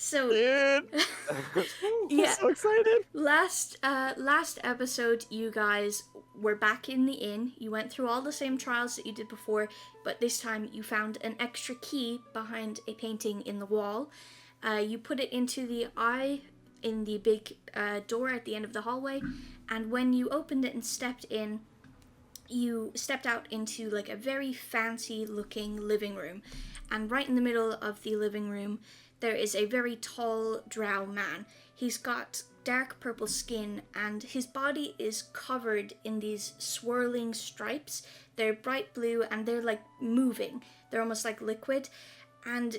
So, Dude! yeah, I'm so excited! last episode, you guys were back in the inn. You went through all the same trials that you did before, but this time you found an extra key behind a painting in the wall. You put it into the eye in the big door at the end of the hallway, and when you opened it and stepped in, you stepped out into like a very fancy looking living room, and right in the middle of the living room there is a very tall drow man. He's got dark purple skin and his body is covered in these swirling stripes. They're bright blue and they're like moving. They're almost like liquid, and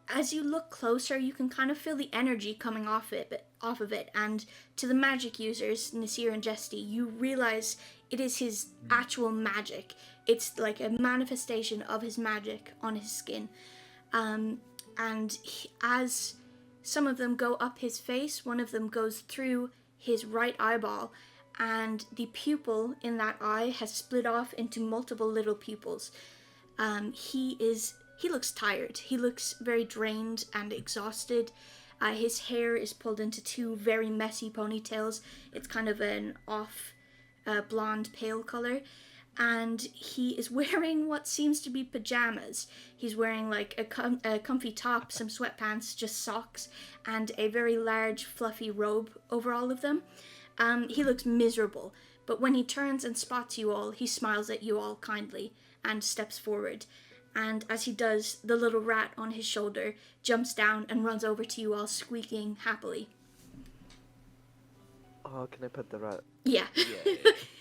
as you look closer, you can kind of feel the energy coming off of it. And to the magic users, Nasir and Jesty, you realize it is his actual magic. It's like a manifestation of his magic on his skin. As some of them go up his face, one of them goes through his right eyeball, and the pupil in that eye has split off into multiple little pupils. He looks tired. He looks very drained and exhausted. His hair is pulled into two very messy ponytails. It's kind of an off blonde pale color. And he is wearing what seems to be pajamas. He's wearing like a comfy top, some sweatpants, just socks, and a very large fluffy robe over all of them. He looks miserable, but when he turns and spots you all, he smiles at you all kindly and steps forward. And as he does, the little rat on his shoulder jumps down and runs over to you all, squeaking happily. Oh, can I pet the rat? Yeah.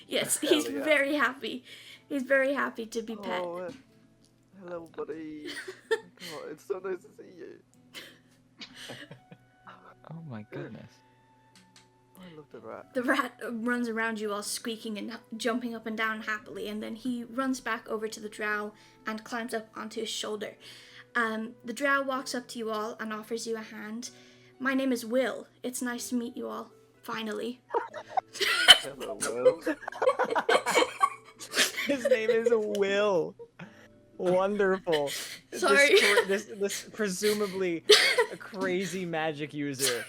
Yes, he's very happy. He's very happy to be pet. Oh, hello, buddy. Oh, it's so nice to see you. Oh my goodness. I love the rat. The rat runs around you all squeaking and jumping up and down happily, and then he runs back over to the drow and climbs up onto his shoulder. The drow walks up to you all and offers you a hand. My name is Will. It's nice to meet you all, finally. Hello, Will. His name is Will. Wonderful. Sorry. This presumably a crazy magic user.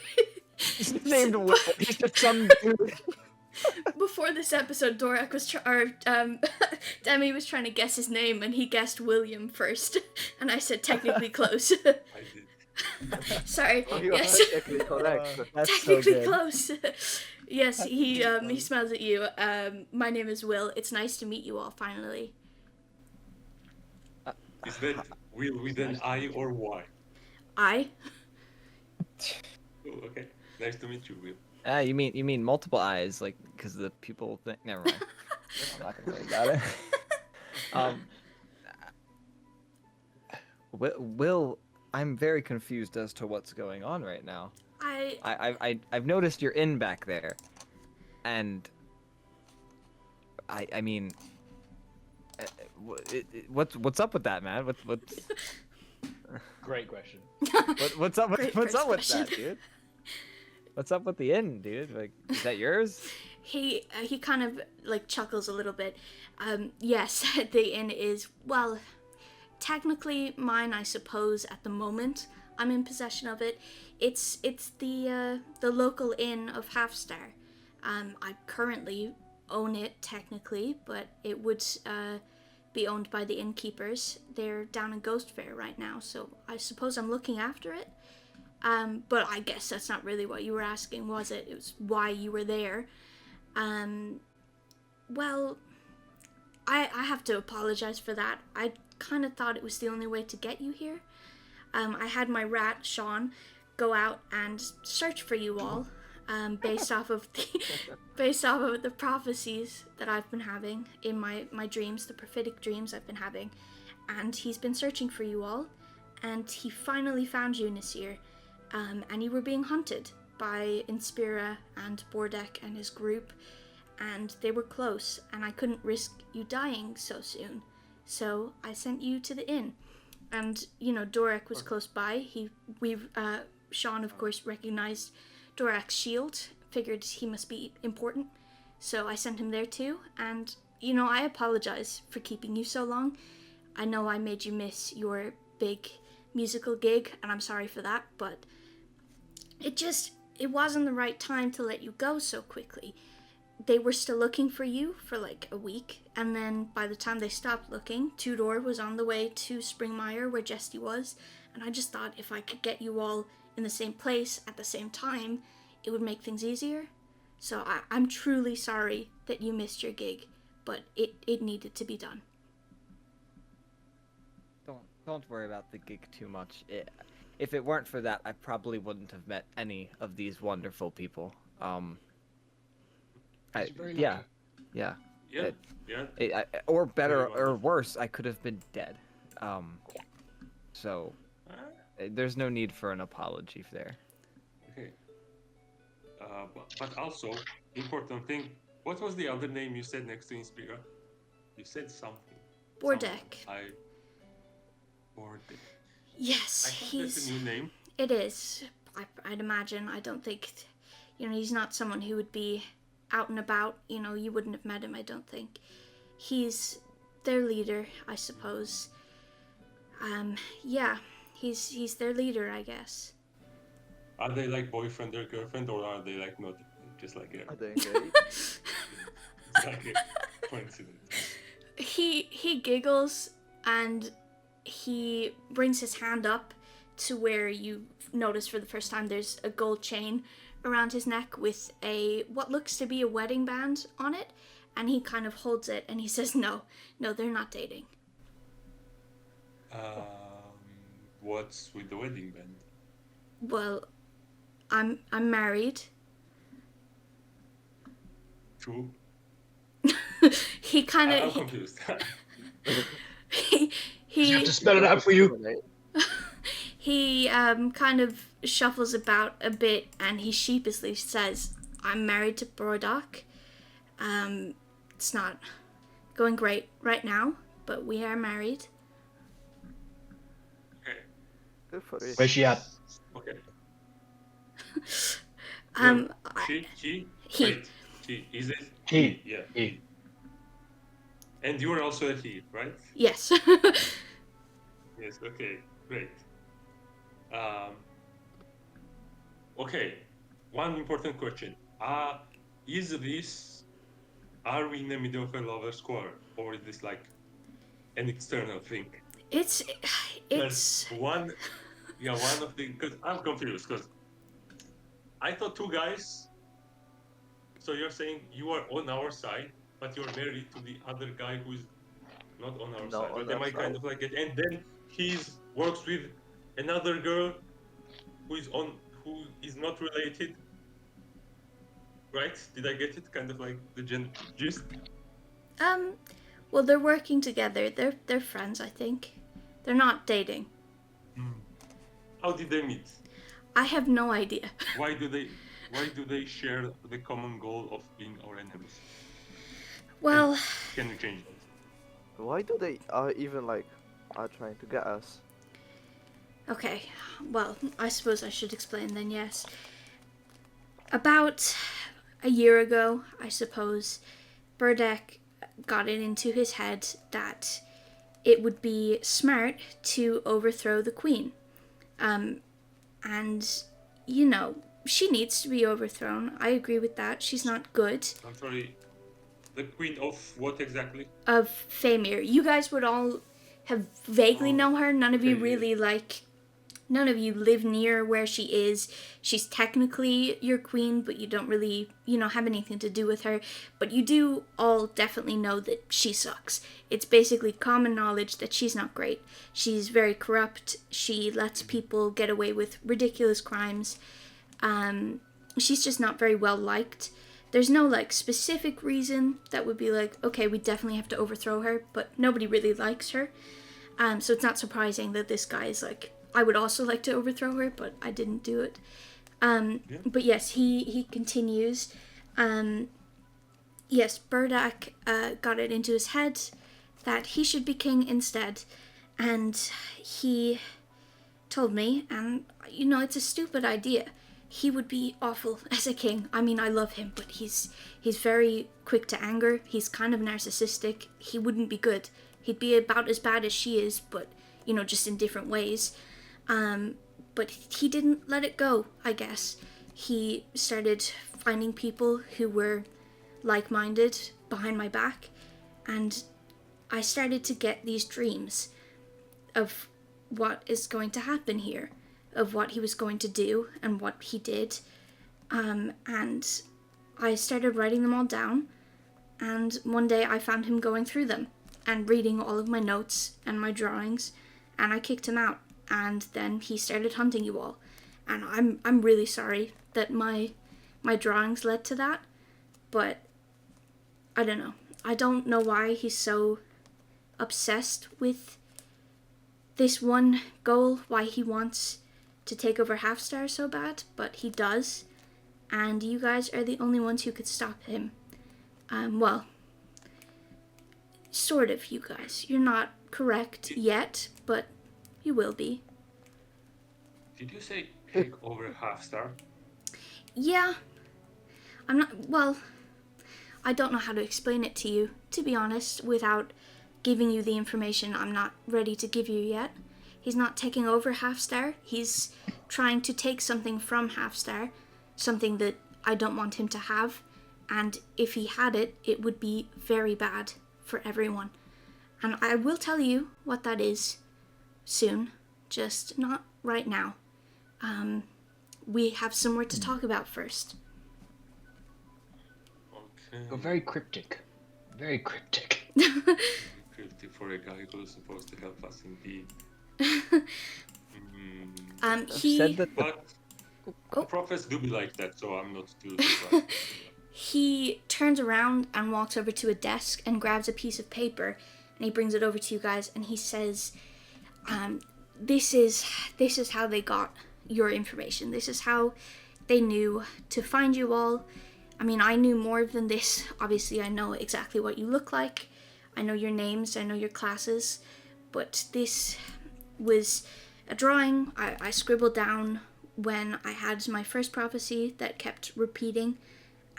He's named Will. He's just some dude. Before this episode, Durak was Demi was trying to guess his name, and he guessed William first, and I said technically close. I did. Sorry. Oh, you Yes. are technically correct. That's Technically so good. close. Yes, he smiles at you. My name is Will. It's nice to meet you all finally. Is that Will with an I or Y? I? Oh, okay. Nice to meet you, Will. You mean multiple eyes, like because the people think. Never mind. I'm not gonna say about it. Will, I'm very confused as to what's going on right now. I've noticed you're in back there, and I mean, what's up with that, man? What's Great question. what's up Great what's first up with question. that, dude? What's up with the inn, dude? Like, is that yours? He kind of like chuckles a little bit. Yes, the inn is, well, technically mine, I suppose. At the moment, I'm in possession of it. It's the local inn of Halfstar. I currently own it technically, but it would be owned by the innkeepers. They're down in Ghost Fair right now, so I suppose I'm looking after it. But I guess that's not really what you were asking, was it? It was why you were there. Well, I have to apologize for that. I kind of thought it was the only way to get you here. I had my rat, Sean, go out and search for you all, based off of the prophecies that I've been having in my dreams, the prophetic dreams I've been having. And he's been searching for you all, and he finally found you, Nasir. And you were being hunted by Inspira and Bordek and his group. and they were close, and I couldn't risk you dying so soon. So I sent you to the inn. And, Durak was close by. Sean, of course, recognized Durak's shield, figured he must be important. So I sent him there too, and, I apologize for keeping you so long. I know I made you miss your big musical gig, and I'm sorry for that, but it wasn't the right time to let you go so quickly. They were still looking for you for like a week, and then by the time they stopped looking, Tudor was on the way to Springmire where Jesty was, and I just thought if I could get you all in the same place at the same time, it would make things easier. So I'm truly sorry that you missed your gig, but it needed to be done. Don't worry about the gig too much. If it weren't for that, I probably wouldn't have met any of these wonderful people. Yeah. Or better or worse, I could have been dead. So there's no need for an apology there. Okay. But also, important thing, what was the other name you said next to Inspira? You said something. Bordek. Bordek. Yes, I think that's a new name. It is. I'd imagine. I don't think, he's not someone who would be out and about. You wouldn't have met him, I don't think. He's their leader, I suppose. Yeah, he's their leader, I guess. Are they like boyfriend or girlfriend, or are they like not just like Are they engaged? It's like a coincidence. He giggles and he brings his hand up to where you notice for the first time there's a gold chain around his neck with what looks to be a wedding band on it, and he kind of holds it and he says, no, they're not dating. What's with the wedding band? Well, I'm married. True. He kind of... I'm confused. he You have to spell it out for you. He kind of shuffles about a bit and he sheepishly says, I'm married to Brodok. It's not going great right now, but we are married. Okay. Good for you. Where's she at? Okay. He. Wait, he. Is it? He. Yeah. He. And you are also a he, right? Yes. Yes, okay, great. Okay, one important question. Are we in the middle of a lover's quarrel, or is this like an external thing? It's one of the, because I'm confused, because I thought two guys, so you're saying you are on our side, but you're married to the other guy who's not on our side. But am I kind of like it? And then he works with another girl who is not related, right? Did I get it? Kind of like the gist? Well, they're working together. They're friends, I think. They're not dating. How did they meet? I have no idea. Why do they share the common goal of being our enemies? Well, and can we change that? Why do they even are trying to get us? Okay, well, I suppose I should explain then, yes. About a year ago, I suppose, Burdek got it into his head that it would be smart to overthrow the queen. And, she needs to be overthrown. I agree with that. She's not good. I'm sorry, the queen of what exactly? Of Faymir. You guys would all have vaguely know her. None of you really none of you live near where she is. She's technically your queen, but you don't really, have anything to do with her. But you do all definitely know that she sucks. It's basically common knowledge that she's not great. She's very corrupt. She lets people get away with ridiculous crimes. She's just not very well liked. There's no specific reason that would be okay, we definitely have to overthrow her, but nobody really likes her. So it's not surprising that this guy is I would also like to overthrow her, but I didn't do it. But yes, he continues. yes, Burdak got it into his head that he should be king instead. And he told me, and it's a stupid idea. He would be awful as a king. I mean, I love him, but he's very quick to anger. He's kind of narcissistic. He wouldn't be good. He'd be about as bad as she is, but, just in different ways. But he didn't let it go, I guess. He started finding people who were like-minded behind my back, and I started to get these dreams of what is going to happen here, of what he was going to do and what he did. And I started writing them all down, and one day I found him going through them and reading all of my notes and my drawings, and I kicked him out, and then he started hunting you all. And I'm really sorry that my drawings led to that, but I don't know. I don't know why he's so obsessed with this one goal, why he wants to take over Half Star so bad, but he does, and you guys are the only ones who could stop him. Well, sort of, you guys. You're not correct yet, but you will be. Did you say take over Half Star? Yeah. I'm not, well, I don't know how to explain it to you, to be honest, without giving you the information I'm not ready to give you yet. He's not taking over Half Star. He's trying to take something from Half Star, something that I don't want him to have, and if he had it, it would be very bad for everyone. And I will tell you what that is soon, just not right now. We have somewhere to talk about first. Okay. You're very cryptic. Very cryptic. Cryptic for a guy who's supposed to help us indeed. He said that But the prophets do be like that, so I'm not too surprised. He turns around and walks over to a desk and grabs a piece of paper, and he brings it over to you guys, and he says, this is how they got your information. This is how they knew to find you all. I mean, I knew more than this. Obviously, I know exactly what you look like. I know your names, I know your classes, but this was a drawing I scribbled down when I had my first prophecy that kept repeating,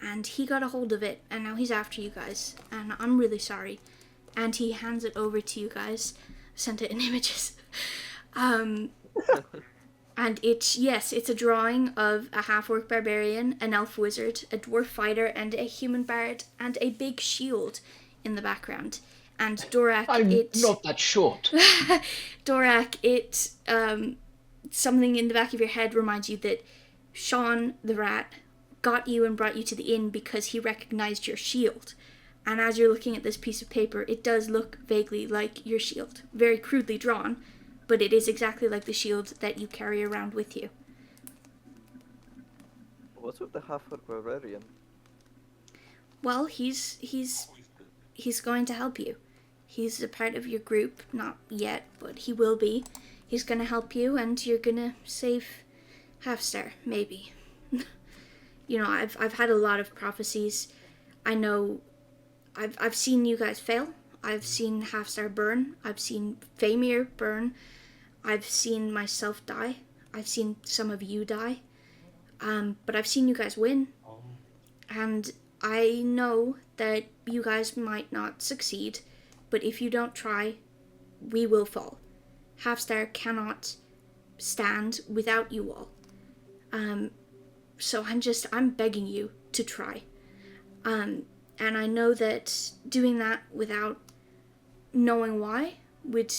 and he got a hold of it, and now he's after you guys, and I'm really sorry. And he hands it over to you guys. Sent it in images. And it's a drawing of a half-orc barbarian, an elf wizard, a dwarf fighter, and a human bard, and a big shield in the background. And Durak, I'm not that short. Durak, something in the back of your head reminds you that Sean the rat got you and brought you to the inn because he recognized your shield. And as you're looking at this piece of paper, it does look vaguely like your shield. Very crudely drawn, but it is exactly like the shield that you carry around with you. What's with the half-orc barbarian? Well, he's going to help you. He's a part of your group, not yet, but he will be. He's going to help you, and you're going to save Half Star, maybe. I've had a lot of prophecies. I know I've seen you guys fail. I've seen Half Star burn. I've seen Faymir burn. I've seen myself die. I've seen some of you die. But I've seen you guys win. And I know that you guys might not succeed, but if you don't try, we will fall. Half Star cannot stand without you all. So I'm begging you to try. And I know that doing that without knowing why would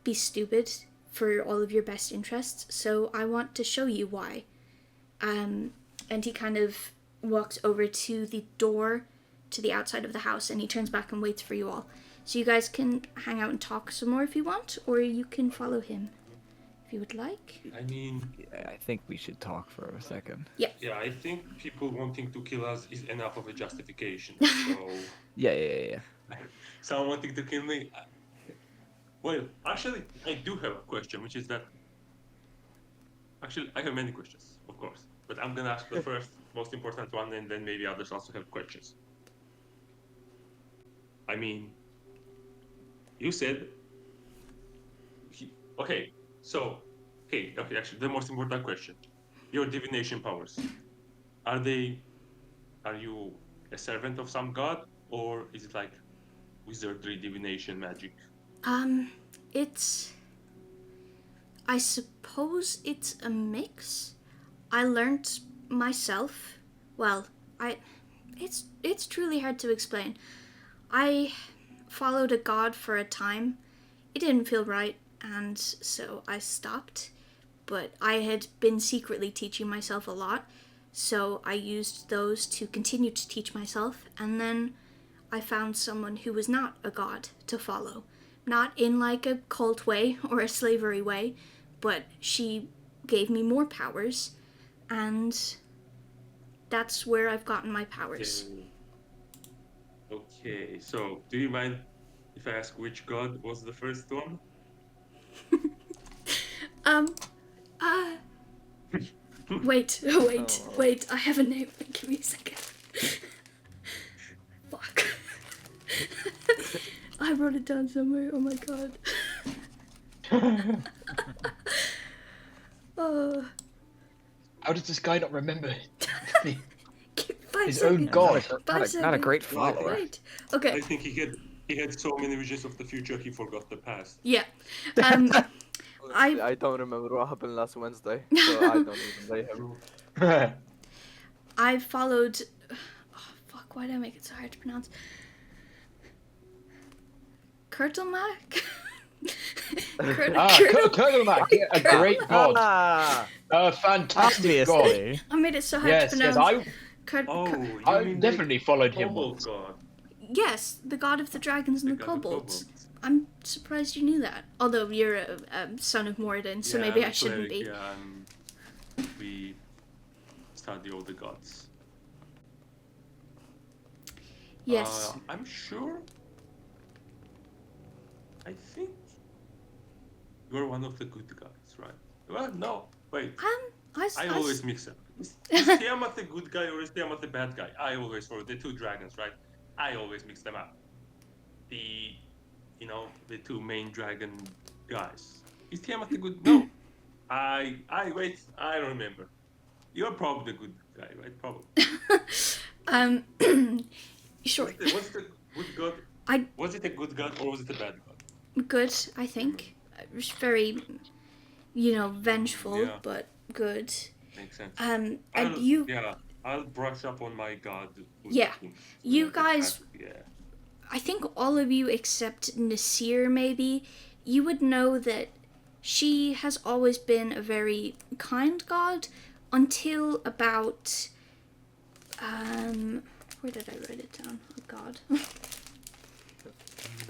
be stupid for all of your best interests, so I want to show you why. And he kind of walks over to the door to the outside of the house, and he turns back and waits for you all. So you guys can hang out and talk some more if you want, or you can follow him if you would like. I mean... Yeah, I think we should talk for a second. Yeah. Yeah, I think people wanting to kill us is enough of a justification, so... Yeah. Someone wanting to kill me... Well, actually, I do have a question, which is that... Actually, I have many questions, of course. But I'm gonna ask the first, most important one, and then maybe others also have questions. I mean, you said. Okay, so, okay, actually, the most important question. Your divination powers. Are you a servant of some god, or is it like wizardry, divination, magic? I suppose it's a mix. I learned myself. Well, it's truly hard to explain. I followed a god for a time. It didn't feel right, and so I stopped. But I had been secretly teaching myself a lot, so I used those to continue to teach myself, and then I found someone who was not a god to follow. Not in like a cult way or a slavery way, but she gave me more powers, and that's where I've gotten my powers. Okay, so do you mind if I ask which god was the first one? Wait, I have a name. Give me a second. Fuck. I wrote it down somewhere. Oh my god. How does this guy not remember his Seconds. own god? Not a great follower. Wait. Okay. I think he had so many visions of the future he forgot the past. Yeah. I don't remember what happened last Wednesday, so I don't even blame him. I followed. Oh, fuck! Why did I make it so hard to pronounce? Kurtlemak? Kurtlemak, a great god. A fantastic god. I made it so hard to pronounce. I definitely followed him once. God. Yes, the god of the dragons and the kobolds. I'm surprised you knew that. Although you're a son of Moradin, so maybe I shouldn't be. Yeah, we study all the gods. Yes. I'm sure. I think you're one of the good guys, right? Well, no, wait. I always mix up. Is Tiamat the good guy or is Tiamat the bad guy? I always follow the two dragons, right? I always mix them up. The two main dragon guys. Is Tiamat the good? No. I wait. I don't remember. You're probably the good guy, right? Probably. Sure. What's the good god? Was it a good god or was it a bad god? Good, I think. It was very, vengeful, but good. Makes sense. I'll brush up on my god. Yeah, you guys. I think all of you except Nasir, maybe, you would know that she has always been a very kind god until about. Where did I write it down? Oh God.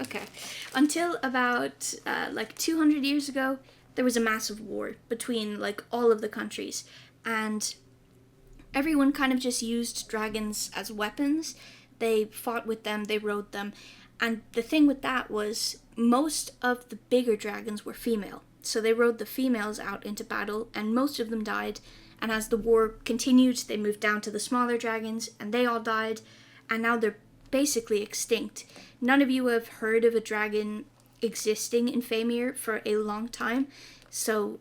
Okay. Until about 200 years ago, there was a massive war between all of the countries, and everyone kind of just used dragons as weapons. They fought with them, they rode them, and the thing with that was most of the bigger dragons were female, so they rode the females out into battle, and most of them died, and as the war continued, they moved down to the smaller dragons, and they all died, and now they're basically extinct. None of you have heard of a dragon existing in Faymir for a long time, so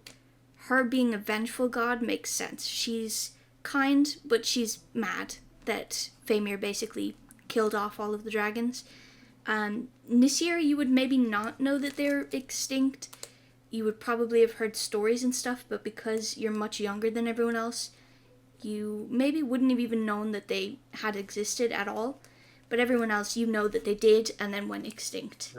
her being a vengeful god makes sense. She's kind, but she's mad that Faymir basically killed off all of the dragons. Nasir, you would maybe not know that they're extinct. You would probably have heard stories and stuff, but because you're much younger than everyone else, you maybe wouldn't have even known that they had existed at all. But everyone else, you know that they did and then went extinct.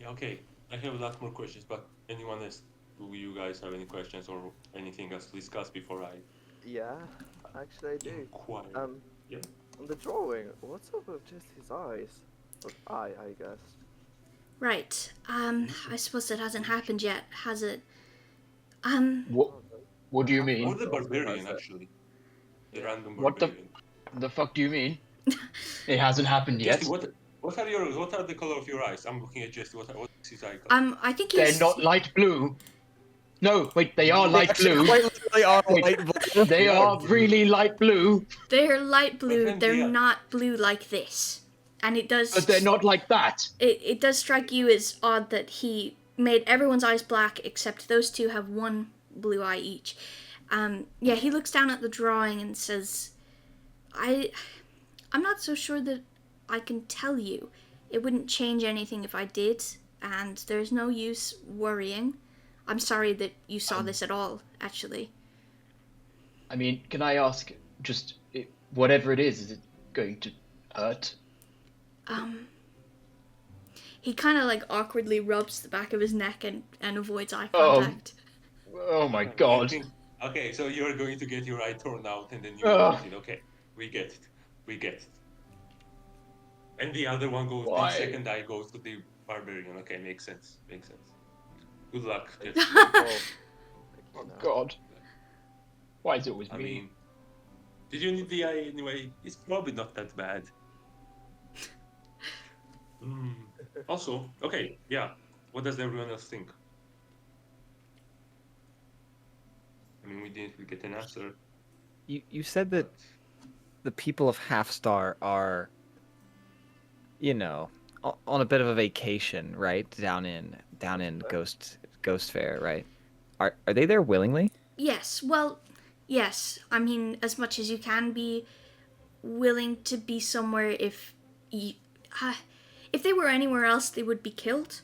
Yeah, okay. I have a lot more questions, but anyone else, do you guys have any questions or anything else to discuss before I... Yeah, actually I do. Inquire? Yeah. On the drawing, what's up with just his eyes? Or eye, I guess. Right. I suppose that hasn't happened yet, has it? What do you mean? Or the barbarian, actually. The random barbarian. What the fuck do you mean? It hasn't happened yet. Jesse, what are the color of your eyes? I'm looking at Jesse. What is his eye color? I think he's... They're not light blue. No, wait, they are light blue. They are light blue. They are really light blue. They're light blue. then, They're yeah. not blue like this. And it does... But they're not like that. It does strike you as odd that he made everyone's eyes black except those two have one blue eye each. Yeah, he looks down at the drawing and says, I'm not so sure that I can tell you. It wouldn't change anything if I did, and there's no use worrying. I'm sorry that you saw this at all, actually. I mean, can I ask, just whatever it is it going to hurt? He kind of like awkwardly rubs the back of his neck and avoids eye contact. Oh my god. Okay, so you're going to get your eye torn out and then you lose it. Okay, we get it. We get it. And the other one goes, the second eye goes to the barbarian. Okay, makes sense. Makes sense. Good luck. Oh god. Why is it always me? I mean, did you need the eye anyway? It's probably not that bad. Also, okay, yeah. What does everyone else think? I mean, we didn't get an answer. You said that the people of Half Star are, you know, on a bit of a vacation, right? Down in Ghost Fair, right? Are they there willingly? Yes. Well, yes. I mean, as much as you can be willing to be somewhere if they were anywhere else, they would be killed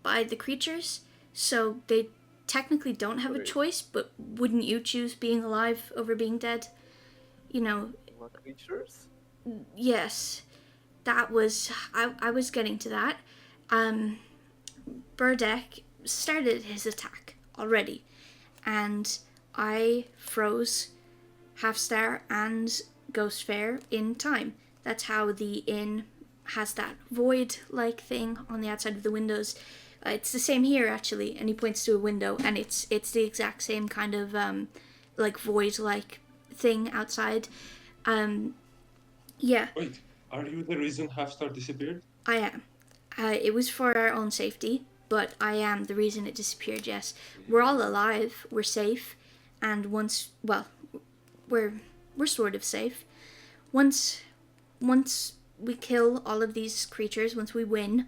by the creatures. So they technically don't have a choice, but wouldn't you choose being alive over being dead? You know. What creatures? Yes. That was... I was getting to that. Burdeck started his attack already. And I froze Half Star and Ghost Fair in time. That's how the inn has that void-like thing on the outside of the windows. It's the same here, actually, and he points to a window, and it's the exact same kind of like void-like thing outside. Yeah. Wait, are you the reason Half Star disappeared? I am. It was for our own safety, but I am the reason it disappeared. Yes, we're all alive. We're safe, and we're sort of safe. Once we kill all of these creatures, once we win,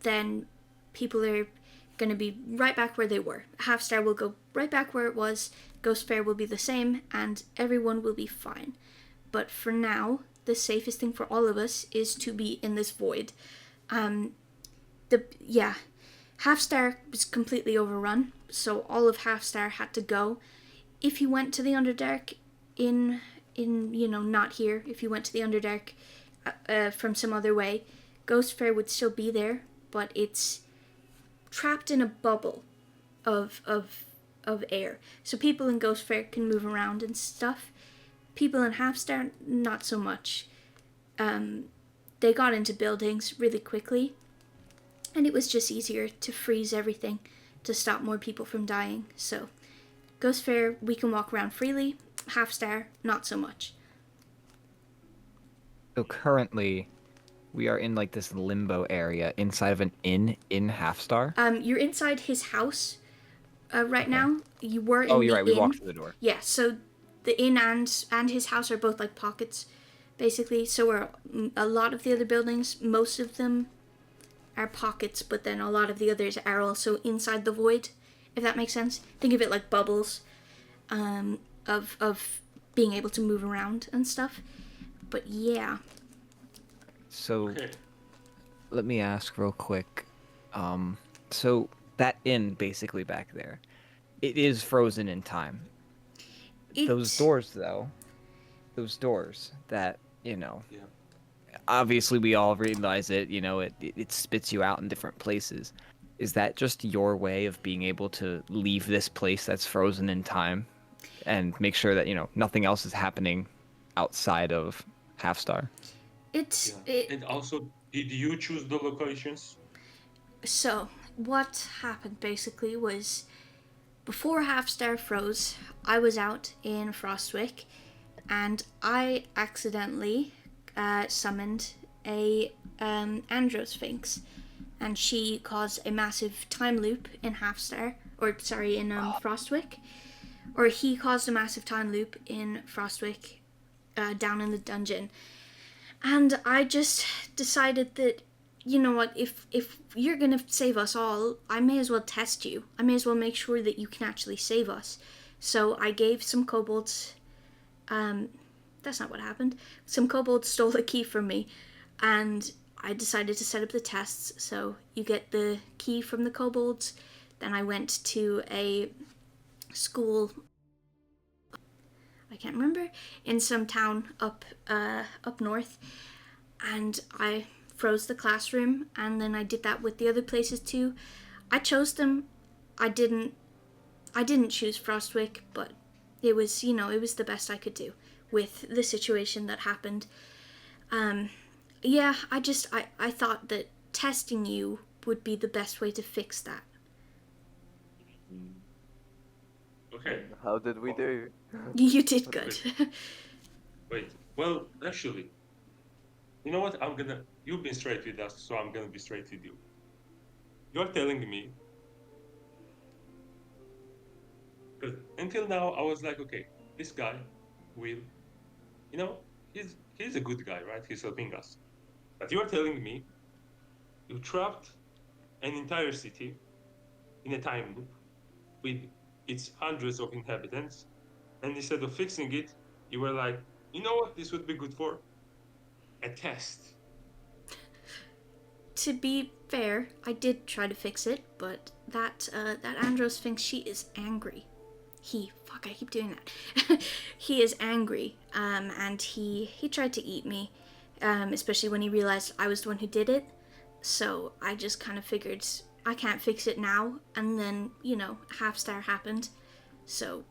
then people are going to be right back where they were. Half Star will go right back where it was. Ghost Fair will be the same, and everyone will be fine. But for now, the safest thing for all of us is to be in this void. Half Star was completely overrun, so all of Half Star had to go. If you went to the Underdark in not here, if you went to the Underdark from some other way, Ghost Fair would still be there, but it's trapped in a bubble of air. So people in Ghost Fair can move around and stuff. People in Half Star, not so much. They got into buildings really quickly, and it was just easier to freeze everything to stop more people from dying. So Ghost Fair, we can walk around freely. Half Star, not so much. So currently, we are in like this limbo area inside of an inn in Half Star. You're inside his house right now. You were in the inn. Oh, you're right. We walked through the door. Yeah, so the inn and his house are both like pockets, basically. So are a lot of the other buildings. Most of them are pockets, but then a lot of the others are also inside the void, if that makes sense. Think of it like bubbles of being able to move around and stuff. But yeah. So, let me ask real quick. So that inn basically back there, it is frozen in time. Those doors, though, that, obviously we all realize it, it spits you out in different places. Is that just your way of being able to leave this place that's frozen in time and make sure that, nothing else is happening outside of Half Star? And also, did you choose the locations? So, what happened basically was, before Half Star froze, I was out in Frostwick, and I accidentally summoned a Androsphinx, and she caused a massive time loop in Frostwick, or he caused a massive time loop in Frostwick, down in the dungeon. And I just decided that, you know what, if you're gonna save us all, I may as well test you. I may as well make sure that you can actually save us. So I gave some kobolds, that's not what happened. Some kobolds stole a key from me, and I decided to set up the tests. So you get the key from the kobolds. Then I went to a school, I can't remember, in some town up north, and I froze the classroom, and then I did that with the other places too. I chose them. I didn't choose Frostwick, but it was, you know, it was the best I could do with the situation that happened. Yeah, I thought that testing you would be the best way to fix that. Okay. How did we do? You did good. Wait. Well, actually, you know what? You've been straight with us, so I'm gonna be straight with you. You're telling me, because until now I was like, okay, this guy, Will, you know, he's a good guy, right? He's helping us. But you're telling me you trapped an entire city in a time loop with its hundreds of inhabitants, and instead of fixing it, you were like, you know what this would be good for? A test. To be fair, I did try to fix it, but that Andros thinks she is angry. I keep doing that. He is angry, and he tried to eat me, especially when he realized I was the one who did it. So I just kind of figured I can't fix it now, and then, you know, Half Star happened. So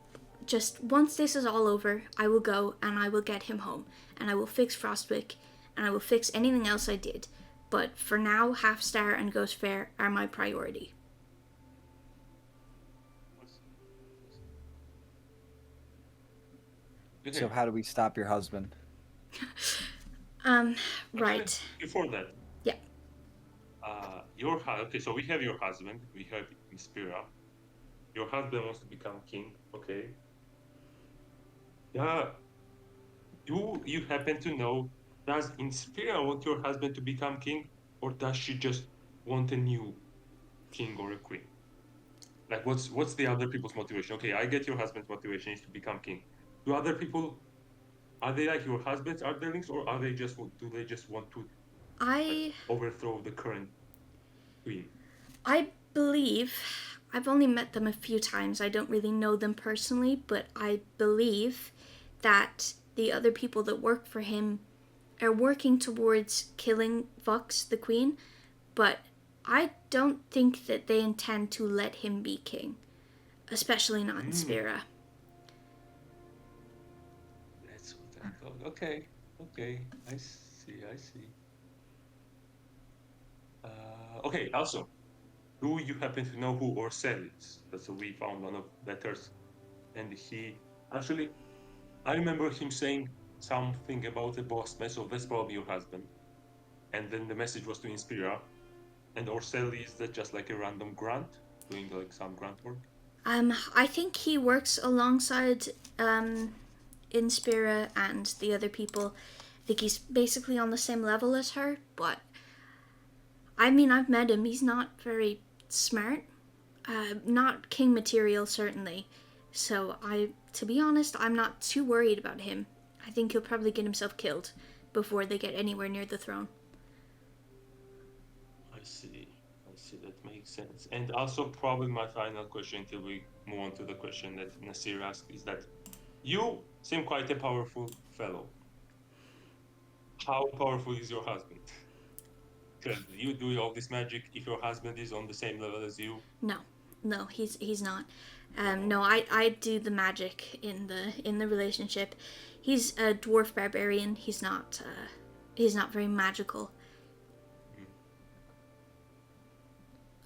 just once this is all over, I will go and I will get him home, and I will fix Frostwick, and I will fix anything else I did. But for now, Half Star and Ghost Fair are my priority. Okay. So how do we stop your husband? Right. Before that. Yeah. Okay, so we have your husband, we have Inspira. Your husband wants to become king, okay. Do you happen to know, does Inspira want your husband to become king, or does she just want a new king or a queen? Like, what's the other people's motivation? Okay, I get your husband's motivation is to become king. Do other people, are they like your husband's underlings, or do they just want to overthrow the current queen? I believe, I've only met them a few times. I don't really know them personally, but I believe that the other people that work for him are working towards killing Vox, the queen, but I don't think that they intend to let him be king, especially not in Spira. That's what I thought. Okay, I see. Okay, also, do you happen to know who Orcel is? So we found one of letters, and actually, I remember him saying something about a boss mess, so that's probably your husband. And then the message was to Inspira, and Orcel is that just like a random grunt, doing like some grunt work? I think he works alongside Inspira and the other people. I think he's basically on the same level as her, but I mean, I've met him. He's not very smart. Not king material, certainly. So to be honest, I'm not too worried about him. I think he'll probably get himself killed before they get anywhere near the throne. I see, that makes sense. And also, probably my final question until we move on to the question that Nasir asked is that you seem quite a powerful fellow. How powerful is your husband? Because you do all this magic, if your husband is on the same level as you. No, he's not. No, I do the magic in the relationship. He's a dwarf barbarian. He's not very magical.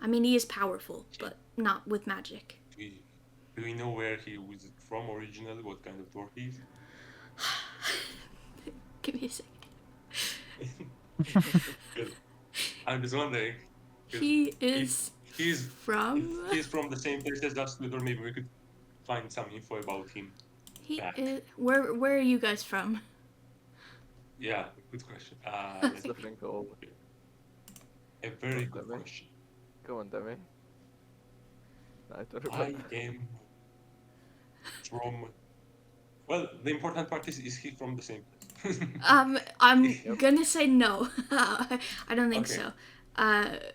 I mean, he is powerful, but not with magic. Do we know where he was from originally? What kind of dwarf he is? Give me a second. I'm just wondering. He is He's from the same place as us, Tudor. Maybe we could find some info about him. Where are you guys from? Yeah, Good question. It's the thing called. A very Oh, good Demi. question. Go on, Demi. I don't I remember. am from. Well, the important part is he from the same place? I'm Yep. gonna say no. I don't think Okay. so.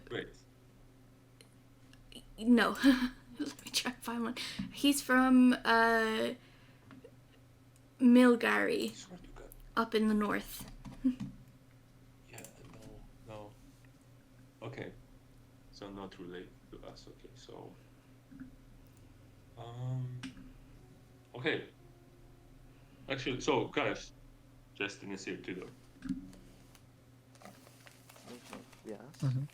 Great. No. Let me try and find one. He's from Milgary, Swear to God. up in the north. Yeah, no. Okay. So not related to us. Okay, so. Okay. Actually, so guys, Justin is here, Tudor. Yes. Mhm.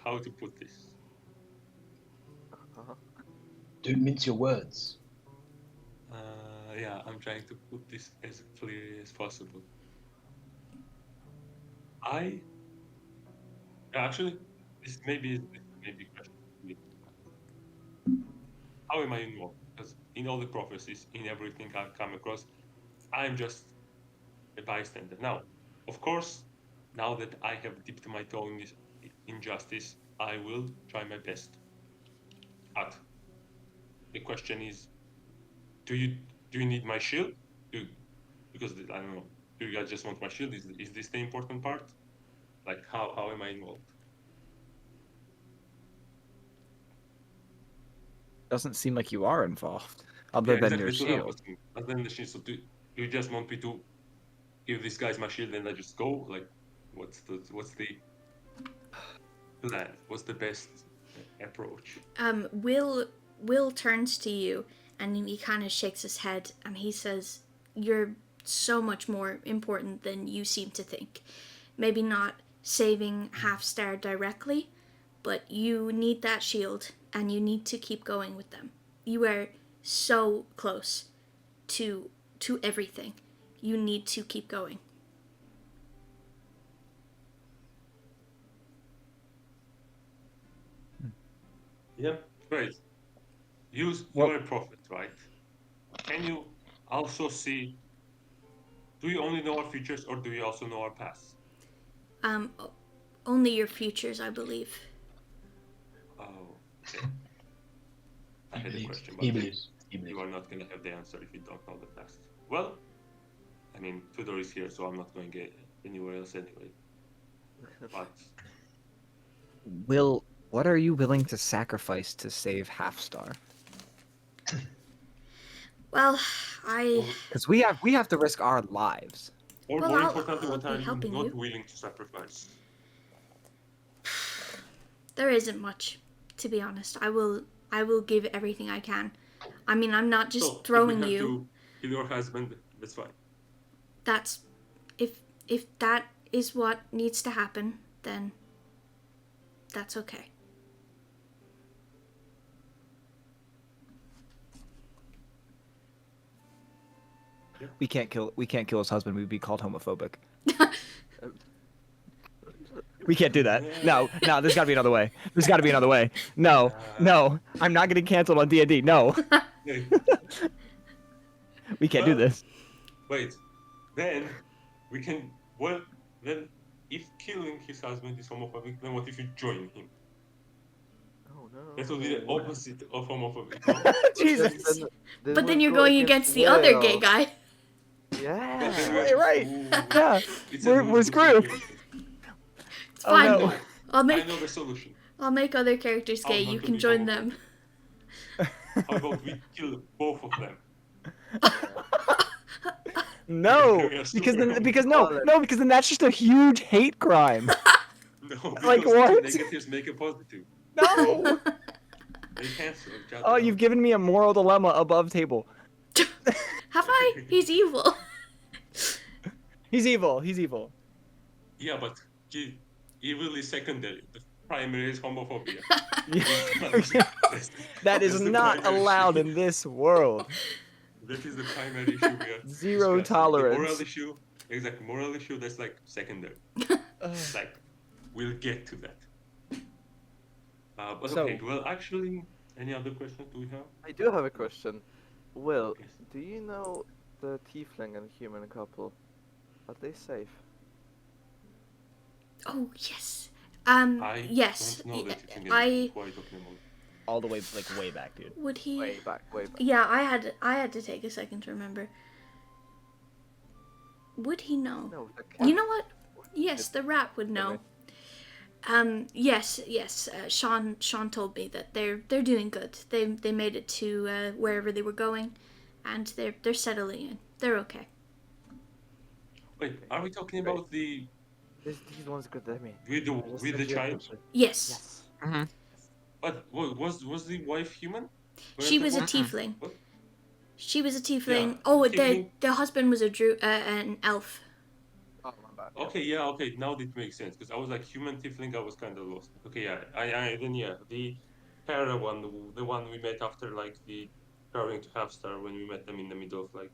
How to put this? Uh-huh. Don't mince your words. Yeah, I'm trying to put this as clearly as possible. Actually, this may be a question. For me. How am I involved? Because in all the prophecies, in everything I've come across, I'm just a bystander. Now, of course, now that I have dipped my toe in this injustice, I will try my best. But the question is, do you need my shield? Because I don't know. Do you guys just want my shield? Is this the important part? Like how am I involved? Doesn't seem like you are involved, other than your That's what I'm shield. asking. Other than the shield, so do you just want me to give these guys my shield and I just go? Like, what's the plan? What's the best approach? Will turns to you and he kind of shakes his head and he says, "You're so much more important than you seem to think. Maybe not saving Half Star directly, but you need that shield and you need to keep going with them. You are so close to everything. You need to keep going." Yeah, great. You Well- you're a prophet, right? Can you also see? Do you only know our futures, or do you also know our past? Only your futures, I believe. Oh, okay. I had a question, He but believes. He you believes. are not gonna have the answer if you don't know the past. Well, I mean, Tudor is here, so I'm not going anywhere else anyway. But Will, what are you willing to sacrifice to save Half Star? Well, I Because we have to risk our lives. or Well, more I'll- importantly, I'll what be are you helping not you. willing to sacrifice? there isn't much, to be honest. I will give everything I can. I mean, I'm not just So if throwing we have you. to kill your husband, that's fine. That's if that is what needs to happen, then that's okay. We can't kill his husband. We'd be called homophobic. We can't do that. No, there's gotta be another way. There's gotta be another way. No, I'm not getting canceled on D&D. No, Hey, we can't do Well- this. wait, then we can. Well, then if killing his husband is homophobic, then what if you join him? Oh no. That would be the opposite of homophobic. Jesus. But then you're going against the other gay guy. Yeah. You're right. Ooh, Yeah, it's a we're lose-lose screwed. situation. It's Oh, fine. no. I'll I make know the solution. I'll make other characters How gay. not You to can be join them. How about we kill both of them? No, We are because super then because then that's just a huge hate crime. No, because Like, two what? negatives make a positive. No. They cancel each other. Oh, you've given me a moral dilemma above table. Have I? He's evil. He's evil. He's evil. Yeah, but evil is secondary. The primary is homophobia. That is That's the not primary allowed issue. in this world. That is the primary issue we are Zero discussing. The moral tolerance. issue, exactly. Moral issue, that's like secondary. Like, we'll get to that. But So- okay, well, actually, Any other questions do we have? I do have a question. Will, Yes. do you know the tiefling and human couple? Are they safe? Oh yes. I Yes. don't know that you can get I who are you talking about? All the way way back, dude. would he. Way back, way back. Yeah, I had to take a second to remember. Would he know? No, the cat. You know what? Yes, the rat would know. Yes. Sean told me that they're doing good. They made it to wherever they were going, and they're settling in. They're okay. Wait, are we talking about the These ones got Demi. with the I just with sent the you a child? picture. Yes, Yes. Mm-hmm. But was the wife human? she was a What? tiefling. What? She was a tiefling. Yeah, Oh, tiefling. the husband was an elf. Oh, my bad. Okay, yeah, okay, now it makes sense because I was like human tiefling. I was kind of lost. Okay, yeah, I then yeah, the Hera one, the one we met after like the traveling to Half Star when we met them in the middle of like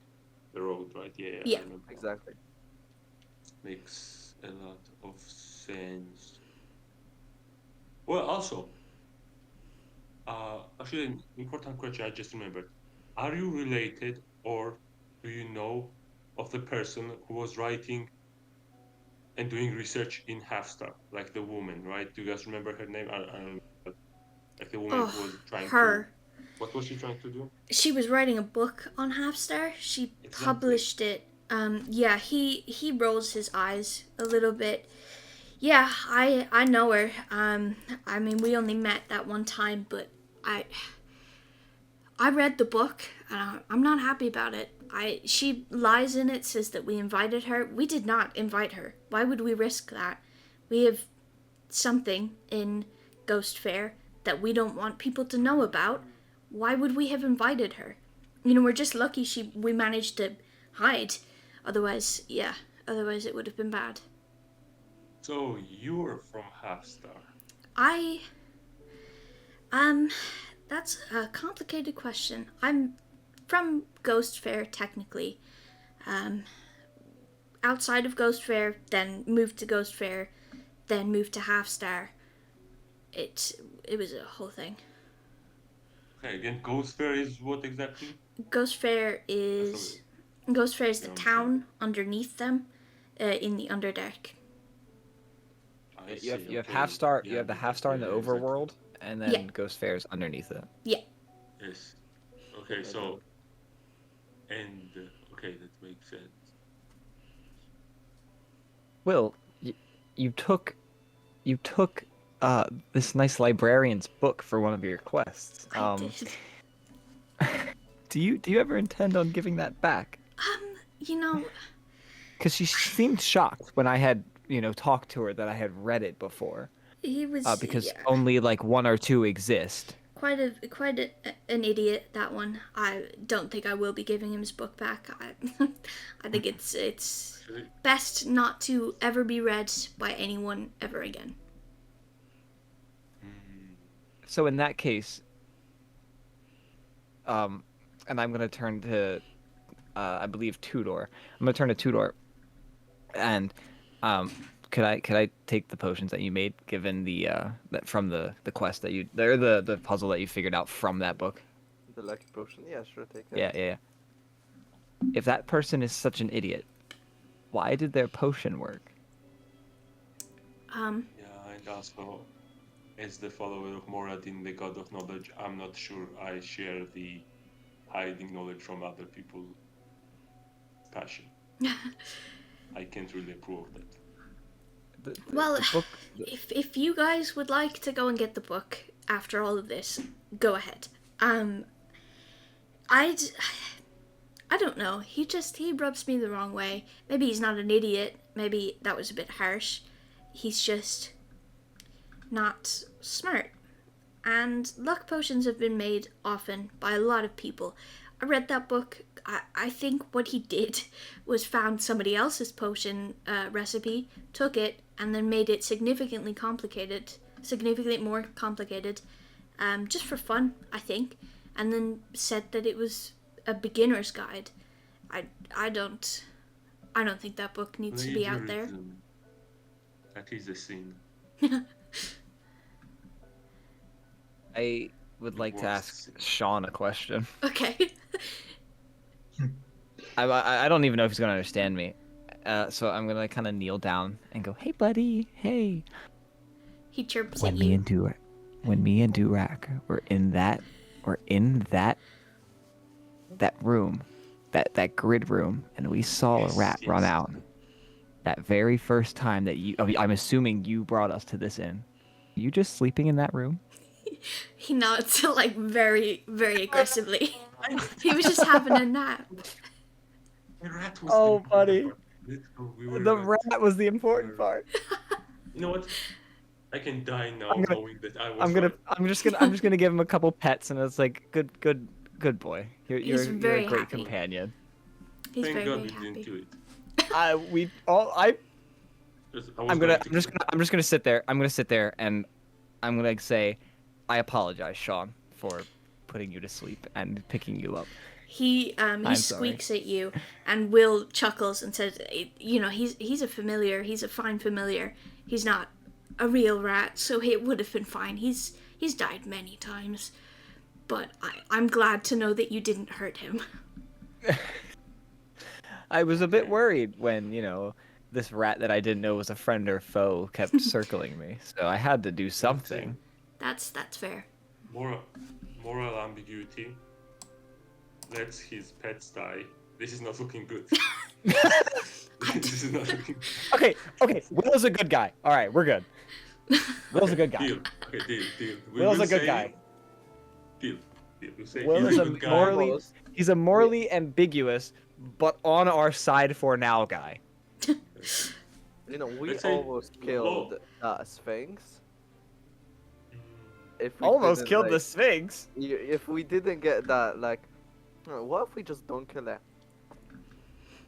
the road, right? Yeah, Yeah. I remember. Exactly. Makes a lot of sense. Well, also, actually, an important question I just remembered. Are you related or do you know of the person who was writing and doing research in Half Star, like the woman, right? Do you guys remember her name? I don't remember. Like the woman who Oh, was trying her. to. What was she trying to do? She was writing a book on Halfstar. She Exactly. published it. Yeah, he rolls his eyes a little bit. Yeah, I know her. I mean, we only met that one time, but I read the book, and I'm not happy about it. She lies in it, says that we invited her. We did not invite her. Why would we risk that? We have something in Ghost Fair that we don't want people to know about. Why would we have invited her? You know, we're just lucky we managed to hide. Otherwise, yeah, otherwise it would have been bad. So you're from Half Star. I that's a complicated question. I'm from Ghost Fair technically. Outside of Ghost Fair, then moved to Ghost Fair, then moved to Half Star. It was a whole thing. Okay, again, Ghost Fair is what exactly? Ghost Fair is the Yeah, town underneath them, in the Underdark. I You have see, you have okay. Half Star. Yeah, You have the because- Half Star in the yeah, exactly. overworld, and then Yeah. Ghost Fair's underneath it. Yes. Okay, so and okay, that makes sense. Will, you took this nice librarian's book for one of your quests. I did. Do you ever intend on giving that back? You know, Because she seemed shocked when I had talked to her that I had read it before. he was Because yeah, only like one or two exist. quite an idiot. That one. I don't think I will be giving him his book back. I think it's Actually, best not to ever be read by anyone ever again. So in that case, and I'm gonna turn to, I believe Tudor. I'm gonna turn to Tudor, and could I take the potions that you made, given the that from the quest that they're the puzzle that you figured out from that book? The lucky potion. Yeah, sure, take it. Yeah. If that person is such an idiot, why did their potion work? yeah, and also, as the follower of Moradin, the god of knowledge, I'm not sure I share the hiding knowledge from other people passion. I can't really approve of that. Well, the book, if you guys would like to go and get the book after all of this, go ahead. I don't know. He rubs me the wrong way. Maybe he's not an idiot. Maybe that was a bit harsh. He's just not smart. And luck potions have been made often by a lot of people. I read that book. I think what he did was found somebody else's potion recipe, took it, and then made it significantly more complicated, just for fun, I think, and then said that it was a beginner's guide. I don't think that book needs to be out there. Plagiarism. That is a sin. I would like to Worst. ask Sean a question. Okay. I don't even know if he's gonna understand me. So I'm gonna kind of kneel down and go, "Hey, buddy. Hey." He chirps When at me you. and Durak were in that room, that grid room, and we saw a rat run Yes. out. That very first time that I'm assuming you brought us to this inn. You just sleeping in that room? He nods like very, very aggressively. He was just having a nap. The rat was Oh, the important buddy. part. Let's go, we were The rat. rat was the important part. You know what? I can die now I'm gonna- knowing that I was I'm gonna, right. I'm just gonna give him a couple pets, and it's like, good boy. You're He's you're very a great happy. companion. He's Thank very, God very we didn't happy. do it. I'm just gonna sit there. I'm gonna sit there, and I'm gonna say, I apologize, Sean, for putting you to sleep and picking you up. He sorry. squeaks at you, and Will chuckles and says, "You know, he's a familiar. He's a fine familiar. He's not a real rat, so it would have been fine. He's died many times, but I'm glad to know that you didn't hurt him." I was a bit worried when, this rat that I didn't know was a friend or foe kept circling me, so I had to do something. That's fair. Moral ambiguity. Lets his pets die. This is not looking good. This is not looking Okay, Will's a good guy. All right, we're good. Will's a good guy. Deal. Okay, deal. Will's a good guy. Deal. You say Will he's is a a good guy. morally, Almost. he's a morally ambiguous, but on our side for now guy. You know, we Let's say almost killed that Sphinx. If we Almost didn't, killed like, the Sphinx. If we didn't get that, like, what if we just don't kill it?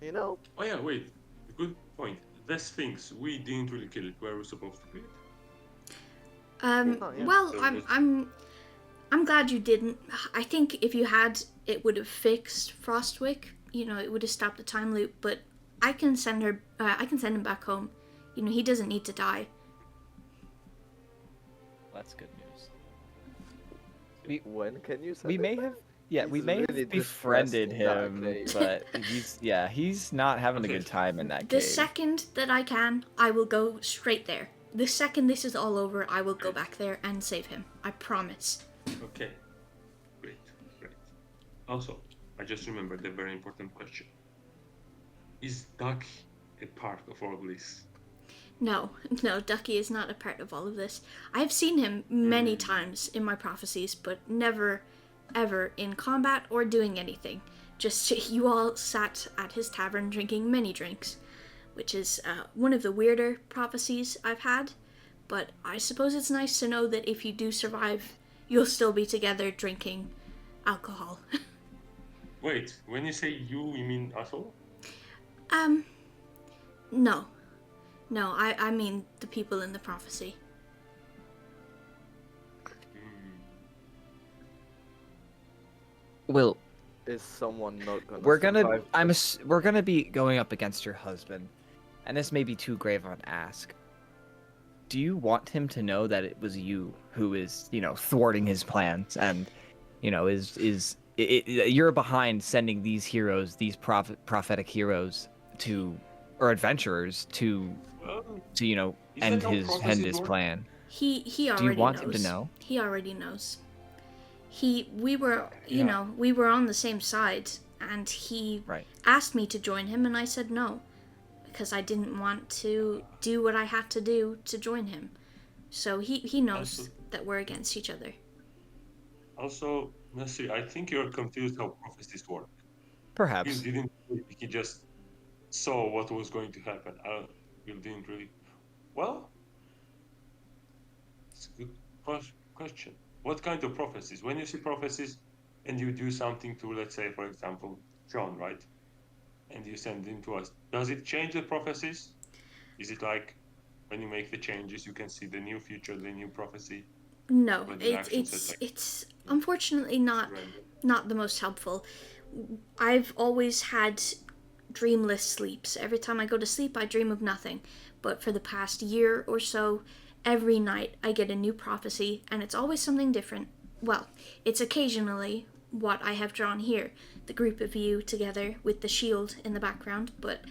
You know? Oh yeah, wait. Good point. The Sphinx, we didn't really kill it. Where we supposed to kill it? Not yet. Well, So I'm glad you didn't. I think if you had, it would have fixed Frostwick. You know, it would have stopped the time loop. But I can send her. I can send him back home. You know, he doesn't need to die. That's good news. When can you say We may have, we He's may really have befriended distressed him, in that but he's not having a Okay. good time in that The cave. second that I can, I will go straight there. The second this is all over, I will go back there and save him. I promise. Okay. Great. Also, I just remembered a very important question. Is Duck a part of all this? No, Ducky is not a part of all of this. I've seen him many times in my prophecies, but never, ever in combat or doing anything. Just you all sat at his tavern drinking many drinks, which is one of the weirder prophecies I've had. But I suppose it's nice to know that if you do survive, you'll still be together drinking alcohol. Wait, when you say you mean us all? No. No, I mean the people in the prophecy. Will, Is someone not gonna we're gonna survive? we're gonna be going up against your husband, and this may be too grave of an ask. Do you want him to know that it was you who is, thwarting his plans, and, you're behind sending these heroes, these prophetic heroes or adventurers to Is end that how his prophecies work? plan? He already Do you want knows. him to know? He already knows. We were, Yeah. we were on the same side, and he Right. asked me to join him, and I said no, because I didn't want to do what I had to do to join him. So he knows Also- that we're against each other. Also, let's see, I think you're confused how prophecies work. Perhaps. He just saw what was going to happen. You didn't really. Well, it's a good question. What kind of prophecies? When you see prophecies and you do something to, let's say, for example, John, right? And you send him to us, does it change the prophecies? Is it like when you make the changes, you can see the new future, the new prophecy? No, But the action it's says, it's unfortunately not the most helpful. I've always had dreamless sleeps. Every time I go to sleep, I dream of nothing. But for the past year or so, every night I get a new prophecy, and it's always something different. well, it's occasionally what I have drawn here, the group of you together with the shield in the background, but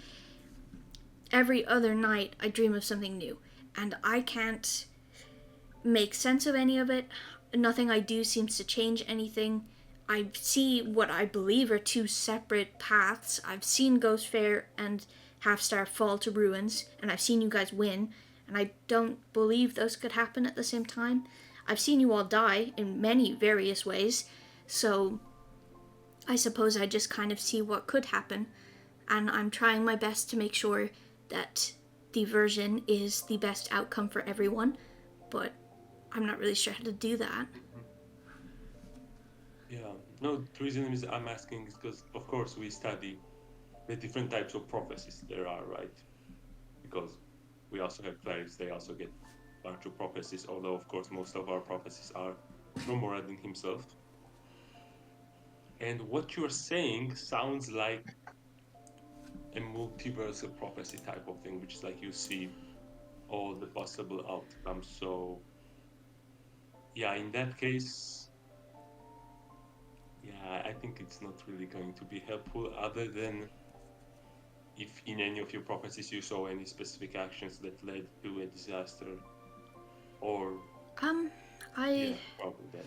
every other night I dream of something new, and I can't make sense of any of it. Nothing I do seems to change anything. I see what I believe are two separate paths. I've seen Ghost Fair and Half Star fall to ruins, and I've seen you guys win, and I don't believe those could happen at the same time. I've seen you all die in many various ways, so I suppose I just kind of see what could happen, and I'm trying my best to make sure that the version is the best outcome for everyone, but I'm not really sure how to do that. Yeah, no, the reason is I'm asking is because, of course, we study the different types of prophecies there are, right? Because we also have clerics, they also get a bunch of prophecies, although, of course, most of our prophecies are from Moradin himself. And what you're saying sounds like a multiversal prophecy type of thing, which is like you see all the possible outcomes. So, yeah, in that case, yeah, I think it's not really going to be helpful, other than if in any of your prophecies you saw any specific actions that led to a disaster, or yeah, probably that.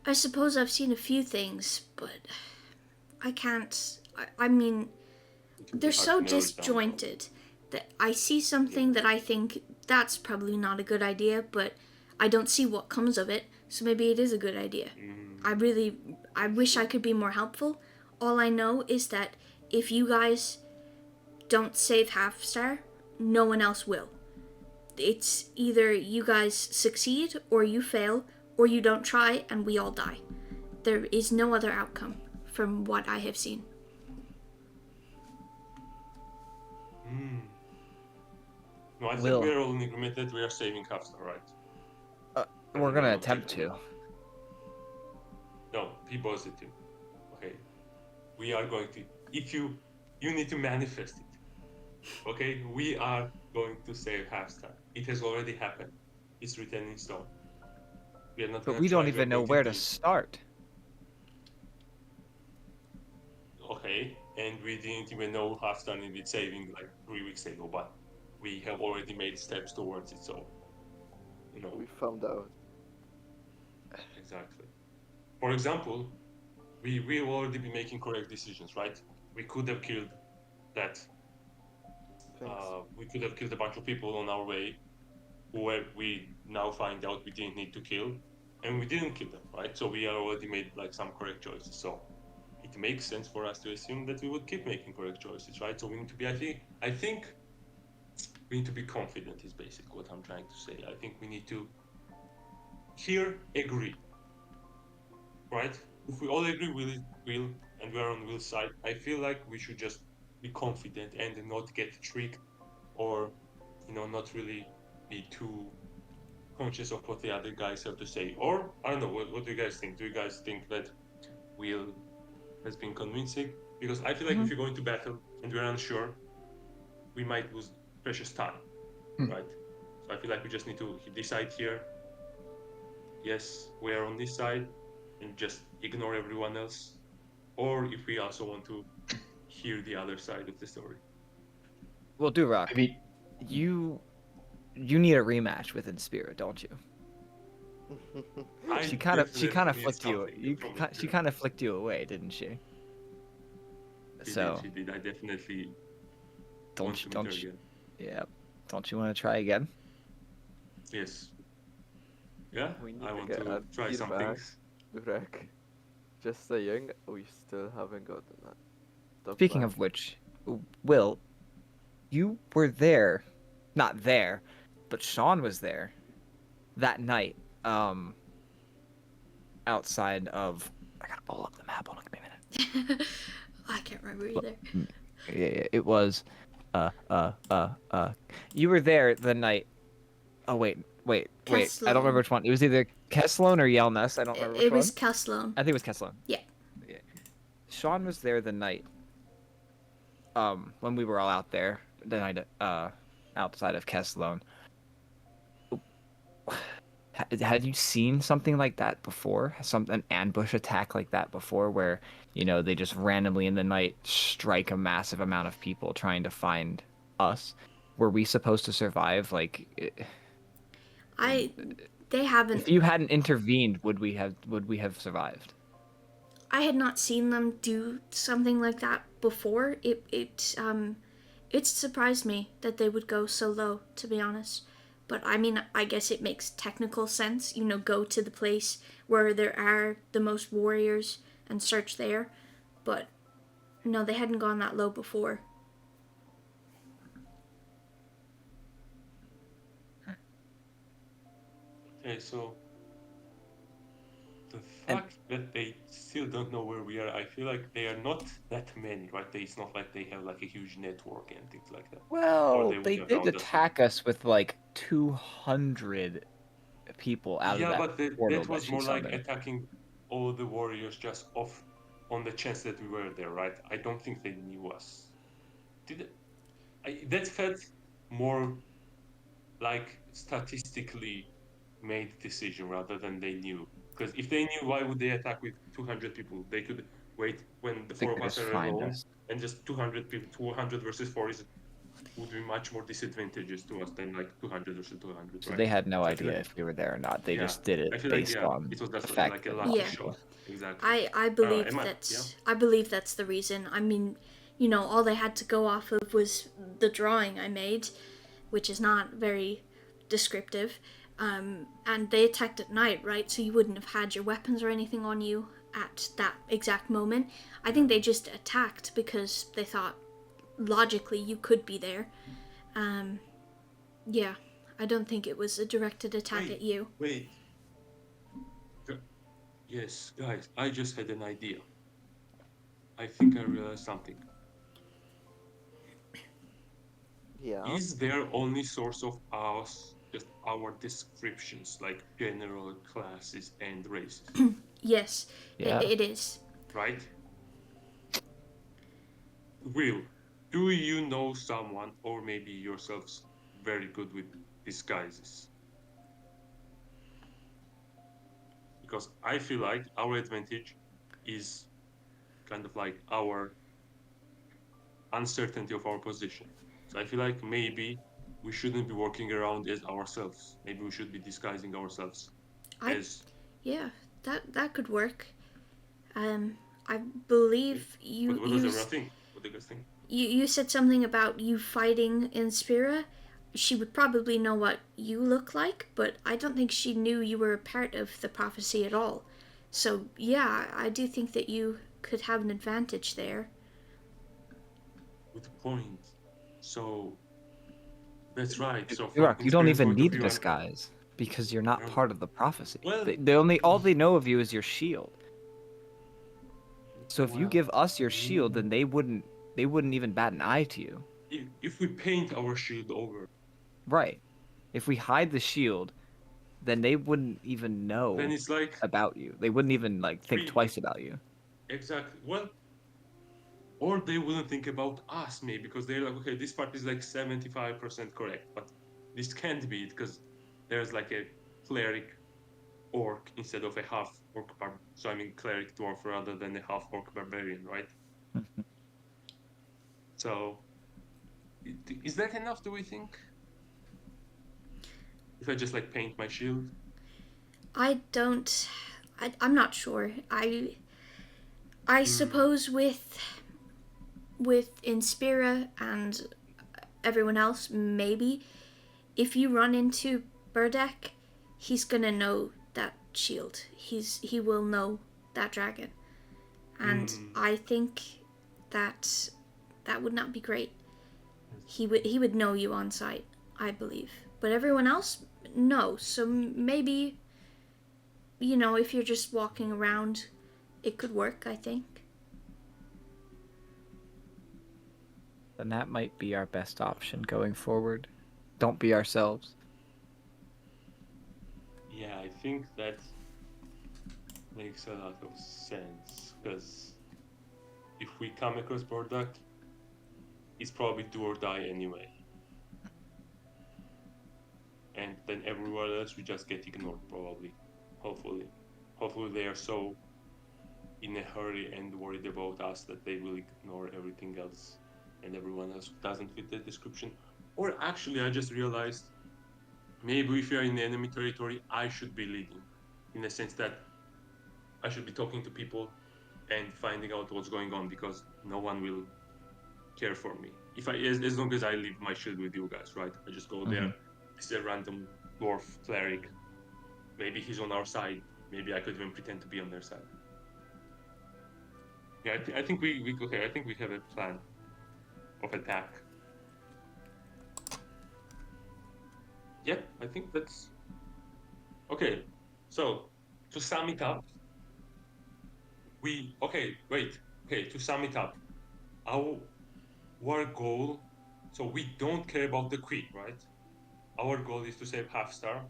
I suppose I've seen a few things, but I can't. I mean, they're so disjointed that I see something that I think that's probably not a good idea, but I don't see what comes of it, so maybe it is a good idea. I wish I could be more helpful. All I know is that if you guys don't save Half Star, no one else will. It's either you guys succeed or you fail, or you don't try and we all die. There is no other outcome from what I have seen. No, I think we're all in agreement that we are saving Half Star, right? We're gonna attempt to. No, be positive. Okay, we are going to. If you need to manifest it. Okay, we are going to save Half Star. It has already happened. It's written in stone. We are not. But we don't even know where to start. Okay, and we didn't even know Half Star needed saving like 3 weeks ago, but we have already made steps towards it. So, you know. We found out. Exactly. For example, we will already be making correct decisions, right? We could have killed that. We could have killed a bunch of people on our way, who we now find out we didn't need to kill, and we didn't kill them, right? So we already made like some correct choices. So it makes sense for us to assume that we would keep making correct choices, right? So we need to be. I think we need to be confident. Is basically what I'm trying to say. I think we need to agree. Right? If we all agree Will, and we are on Will's side, I feel like we should just be confident and not get tricked, or not really be too conscious of what the other guys have to say. Or I don't know, what do you guys think? Do you guys think that Will has been convincing? Because I feel like if you're going to battle and we're unsure, we might lose precious time, right? So I feel like we just need to decide here. Yes, we are on this side, and just ignore everyone else, or if we also want to hear the other side of the story. Well, Durak, you need a rematch with In Spirit, don't you? She kind of flicked you. She kind of flicked you away, didn't she? She did. I definitely. Don't you? Yeah. Don't you want to try again? Yes. Yeah. I want to try some things. Durak. Just saying, we still haven't gotten that. Speaking of which, Will, you were there. Not there, but Sean was there that night. Outside of. I gotta pull up the map. Hold on, give me a minute. I can't remember either. Yeah, it was. You were there the night. Oh wait. I don't remember which one. It was either Kesslone or Yelness. I don't remember which one. It was Kesslone. I think it was Kesslone. Yeah. Sean was there the night. When we were all out there, the night outside of Kesslone. Had you seen something like that before? An ambush attack like that before, where they just randomly in the night strike a massive amount of people trying to find us? Were we supposed to survive? Like, They haven't. if you hadn't intervened, would we have survived? I had not seen them do something like that before. It surprised me that they would go so low, to be honest. But I mean, I guess it makes technical sense. Go to the place where there are the most warriors and search there. But no, they hadn't gone that low before. Okay, so the fact that they still don't know where we are, I feel like they are not that many, right? It's not like they have like a huge network and things like that. Or Well, they would they have did found us. attack us with like 200 people out of Yeah, that but portal that was she more like summoned. attacking all the warriors just off on the chance that we were there, right? I don't think they knew us. That felt more like statistically made decision rather than they knew. Because if they knew, why would they attack with 200 people? They could wait when the They four of could us just are find alone, us. and just 200 people, 200 versus 4 would be much more disadvantageous to us than like 200 versus 200, So right? they had no So I feel idea like, if we were there or not. They yeah, just did I it feel like, based yeah, on it was the just fact like a that lucky Yeah. shot. Exactly. I believe Emma, I believe that's the reason. I mean, all they had to go off of was the drawing I made, which is not very descriptive. And they attacked at night, right? So you wouldn't have had your weapons or anything on you at that exact moment. I think they just attacked because they thought logically you could be there. Yeah, I don't think it was a directed attack at you. Wait. Yes, guys, I just had an idea. I think I realized something. Yeah. Is their only source of us just our descriptions, like general classes and races, Yes, Yeah. it is. right? Will, do you know someone, or maybe yourselves, very good with disguises? Because I feel like our advantage is kind of like our uncertainty of our position. So I feel like maybe we shouldn't be walking around as ourselves. Maybe we should be disguising ourselves as. Yeah, that could work. I believe What does everyone think? What do you guys think? you said something about you fighting in Spira. She would probably know what you look like, but I don't think she knew you were a part of the prophecy at all. So yeah, I do think that you could have an advantage there. Good point. So that's right. So from Durak, you don't Inspira's even point of need view, disguise because you're not No. part of the prophecy. Well- All they know of you is your shield. So if you Well, give us your shield, then they wouldn't even bat an eye to you. if we paint our shield over, Right. If we hide the shield, then they wouldn't even know then it's like about you. They wouldn't even think Three- twice about you. exactly. Well, or they wouldn't think about us, maybe, because they're like, okay, this part is like 75% correct, but this can't be it because there's like a cleric orc instead of a half orc so I mean cleric dwarf rather than a half orc barbarian, right? So is that enough, do we think? If I just like paint my shield? I'm not sure. I suppose with Inspira and everyone else, maybe if you run into Burdak, he's gonna know that shield. He will know that dragon, and I think that would not be great. He would know you on sight, I believe. But everyone else, no. So maybe, if you're just walking around, it could work, I think. Then that might be our best option going forward. Don't be ourselves. Yeah, I think that makes a lot of sense because if we come across Burdak, it's probably do or die anyway. and then everywhere else we just get ignored, probably. Hopefully they are so in a hurry and worried about us that they will ignore everything else and everyone else who doesn't fit the description. Or actually, I just realized maybe if you're in enemy territory, I should be leading, in the sense that I should be talking to people and finding out what's going on, because no one will care for me if as long as I leave my shield with you guys, right? I just go there. It's a random dwarf cleric. Maybe he's on our side. Maybe I could even pretend to be on their side. Yeah, I think we okay. I think we have a plan of attack. Yep, I think that's okay. So to sum it up, to sum it up, our goal. So we don't care about the queen, right? Our goal is to save Half-Star.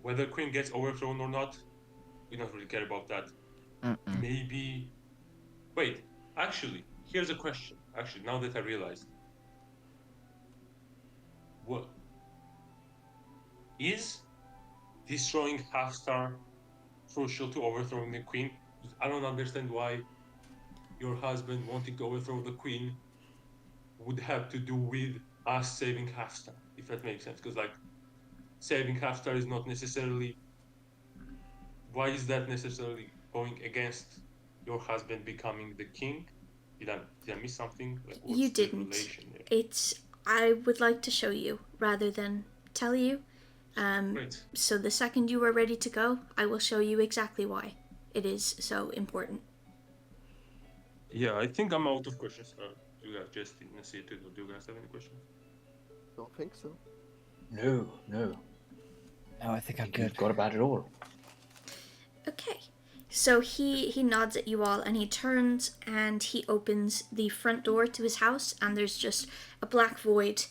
Whether queen gets overthrown or not, we don't really care about that. Maybe. Wait, actually, here's a question. Actually, now that I realized, what is destroying Half-Star crucial to overthrowing the queen? I don't understand why your husband wanting to overthrow the queen would have to do with us saving Half-Star, if that makes sense. Because, like, saving Half-Star is not necessarily... Why is that necessarily going against your husband becoming the king? Did I miss something? Like, You didn't. I would like to show you rather than tell you. Right. So the second you are ready to go, I will show you exactly why it is so important. Yeah, I think I'm out of questions. Do you guys just didn't see it, or do you guys have any questions? Don't think so. No. No, I think I'm good. You've got about it all. Okay. So he nods at you all and he turns and he opens the front door to his house, and there's just a black void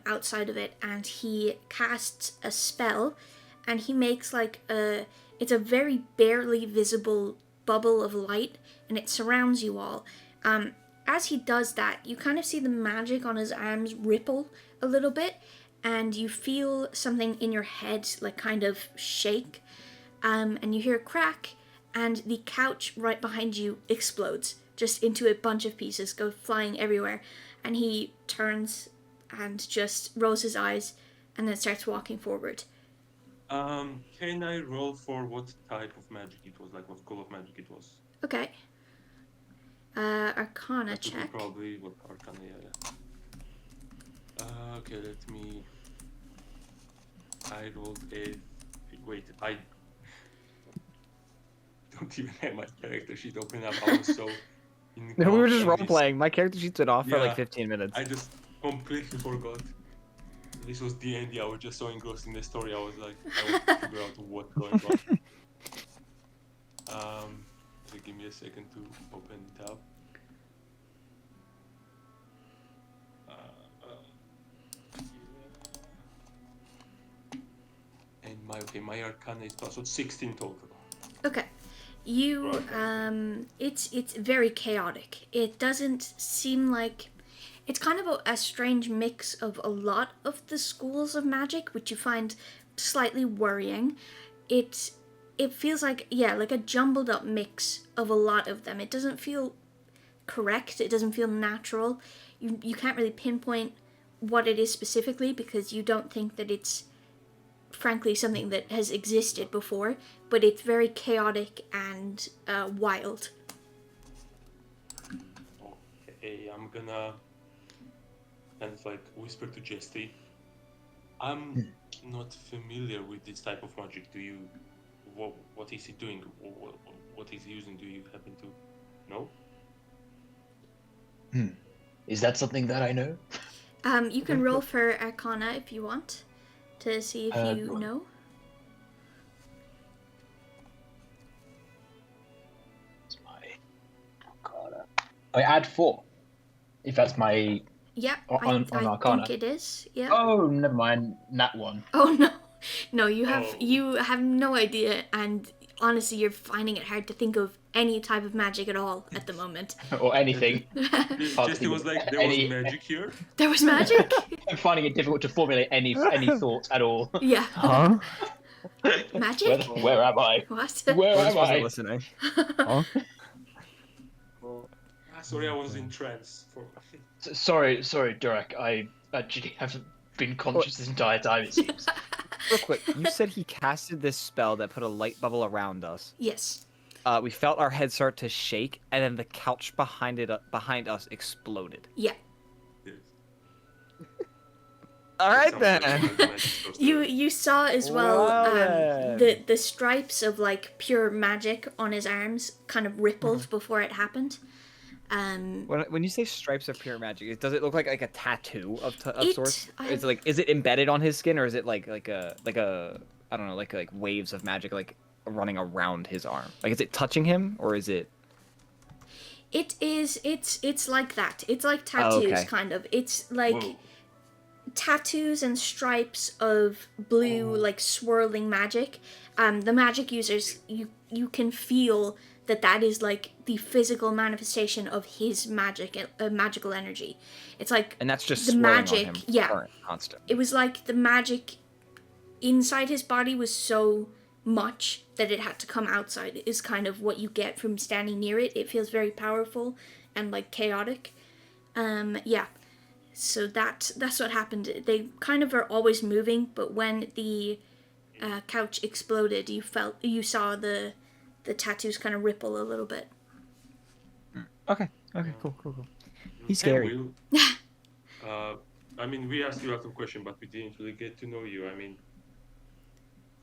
outside of it, and he casts a spell and he makes it's a very barely visible bubble of light, and it surrounds you all. As he does that, you kind of see the magic on his arms ripple a little bit, and you feel something in your head like kind of shake, and you hear a crack, and the couch right behind you explodes just into a bunch of pieces, go flying everywhere, and he turns and just rolls his eyes and then starts walking forward. Can I roll for what type of magic it was, like what school of magic it was? Okay. Arcana That would be check. probably what Arcana, yeah. Okay, let me... I rolled a... Wait, I don't even have my character sheet open up. I was so... No, we were just role this. playing. My character sheet's been off for like Yeah, 15 minutes. I just completely forgot. This was D&D. I was just so engrossed in the story. I was like, I want to figure out what's going on. So give me a second to open it up. And my Arcana is plus, so 16 total. Okay. You, it's very chaotic. It doesn't seem like... It's kind of a strange mix of a lot of the schools of magic, which you find slightly worrying. It feels like, like a jumbled up mix of a lot of them. It doesn't feel correct. It doesn't feel natural. You can't really pinpoint what it is specifically, because you don't think that it's, frankly, something that has existed before, but it's very chaotic and wild. Okay, I'm gonna kind of like whisper to Jesty. I'm not familiar with this type of magic. Do you? What is he doing? What is he using? Do you happen to know? Is that something that I know? You can roll for Arcana if you want, to see if you know. It's my Arcana. I add 4. If that's my... Yeah, on I Arcana. think it is. Yeah. Oh, never mind. Nat 1. Oh no, you have Oh. you have no idea, and honestly, you're finding it hard to think of any type of magic at all at the moment. Or anything. Jesty was like, there was magic here. There was magic. I'm finding it difficult to formulate any thoughts at all. Yeah. Huh? Magic? Where am I? What? Where I just am wasn't I? listening. Huh? Well, Sorry, I was in trance for. Sorry, Durak. I actually haven't been conscious this entire time, it seems. Real quick, you said he casted this spell that put a light bubble around us. Yes. We felt our head start to shake, and then the couch behind us exploded. Yeah. Yes. All right Sounds then. like magic supposed to- You saw as well Well, the stripes of like pure magic on his arms kind of rippled before it happened. When you say stripes of pure magic, does it look like a tattoo of sorts? I- Is it embedded on his skin, or is it like a I don't know, like waves of magic like running around his arm? Like, is it touching him, or is it? It's like that. It's like tattoos, okay. kind of. It's like Whoa. tattoos and stripes of blue, like swirling magic. The magic users, you can feel that is like the physical manifestation of his magic, magical energy. It's like And that's just the swirling magic, on him. yeah. Current, constant. It was like the magic inside his body was so much that it had to come outside, is kind of what you get from standing near it. It feels very powerful and like chaotic. Yeah. So that's what happened. They kind of are always moving, but when the couch exploded, you saw the tattoos kind of ripple a little bit. Okay. Okay. Cool. He's Hey, scary. Will. I mean, we asked you a lot of questions, but we didn't really get to know you. I mean,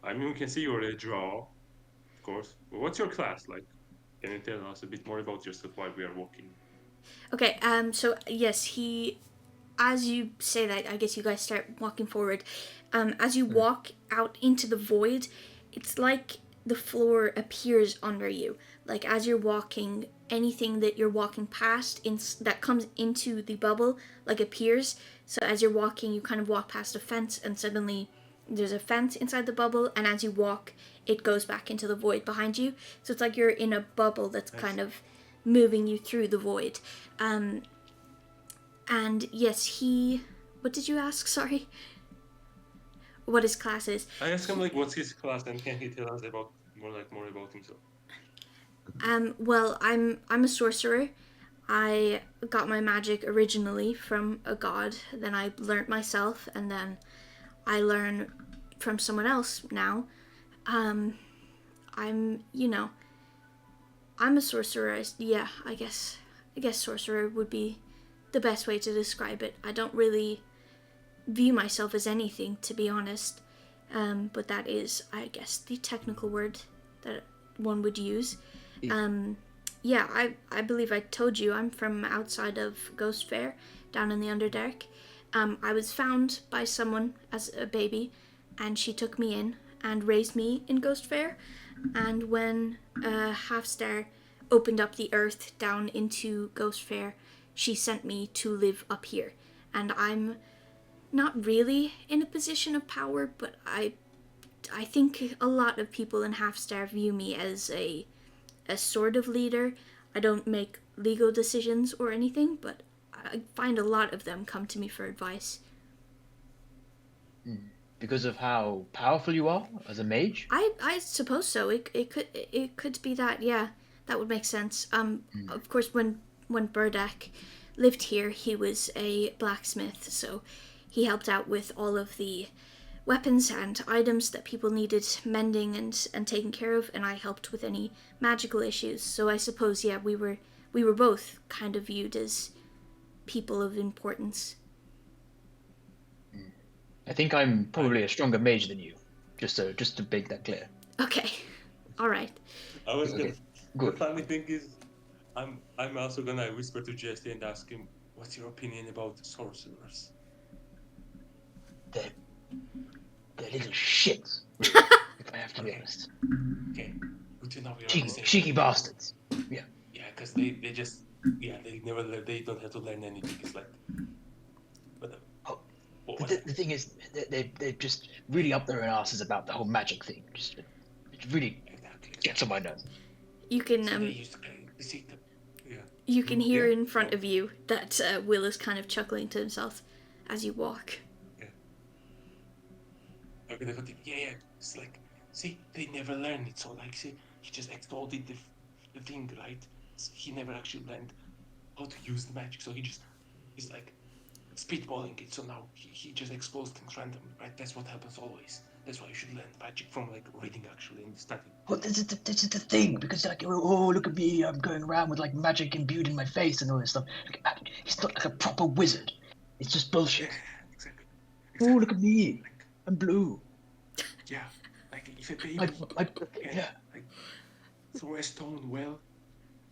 we can see you're a draw, of course. But what's your class like? Can you tell us a bit more about yourself while we are walking? Okay. So yes, as you say that, I guess you guys start walking forward. As you walk out into the void, it's like the floor appears under you. Like as you're walking, anything that you're walking past that comes into the bubble, like appears. So as you're walking, you kind of walk past a fence, and suddenly there's a fence inside the bubble, and as you walk, it goes back into the void behind you. So it's like you're in a bubble that's kind of moving you through the void. And yes, what did you ask? Sorry. What his class is. I asked him like, what's his class, and can he tell us about more about himself? Well, I'm a sorcerer. I got my magic originally from a god, then I learnt myself, and then I learn from someone else now. I'm a sorcerer. Yeah, I guess sorcerer would be the best way to describe it. I don't really view myself as anything, to be honest. But that is, I guess, the technical word that one would use. Yeah, I believe I told you I'm from outside of Ghost Fair, down in the Underdark. I was found by someone as a baby, and she took me in and raised me in Ghost Fair. And when Halfstar opened up the earth down into Ghost Fair, she sent me to live up here. And I'm not really in a position of power, but I think a lot of people in Halfstar view me as a sort of leader. I don't make legal decisions or anything, but I find a lot of them come to me for advice. Because of how powerful you are as a mage? I suppose so. It could be that. Yeah, that would make sense. Of course, when Burdak lived here, he was a blacksmith, so he helped out with all of the weapons and items that people needed mending and taken care of, and I helped with any magical issues. So I suppose, yeah, we were both kind of viewed as people of importance. I think I'm probably a stronger mage than you. Just to make that clear. Okay, all right. I was Okay, gonna. good. The funny thing is, I'm also gonna whisper to Jesse and ask him, "What's your opinion about sorcerers?" They're little shits, if I have to be honest. Okay, good to know we are on the same Cheeky bastards. Yeah, because they just they don't have to learn anything. It's like, whatever. Oh, What- the thing is, they're just really up their asses about the whole magic thing. It really Exactly. gets on my nerves. You can So they used to deceive them. Yeah. you can hear Yeah. in front of you that Will is kind of chuckling to himself as you walk. I'm gonna continue. Yeah. It's like, see, they never learn it. So like, see, he just exploded the thing, right? He never actually learned how to use the magic. So he's like spitballing it. So now he just explodes things randomly, right? That's what happens always. That's why you should learn magic from like reading actually and studying. Well, this is the thing, because like, oh, look at me, I'm going around with like magic imbued in my face and all this stuff. He's not like a proper wizard. It's just bullshit. Yeah, exactly. Oh, look at me, I'm blue. Yeah, like if a baby Yeah. like throw a stone, well,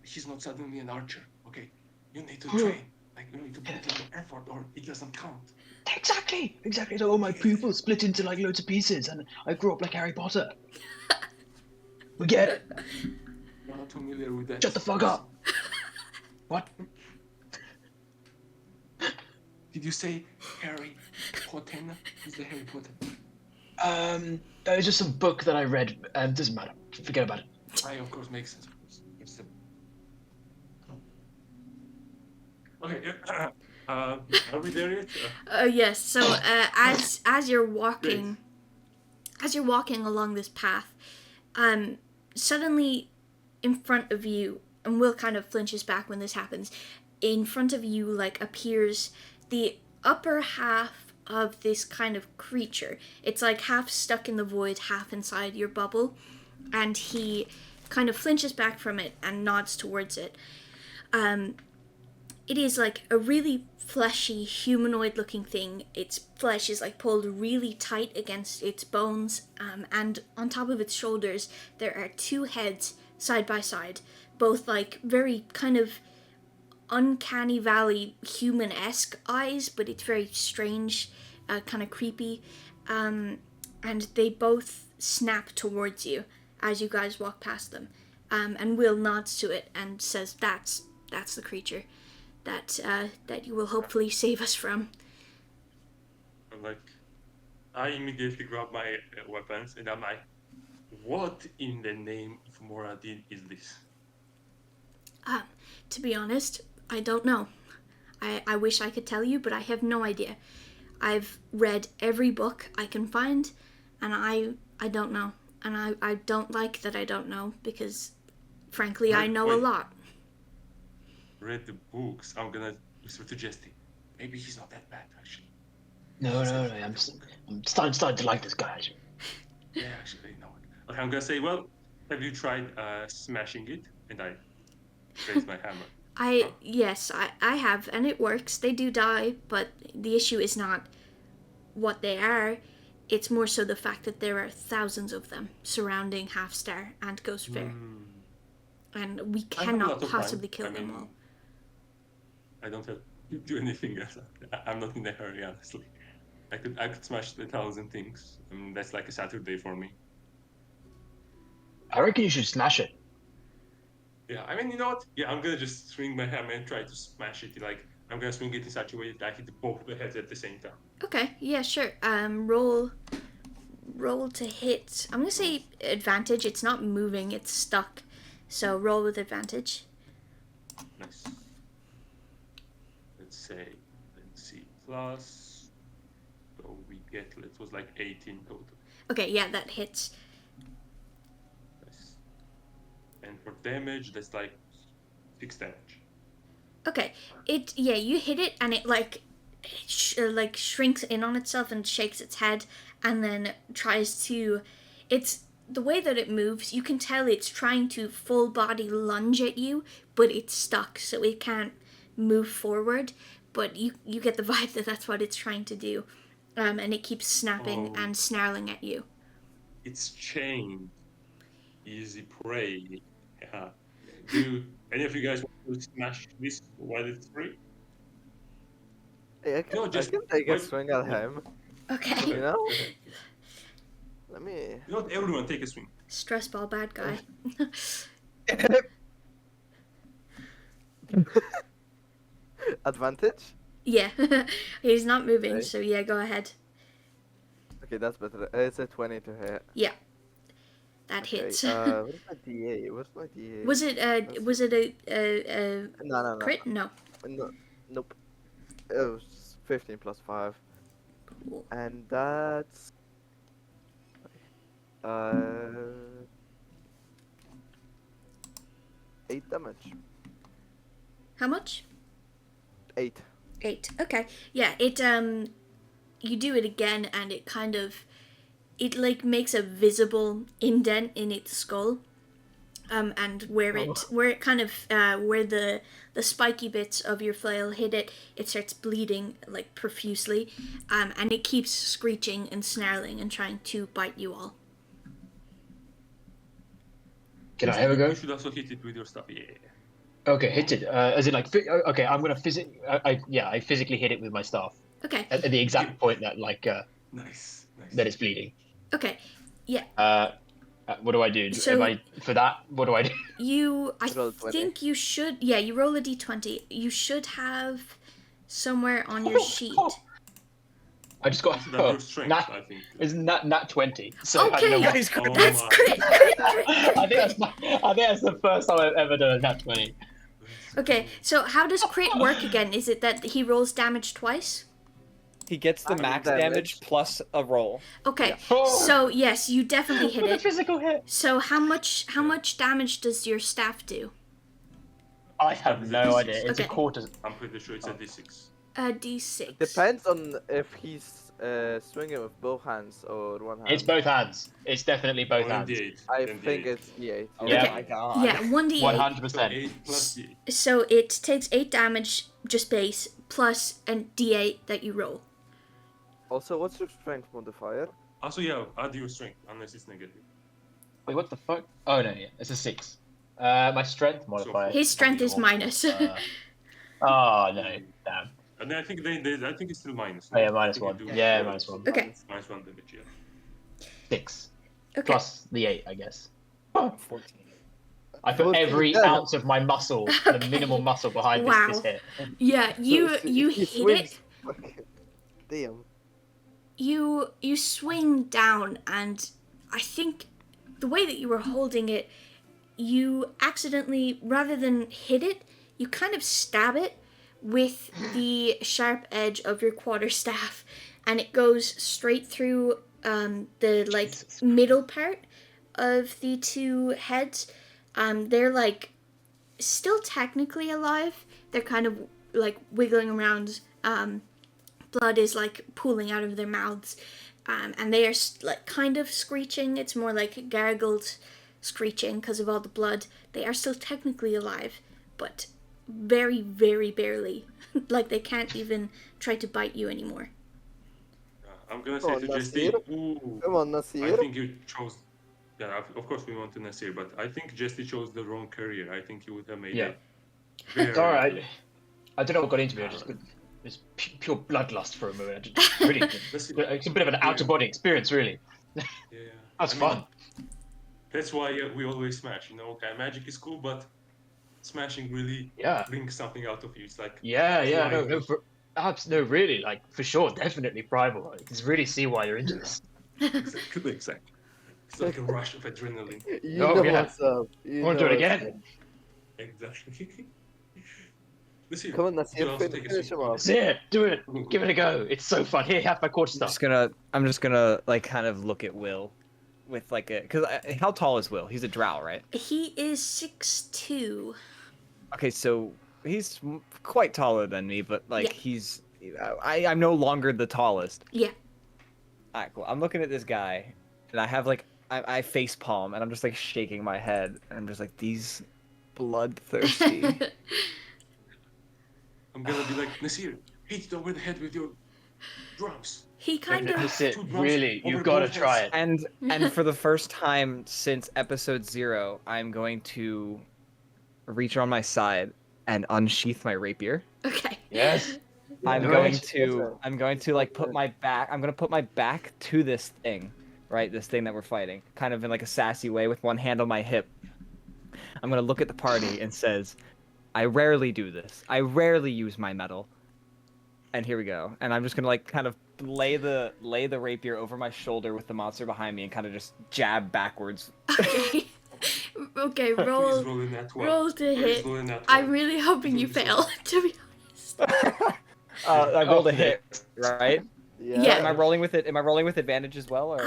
he's not suddenly an archer. Okay, you need to train. Like you need to put in the effort, or it doesn't count. Exactly. So all my pupils split into like loads of pieces, and I grew up like Harry Potter. We get it. You're not familiar with that. Shut the fuck up. What? Did you say Harry Potter? Is the Harry Potter? It's just some book that I read. Doesn't matter. Forget about it. I of course makes sense. Of course. It's okay. Are we there yet? Yes. So as you're walking, along this path, suddenly in front of you, and Will kind of flinches back when this happens. In front of you, like, appears the upper half of this kind of creature. It's like half stuck in the void, half inside your bubble, and he kind of flinches back from it and nods towards it. It is like a really fleshy, humanoid-looking thing. Its flesh is like pulled really tight against its bones, and on top of its shoulders there are two heads side by side, both like very kind of uncanny valley human-esque eyes, but it's very strange, kind of creepy, and they both snap towards you as you guys walk past them, and Will nods to it and says, that's the creature that you will hopefully save us from. Like, I immediately grab my weapons and I'm like, what in the name of Moradin is this? To be honest, I don't know. I wish I could tell you, but I have no idea. I've read every book I can find, and I don't know. And I don't like that I don't know, because frankly I know a lot. Read the books. I'm gonna whisper to Jesty. Maybe he's not that bad, actually. No. I'm starting to like this guy. Actually. Yeah, actually, no. Okay, I'm gonna say, well, have you tried smashing it? And I raise my hammer. Yes, I have, and it works. They do die, but the issue is not what they are. It's more so the fact that there are thousands of them surrounding Half Star and Ghost Fair. And we cannot possibly kill them all. I don't have to do anything else. I'm not in a hurry, honestly. I could smash 1,000 things. That's like a Saturday for me. I reckon you should smash it. Yeah, I mean, you know what? Yeah, I'm gonna just swing my hammer and try to smash it. Like, I'm gonna swing it in such a way that I hit both the heads at the same time. Okay, yeah, sure. Roll to hit. I'm gonna say advantage. It's not moving, it's stuck. So roll with advantage. Nice. Let's see, plus. So we get, it was like 18 total. Okay, yeah, that hits. Nice. And for damage, that's like 6 damage. Okay, you hit it and it like shrinks in on itself and shakes its head and then tries to. It's the way that it moves. You can tell it's trying to full body lunge at you, but it's stuck, so it can't move forward. But you get the vibe that that's what it's trying to do, and it keeps snapping and snarling at you. It's chained. Easy prey. Yeah. Do any of you guys want to smash this while it's free? Hey, I can take a swing at him. Okay. You know? Let me. Not everyone take a swing. Stress ball bad guy. Advantage? Yeah. He's not moving, Okay. so yeah, go ahead. Okay, that's better. It's a 20 to hit. Yeah. That Okay, hits. what's my DA? What's my DA? Was it a No. crit? No. No. Nope. It was 15 plus 5. Cool. And that's... Uh... 8 damage. How much? 8. 8. Okay. Yeah, it you do it again and it kind of it like makes a visible indent in its skull. And where it kind of where the spiky bits of your flail hit it, it starts bleeding like profusely. And it keeps screeching and snarling and trying to bite you all. Can I have a go? You should also hit it with your stuff. Yeah. Okay, hit it. As in, like, okay, I'm gonna I physically hit it with my staff Okay. at the exact point that Nice. that it's bleeding. Okay. Yeah. What do I do? So- For that? What do I do? I Roll 20. think you should. Yeah, you roll a d20. You should have somewhere on your sheet. I just got That's your strength, I think. Isn't that nat 20? So I Okay. don't know what- He's Oh That's my. crit. I think that's the first time I've ever done a nat 20. Okay, so how does crit work again? Is it that he rolls damage twice? He gets the max damage plus a roll. Okay, Oh. so yes, you definitely hit What a it. physical hit. So how much damage does your staff do? I have no idea. It's Okay. a quarter. I'm pretty sure it's a d6. D6. Depends on if he's swinging with both hands or one hand. It's both hands. It's definitely both Or hands. d8. I Then think d8. it's D8. Oh Yeah. my god. Yeah, 1d8. 100%. 8 plus d8. So it takes 8 damage just base plus a d8 that you roll. Also, what's your strength modifier? Also, yeah, add your strength unless it's negative. Wait, what the fuck? Oh no, yeah, it's a 6. My strength modifier. His strength is minus. Oh no, damn. And I think I think it's still minus. Oh yeah, I minus think 1. you do Yeah, minus minus 1. Okay. Minus 1 damage, yeah. 6 Okay. plus the 8, I guess. 14. I put every Yeah. ounce of my muscle, the minimal muscle behind Wow. this hit. Yeah, you He hit swings. it. Fucking- Damn. You swing down, and I think the way that you were holding it, you accidentally, rather than hit it, you kind of stab it with the sharp edge of your quarterstaff, and it goes straight through the like Jesus. middle part of the two heads. They're like still technically alive. They're kind of like wiggling around. Blood is like pooling out of their mouths, and they are like kind of screeching. It's more like gargled screeching because of all the blood. They are still technically alive, but very, very barely. Like they can't even try to bite you anymore. I'm gonna Come say on, to Nasir. Jesty, ooh, Come on, I Nasir. think you chose. Yeah, of course we want to Nasir, but I think Jesty chose the wrong career. I think you would have made Yeah. it. Very It's alright. I don't know what got into me. I just it's pure bloodlust for a moment. I just, really, Nasir, it's a bit of an out of body experience, really. yeah, That's I mean, fun. That's why we always smash. You know, okay, magic is cool, but smashing really Yeah. brings something out of you. It's like Yeah, no, primal. no, really, like for sure, definitely primal. I can really see why you're into this. Exactly. It's like a rush of adrenaline. You Oh, know yeah. what's up. You I want to do know it what's again. Exactly. Nasir, Come on, you Nasir, also take a That's finish swing. him off. it. Do it. Give it a go. It's so fun. Here, have my quarter stuff. I'm just gonna like kind of look at Will with like a because how tall is Will? He's a drow, right? He is 6'2". Okay, so he's quite taller than me, but like Yeah. he's I'm no longer the tallest. Yeah. Alright, cool. I'm looking at this guy, and I have like I face palm, and I'm just like shaking my head, and I'm just like these bloodthirsty. I'm gonna be like, Nasir, hit it over the head with your drums. He kind of That's it. Two drums Really, over you've got to both try heads. it. and for the first time since episode 0, I'm going to reach on my side and unsheath my rapier. okay. Yes. I'm Right. going to like put my back. I'm gonna put my back to this thing, right? This thing that we're fighting, kind of in like a sassy way, with one hand on my hip. I'm gonna look at the party and says, "I rarely do this. I rarely use my metal." And here we go. And I'm just gonna like kind of lay the rapier over my shoulder with the monster behind me and kind of just jab backwards. Okay. Okay, Please roll roll in that one. roll to Please hit. roll in that I'm one. really hoping you fail, to be honest. I rolled a hit, right? Yeah. Am I rolling with it? Am I rolling with advantage as well, or?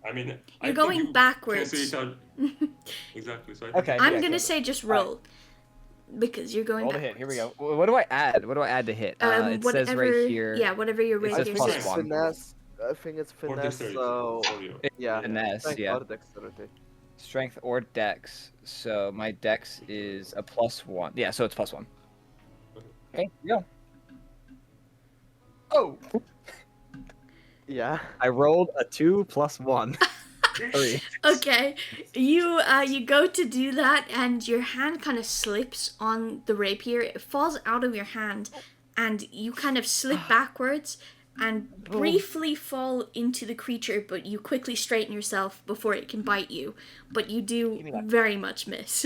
I mean, You're I think going you backwards. cancel it out. Exactly. So I think Okay. I'm yeah, gonna okay. say just roll. Because you're going Roll the backwards. hit. Here we go. What do I add? What do I add to hit? It says right here. Yeah, whatever your It I says rapier think plus it's says. one. finesse. I think it's for finesse. dexterity. So For you. yeah, Finesse, strength yeah. or dexterity. Strength or dex. So my dex is a +1. Yeah, so it's +1. Okay, yeah. Oh! Yeah. I rolled a 2 + 1. 3. Okay, you go to do that, and your hand kind of slips on the rapier. It falls out of your hand, and you kind of slip backwards and briefly fall into the creature. But you quickly straighten yourself before it can bite you. But you do very much miss.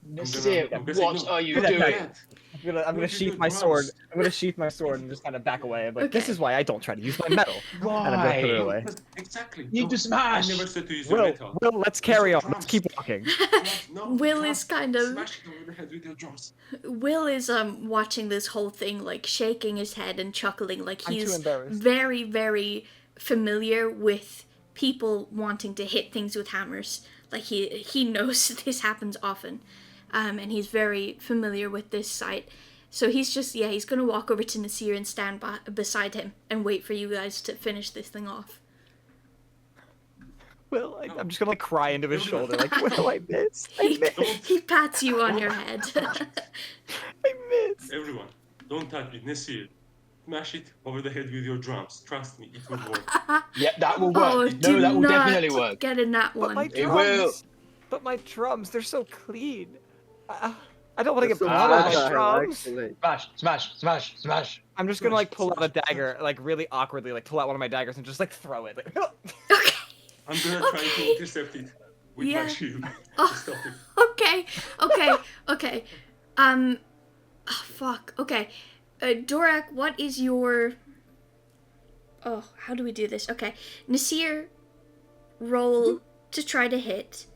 Nasir, I'm gonna say what no. are you Do that doing? Dad, I'm gonna Look at sheath the my sword. drums. I'm gonna sheath my sword and just kind of back away. I'm like, this Okay. is why I don't try to use my metal. And I'm gonna put it Why? away. Because- Exactly. Need to I smash. never said to use your Will, metal. let's carry on. Drums. Let's keep walking. Drums, no, Will drums. is kind of- Smash it over the head with your drums. Will is watching this whole thing, like shaking his head and chuckling, like I'm too he's embarrassed. very, very familiar with people wanting to hit things with hammers. Like he knows this happens often, and he's very familiar with this sight. So he's gonna walk over to Nasir and stand beside him and wait for you guys to finish this thing off. Will, I'm just gonna like cry into his shoulder, like, Will, I missed. He, I missed. he pats you on your head. I missed. Everyone, don't touch it. Nasir, smash it over the head with your drums. Trust me, it will work. Yep, that will Oh, work. do No, that will not definitely work. get in that But one. my It will. drums. But my drums, they're so clean. I don't want to get So blood on my fragile, drums. actually. Smash, smash, smash, smash. I'm just gonna like pull out a dagger, like really awkwardly, like pull out one of my daggers and just like throw it. Like, Okay. I'm gonna try to intercept it with Yeah. my shield. Oh. To stop it. Okay. Oh, fuck. Okay. Durak, what is your... Oh, how do we do this? Okay. Nasir, roll to try to hit,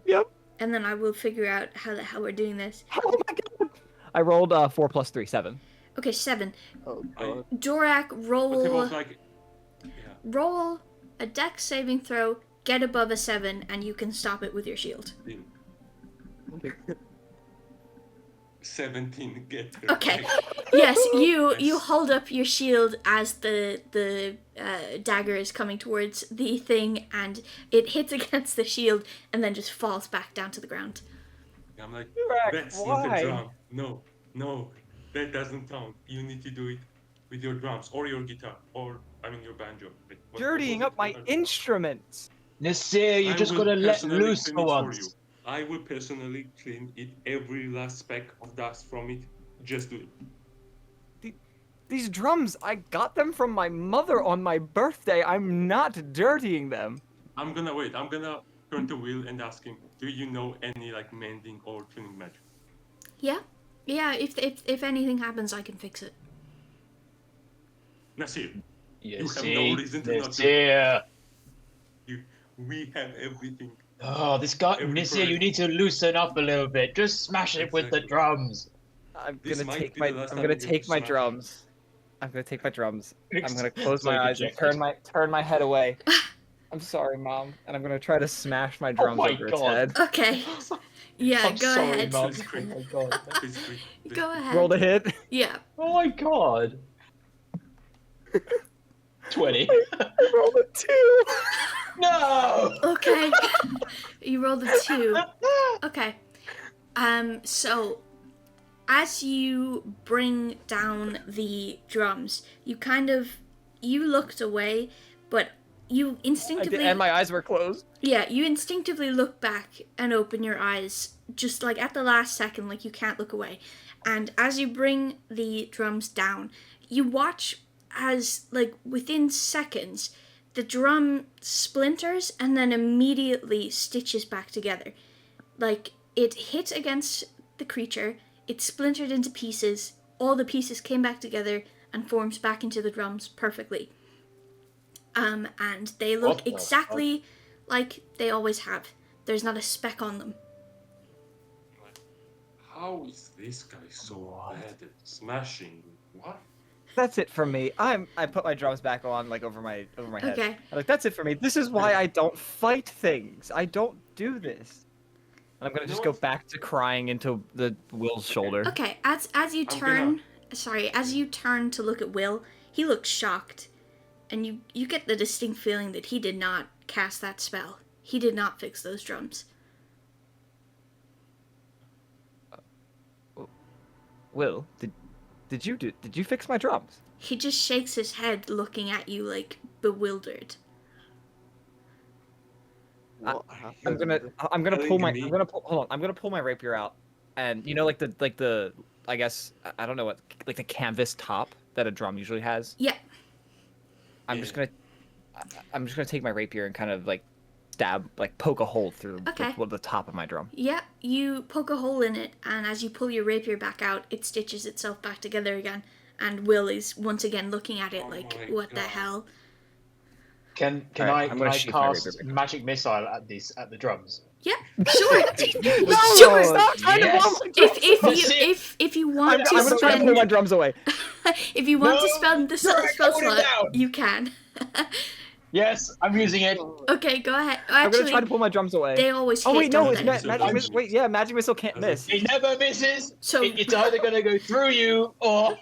Yep. and then I will figure out how the hell we're doing this. Oh my god. I rolled 4 + 3, 7. Okay, 7. Oh god. Durak, What roll about like... Yeah. roll a dex saving throw, get above a 7, and you can stop it with your shield. 17, get her. Okay. Right. Yes, you Nice. hold up your shield as the dagger is coming towards the thing, and it hits against the shield and then just falls back down to the ground. I'm like, Durak, that's not why? a drum. No, that doesn't count. You need to do it with your drums or your guitar or your banjo. Dirtying up my instruments. Nasir, you I just will gotta let personally loose clean for it once. you. I will personally clean it, every last speck of dust from it. Just do it. These drums, I got them from my mother on my birthday. I'm not dirtying them. I'm gonna wait. I'm gonna turn to Will and ask him, do you know any like mending or tuning magic? Yeah? Yeah, if anything happens, I can fix it. Nasir, You You have no see, reason to not do Nasir. we have everything. Oh, this guy, Every Nasir, correct. you need to loosen up a little bit. Just smash it with the Exactly. drums. I'm This gonna might take be my the last I'm time gonna you get take to my smash. drums. I'm gonna take my drums. I'm gonna close So my eyes and dejected. turn my head away. I'm sorry, Mom, and I'm gonna try to smash my drums my over its God. head. Okay. Yeah, I'm go sorry, ahead. Mum. Please Oh quick. my god. Please quick. Please Go quick. ahead. Roll the hit. Yeah. Oh my god. 20. I rolled a 2. No! Okay. You rolled a 2. Okay. So as you bring down the drums, you looked away, but you instinctively And my eyes were closed. Yeah, you instinctively look back and open your eyes just like at the last second, like you can't look away. And as you bring the drums down, you watch as, like, within seconds, the drum splinters and then immediately stitches back together. Like, it hit against the creature, it splintered into pieces, all the pieces came back together and forms back into the drums perfectly. And they look What the exactly like they always have. There's not a speck on them. How is this guy so bad at smashing? What? That's it for me. I put my drums back on like over my head. Okay. I'm like, that's it for me. This is why I don't fight things. I don't do this. And I'm gonna just go back to crying into the Will's shoulder. Okay, as you turn, as you turn to look at Will, he looks shocked, and you get the distinct feeling that he did not cast that spell. He did not fix those drums. Will, did you fix my drums? He just shakes his head, looking at you like bewildered. What I'm gonna pull my rapier out, and like the I guess I don't know what, like the canvas top that a drum usually has. Yeah. I'm just gonna take my rapier and kind of like stab, like poke a hole through the top of my drum. Yeah, you poke a hole in it, and as you pull your rapier back out, it stitches itself back together again. And Will is once again looking at it like, what the hell? Can I cast magic missile at the drums? Yeah, sure. Sure. Stop trying to blow my drums. If you want I'm gonna try to pull my drums away. If you want to spend the spell slot, you can. Yes, I'm using it. Okay, go ahead. Actually, I'm gonna try to pull my drums away. They always hit. Oh wait, no, don't it's they? magic missile. Wait, yeah, magic missile can't miss. It never misses. So It's either gonna go through you or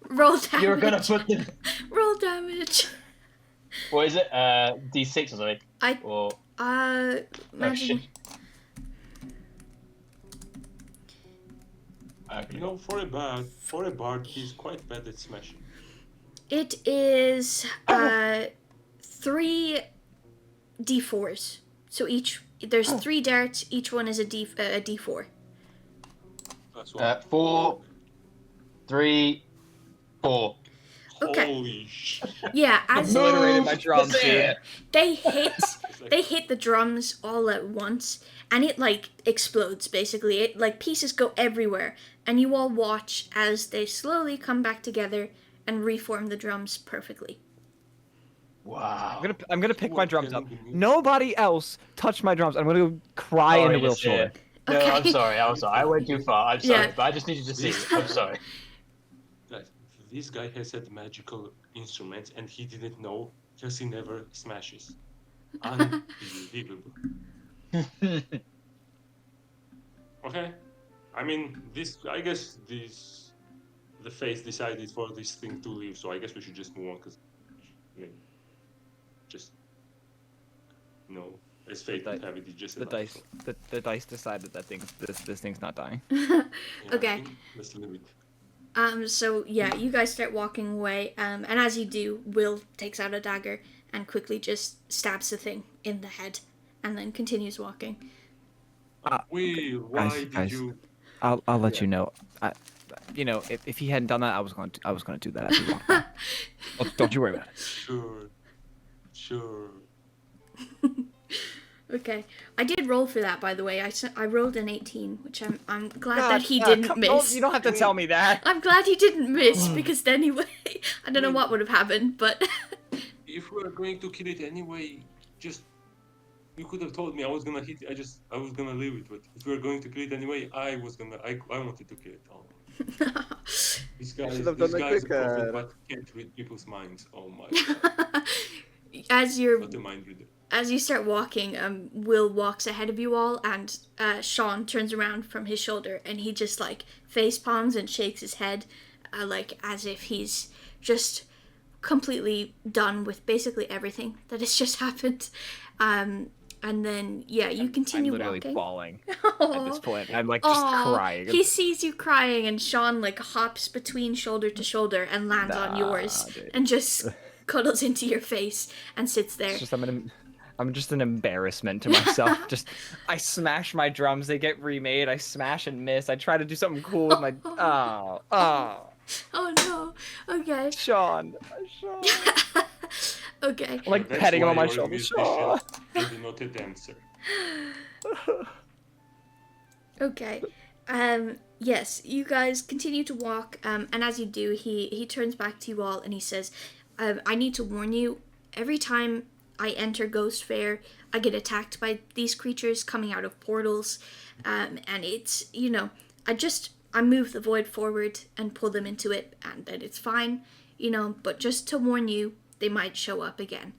roll damage. you're gonna put the. Roll damage. What is it? D6 or something. Imagine. For a bard, he's quite bad at smashing. It is 3 d4s. So there's 3 darts. Each one is a d4. That's what. 4, 3, 4. Okay. Holy shit. Yeah, as Obliterated my drums, dude. they hit the drums all at once, and it like explodes basically. It like pieces go everywhere, and you all watch as they slowly come back together and reform the drums perfectly. Wow. I'm gonna pick my drums up. Nobody else touch my drums. I'm gonna go cry into Will's shoulder. No, Okay. I'm sorry. I went too far. I'm sorry, Yeah. but I just needed to see it. I'm sorry. Guys, this guy has had magical instruments and he didn't know because he never smashes. Unbelievable. Okay. I mean, I guess the face decided for this thing to leave, so I guess we should just move on, because, as fate would have it, it's just The dice decided that this thing's not dying. Okay. Let's leave it. So yeah, you guys start walking away, and as you do, Will takes out a dagger and quickly just stabs the thing in the head, and then continues walking. Will, why guys, did you? I'll let you know. If he hadn't done that, I was going to do that. As he walked by. Don't you worry about it. Sure. Okay, I did roll for that, by the way. I rolled an 18, which I'm glad that he didn't miss. You don't have to tell me that. I'm glad he didn't miss, because then I don't know what would have happened, but If we are going to kill it anyway, you could have told me. I was gonna hit it. I was gonna leave it. But if we were going to kill it anyway, I wanted to kill it. Oh. This guy is a prophet, but can't read people's minds. Oh my god. Not a mind reader. As you start walking, Will walks ahead of you all, and Sean turns around from his shoulder, and he just like face palms and shakes his head, like as if he's just completely done with basically everything that has just happened. And then you continue I'm literally walking. bawling at this point. I'm like just crying. He sees you crying, and Sean like hops between shoulder to shoulder and lands on yours, dude. and just cuddles into your face and sits there. It's just I'm just an embarrassment to myself. I smash my drums, they get remade. I smash and miss. I try to do something cool with my Oh no. Okay. Sean. Okay. I'm like petting him on my shoulder. Sean. Maybe not a dancer. Okay. Yes, you guys continue to walk, and as you do, he turns back to you all and he says, I need to warn you, every time I enter Ghost Fair, I get attacked by these creatures coming out of portals, and it's, I move the void forward and pull them into it, and then it's fine, but just to warn you, they might show up again.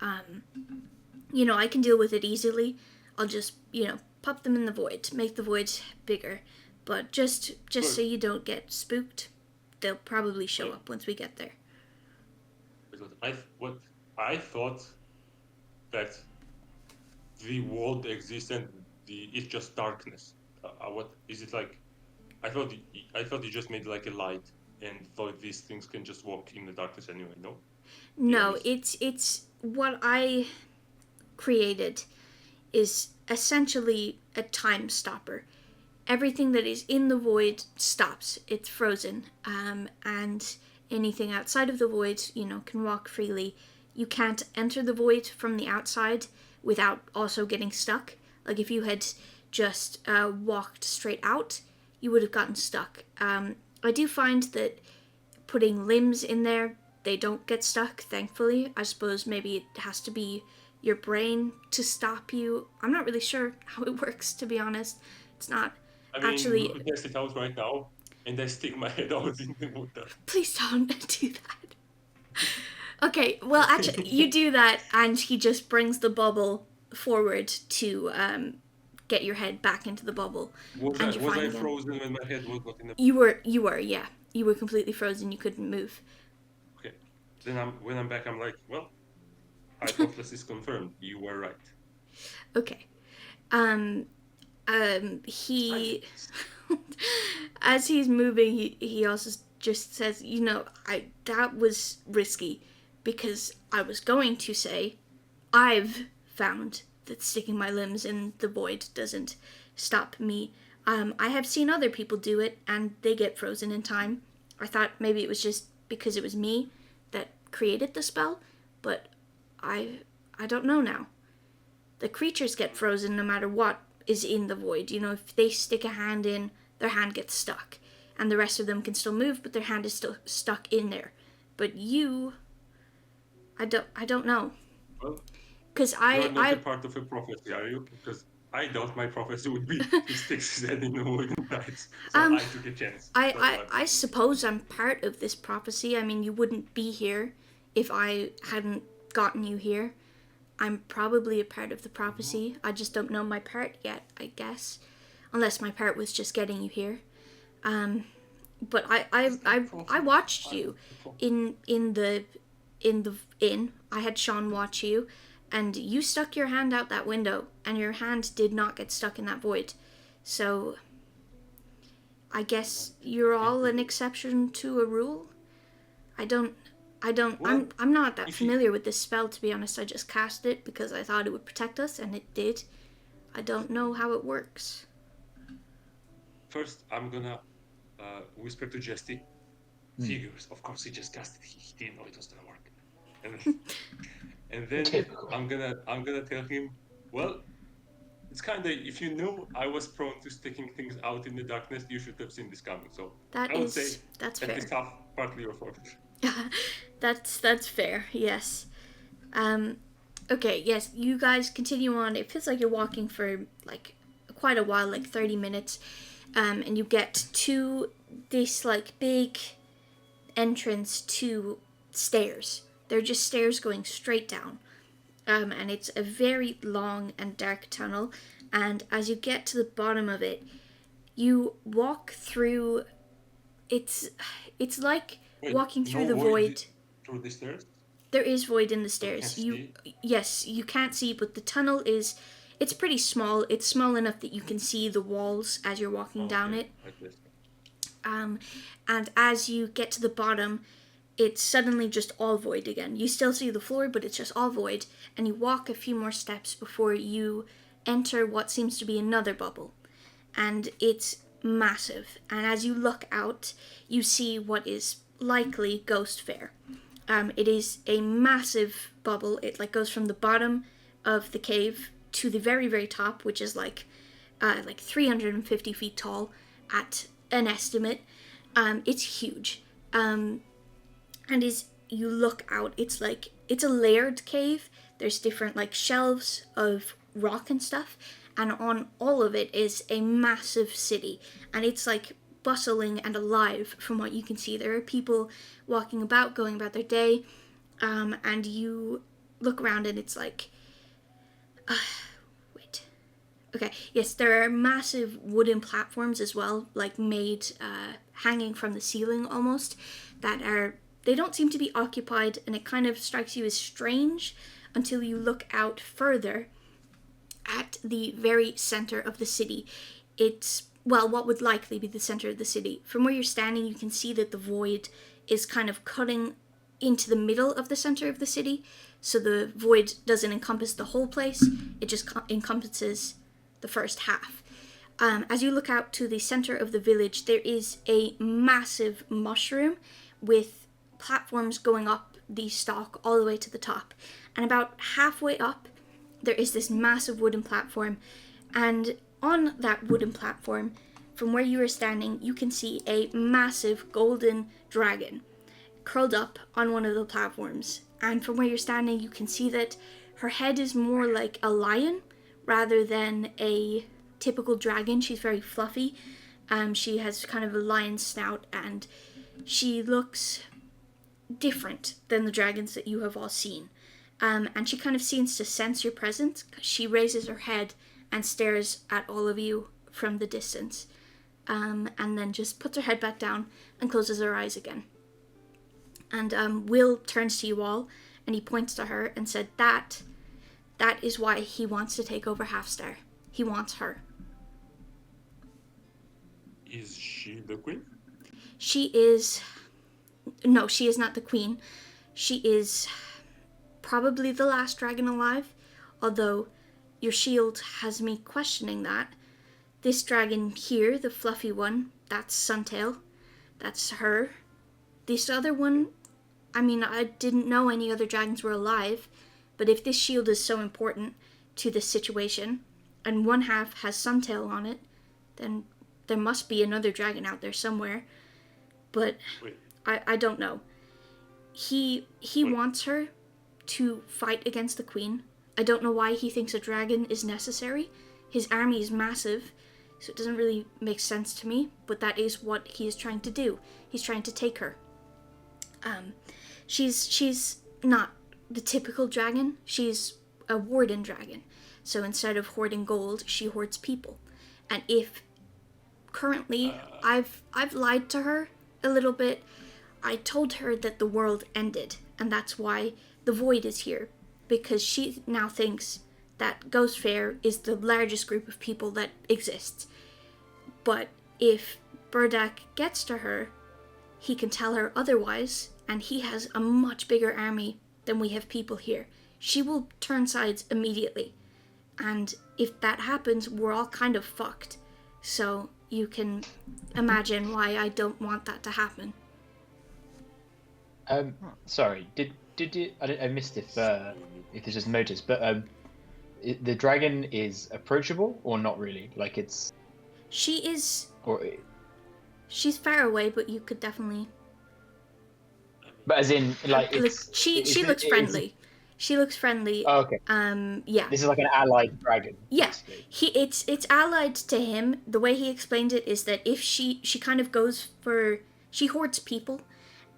I can deal with it easily. I'll just, pop them in the void, make the void bigger. But just so you don't get spooked, they'll probably show up once we get there. Because I thought that the world exists and it's just darkness. What is it like? I thought you just made like a light and thought these things can just walk in the darkness anyway. No. No, it's what I created is essentially a time stopper. Everything that is in the void stops. It's frozen, and anything outside of the void, can walk freely. You can't enter the void from the outside without also getting stuck. Like if you had just walked straight out, you would have gotten stuck. I do find that putting limbs in there, they don't get stuck, thankfully. I suppose maybe it has to be your brain to stop you. I'm not really sure how it works, to be honest. It's not actually... we can test it out right now, and I stick my head out in the water. Please don't do that. Okay, well, actually, you do that, and he just brings the bubble forward to get your head back into the bubble. Was I frozen when my head was not in the... You were, yeah. You were completely frozen, you couldn't move. Okay. Then when I'm back, I'm like, well, hypothesis confirmed. You were right. Okay. He... as he's moving, he also just says, that was risky, because I was going to say, I've found that sticking my limbs in the void doesn't stop me. I have seen other people do it, and they get frozen in time. I thought maybe it was just because it was me that created the spell, but I don't know now. The creatures get frozen no matter what is in the void. If they stick a hand in, their hand gets stuck, and the rest of them can still move, but their hand is still stuck in there. But you, I don't know. Well, because you're not a part of a prophecy, are you? Because I thought my prophecy would be he sticks his head in the void and dies. So I took a chance. I suppose I'm part of this prophecy. I mean, you wouldn't be here if I hadn't gotten you here. I'm probably a part of the prophecy. I just don't know my part yet, I guess. Unless my part was just getting you here. But I watched you in the inn. I had Sean watch you, and you stuck your hand out that window, and your hand did not get stuck in that void. So I guess you're all an exception to a rule. I'm not that familiar with this spell, to be honest. I just cast it because I thought it would protect us, and it did. I don't know how it works. First, I'm gonna whisper to Jesty. Figures, of course he just cast it. He didn't know it was gonna work. And then Typical. I'm gonna tell him, well, it's kinda, if you knew I was prone to sticking things out in the darkness, you should have seen this coming. So I would say that's at fair. least half, partly your fault. That's fair, yes. Okay, yes, you guys continue on. It feels like you're walking for like quite a while, like 30 minutes. And you get to this like big entrance to stairs. They're just stairs going straight down. And it's a very long and dark tunnel. And as you get to the bottom of it, you walk through. It's like walking through the void. Through the stairs? There is void in the stairs. Yes, you can't see, but the tunnel is. It's pretty small. It's small enough that you can see the walls as you're walking down it. And as you get to the bottom, it's suddenly just all void again. You still see the floor, but it's just all void. And you walk a few more steps before you enter what seems to be another bubble. And it's massive. And as you look out, you see what is likely Ghost Fair. It is a massive bubble. It goes from the bottom of the cave to the very, very top, which is like 350 feet tall at an estimate. It's huge. And as you look out, it's a layered cave. There's different shelves of rock and stuff, and on all of it is a massive city, and it's like bustling and alive from what you can see. There are people walking about, going about their day, and you look around and it's like, wait, okay, yes, there are massive wooden platforms as well, like made, hanging from the ceiling almost, they don't seem to be occupied, and it kind of strikes you as strange until you look out further at the very center of the city. It's, well, what would likely be the center of the city. From where you're standing, you can see that the void is kind of cutting into the middle of the center of the city. So the void doesn't encompass the whole place, it just encompasses the first half. As you look out to the center of the village, there is a massive mushroom with platforms going up the stalk all the way to the top. And about halfway up, there is this massive wooden platform, and on that wooden platform, from where you are standing, you can see a massive golden dragon curled up on one of the platforms. And from where you're standing, you can see that her head is more like a lion rather than a typical dragon. She's very fluffy. She has kind of a lion snout, and she looks different than the dragons that you have all seen. And she kind of seems to sense your presence, because she raises her head and stares at all of you from the distance, and then just puts her head back down and closes her eyes again. And Will turns to you all, and he points to her and said, that is why he wants to take over Halfstar. He wants her. Is she the queen? No, she is not the queen. She is probably the last dragon alive, although your shield has me questioning that. This dragon here, the fluffy one, that's Suntail. That's her. This other one, I mean, I didn't know any other dragons were alive, but if this shield is so important to this situation, and one half has Suntail on it, then there must be another dragon out there somewhere. But I don't know. He wants her to fight against the queen. I don't know why he thinks a dragon is necessary. His army is massive, so it doesn't really make sense to me, but that is what he is trying to do. He's trying to take her. She's not the typical dragon. She's a warden dragon. So instead of hoarding gold, she hoards people. And if currently I've lied to her a little bit, I told her that the world ended, and that's why the void is here, because she now thinks that Ghost Fair is the largest group of people that exists. But if Burdak gets to her, he can tell her otherwise, and he has a much bigger army than we have people here. She will turn sides immediately, and if that happens, we're all kind of fucked. So you can imagine why I don't want that to happen. Sorry, did you? I missed if this was noticed, but the dragon is approachable or not really? Like it's. She is. Or. She's far away, but you could definitely. But as in, like, she looks friendly. She looks friendly. Oh, okay. Yeah. This is like an allied dragon. Yeah. It's allied to him. The way he explained it is that if she kind of goes for, she hoards people,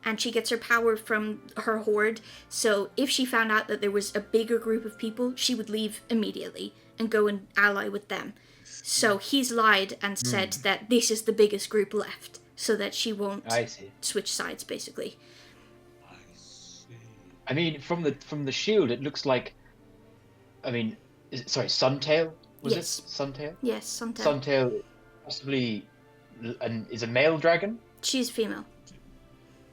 and she gets her power from her hoard. So if she found out that there was a bigger group of people, she would leave immediately and go and ally with them. So he's lied and said that this is the biggest group left, so that she won't switch sides, basically. I mean, from the shield, it looks like. I mean, Suntail? Was it Suntail? Yes, Suntail. Suntail, possibly, is a male dragon. She's female.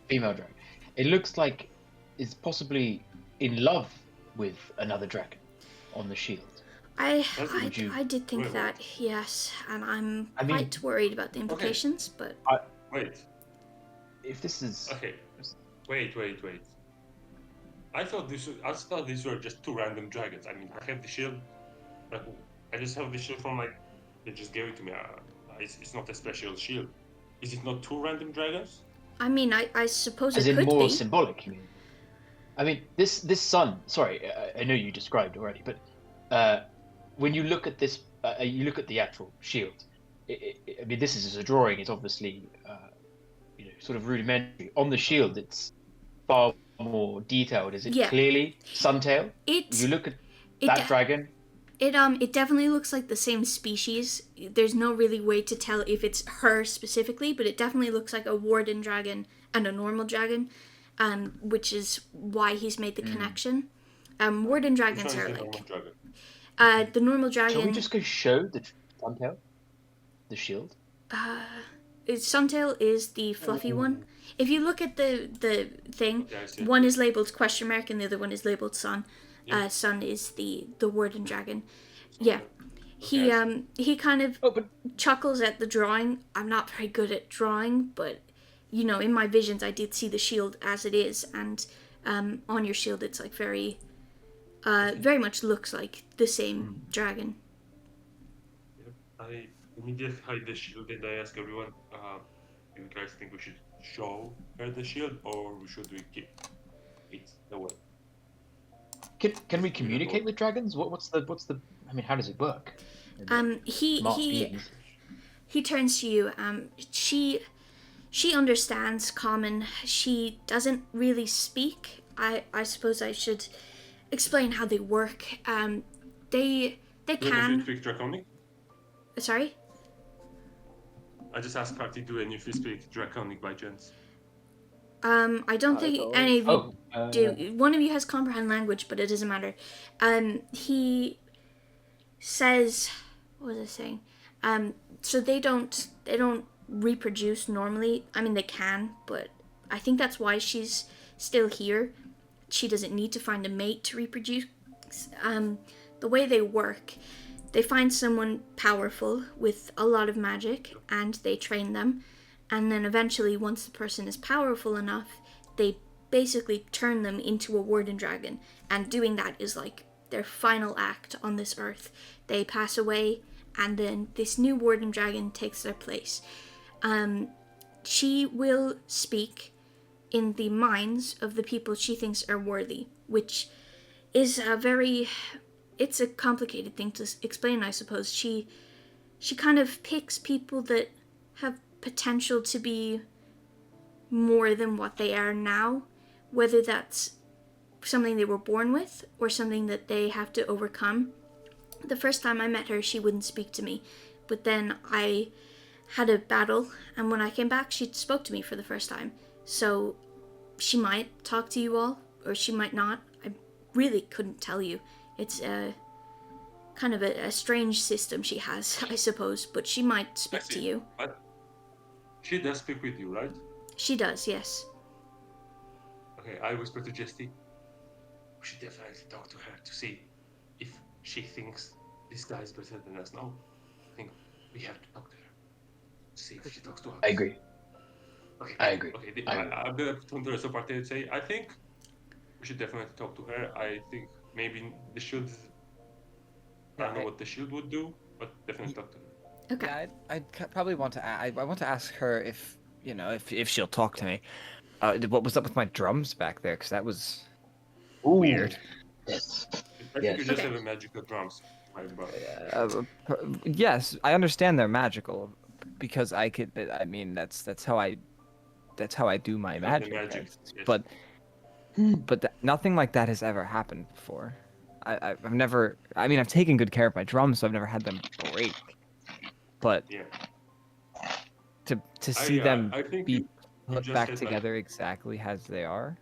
Female dragon. It looks like it's possibly in love with another dragon on the shield. I did think that, yes, and I'm quite worried about the implications, but. Wait. If this is. Okay. Wait. I thought these were just two random dragons. I mean, I have the shield, but I just have the shield from they just gave it to me. It's not a special shield. Is it not two random dragons? I mean, I suppose as it could be. As in more symbolic, you mean? I mean, this sun. Sorry, I know you described already, but when you look at this you look at the actual shield. I mean, this is just a drawing. It's obviously, sort of rudimentary. On the shield, it's far more detailed. Is it Yeah. clearly Suntail? It's You look at it that de- dragon. it definitely looks like the same species. There's no really way to tell if it's her specifically, but it definitely looks like a warden dragon and a normal dragon, which is why he's made the connection. Warden Which dragons one is are the like normal dragon? the normal dragon. Can we just go show the Suntail? The shield? Suntail is the fluffy one. If you look at the thing, Okay, I see. one is labeled question mark and the other one is labeled sun. Yeah. Sun is the warden dragon. Yeah. Okay, He kind of Oh, but chuckles at the drawing. I'm not very good at drawing, but in my visions I did see the shield as it is, and on your shield it's like very much looks like the same dragon. Yep. I immediately hide the shield and I ask everyone, do you guys think we should show her the shield or should we keep it away? can we communicate with dragons? What's the? I mean, how does it work? He turns to you. She understands common. She doesn't really speak. I suppose I should explain how they work. They Do you can. speak Draconic? Sorry. I just asked Party, do any of you speak Draconic by chance? I don't think don't. any of you Oh, do. One of you has comprehend language, but it doesn't matter. He says, what was I saying? So they don't reproduce normally. I mean, they can, but I think that's why she's still here. She doesn't need to find a mate to reproduce. The way they work, they find someone powerful with a lot of magic and they train them. And then eventually, once the person is powerful enough, they basically turn them into a warden dragon. And doing that is like their final act on this earth. They pass away, and then this new warden dragon takes their place. She will speak in the minds of the people she thinks are worthy, which is it's a complicated thing to explain, I suppose. She kind of picks people that have potential to be more than what they are now, whether that's something they were born with or something that they have to overcome. The first time I met her, she wouldn't speak to me, but then I had a battle, and when I came back, she spoke to me for the first time. So she might talk to you all, or she might not. I really couldn't tell you. It's kind of a strange system she has, I suppose, but she might speak to you. But she does speak with you, right? She does, yes. Okay, I whisper to Jesty. We should definitely talk to her to see if she thinks this guy is better than us. No, I think we have to talk to her. See if she talks to us. I agree. Okay. I agree. Okay, I agree. I'm gonna turn to the rest of the party and say, I think we should definitely talk to her. I think maybe the shield. I don't know what the shield would do, but definitely talk to her. Okay. Yeah, I'd probably want to. I want to ask her if if she'll talk to me. What was up with my drums back there? Because that was weird. Yes. I think Yes. you just Okay. have a magical drums, right, bro? Yes, I understand they're magical, because I could. I mean, that's how I do my Have the magic. magic, right? yes. But nothing like that has ever happened before. I've never. I mean, I've taken good care of my drums, so I've never had them break. But Yeah. to see them I think be you put just back said, together exactly as they are.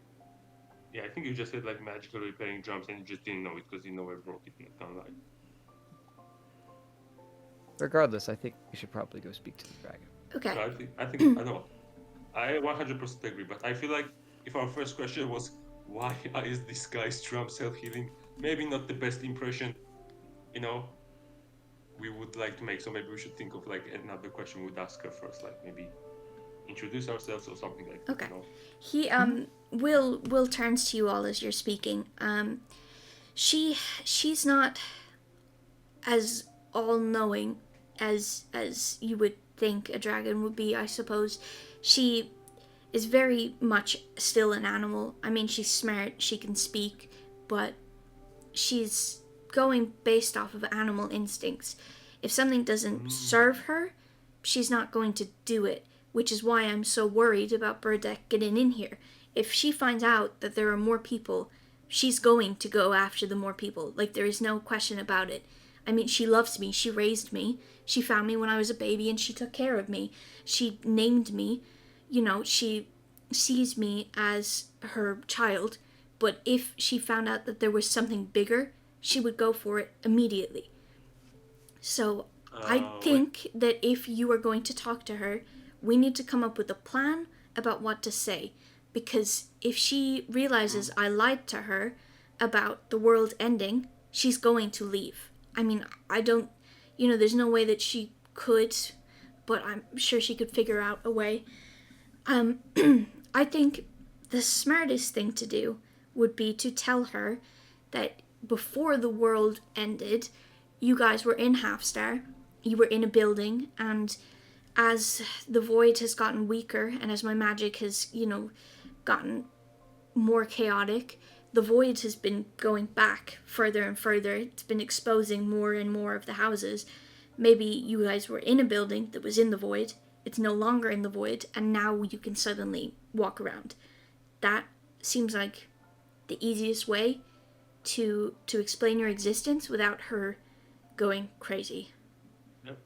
Yeah, I think you just said like magical repairing drums and you just didn't know it because you know I broke it in the town line. Regardless, I think we should probably go speak to the dragon. Okay. So I think I know. I 100% agree, but I feel like if our first question was why is this guy's drum self-healing, maybe not the best impression, we would like to make. So maybe we should think of like another question we would ask her first, like maybe introduce ourselves or something like that. Okay. He Will turns to you all as you're speaking. She's not as all-knowing as you would think a dragon would be, I suppose. She is very much still an animal. I mean, she's smart, she can speak, but she's going based off of animal instincts. If something doesn't serve her, she's not going to do it, which is why I'm so worried about Burdeck getting in here. If she finds out that there are more people, she's going to go after the more people. Like, there is no question about it. I mean, she loves me. She raised me. She found me when I was a baby and she took care of me. She named me. You know, she sees me as her child. But if she found out that there was something bigger, she would go for it immediately. So I think that if you are going to talk to her, we need to come up with a plan about what to say. Because if she realizes I lied to her about the world ending, she's going to leave. I mean, I don't, there's no way that she could, but I'm sure she could figure out a way. I think the smartest thing to do would be to tell her that before the world ended, you guys were in Halfstar, you were in a building, and as the void has gotten weaker and as my magic has, gotten more chaotic, the void has been going back further and further. It's been exposing more and more of the houses. Maybe you guys were in a building that was in the void, it's no longer in the void, and now you can suddenly walk around. That seems like the easiest way to explain your existence without her going crazy. Yep.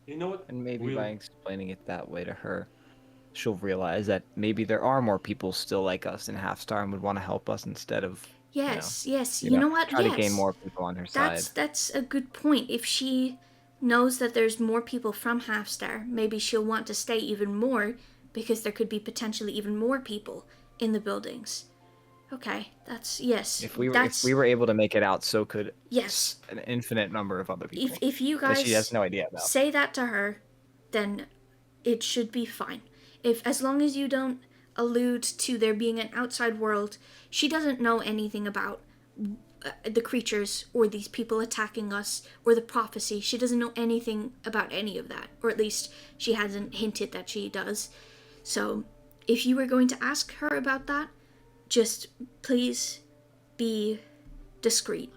You know what? And maybe by explaining it that way to her, she'll realize that maybe there are more people still like us in Halfstar and would want to help us instead of yes. You know what? try yes. to gain more people on her side. That's a good point. If she knows that there's more people from Halfstar, maybe she'll want to stay even more because there could be potentially even more people in the buildings. Okay, yes. If we were able to make it out, so could yes an infinite number of other people. If you guys she has no idea about. Say that to her, then it should be fine. As long as you don't allude to there being an outside world, she doesn't know anything about the creatures or these people attacking us or the prophecy. She doesn't know anything about any of that, or at least she hasn't hinted that she does. So if you were going to ask her about that, just please be discreet.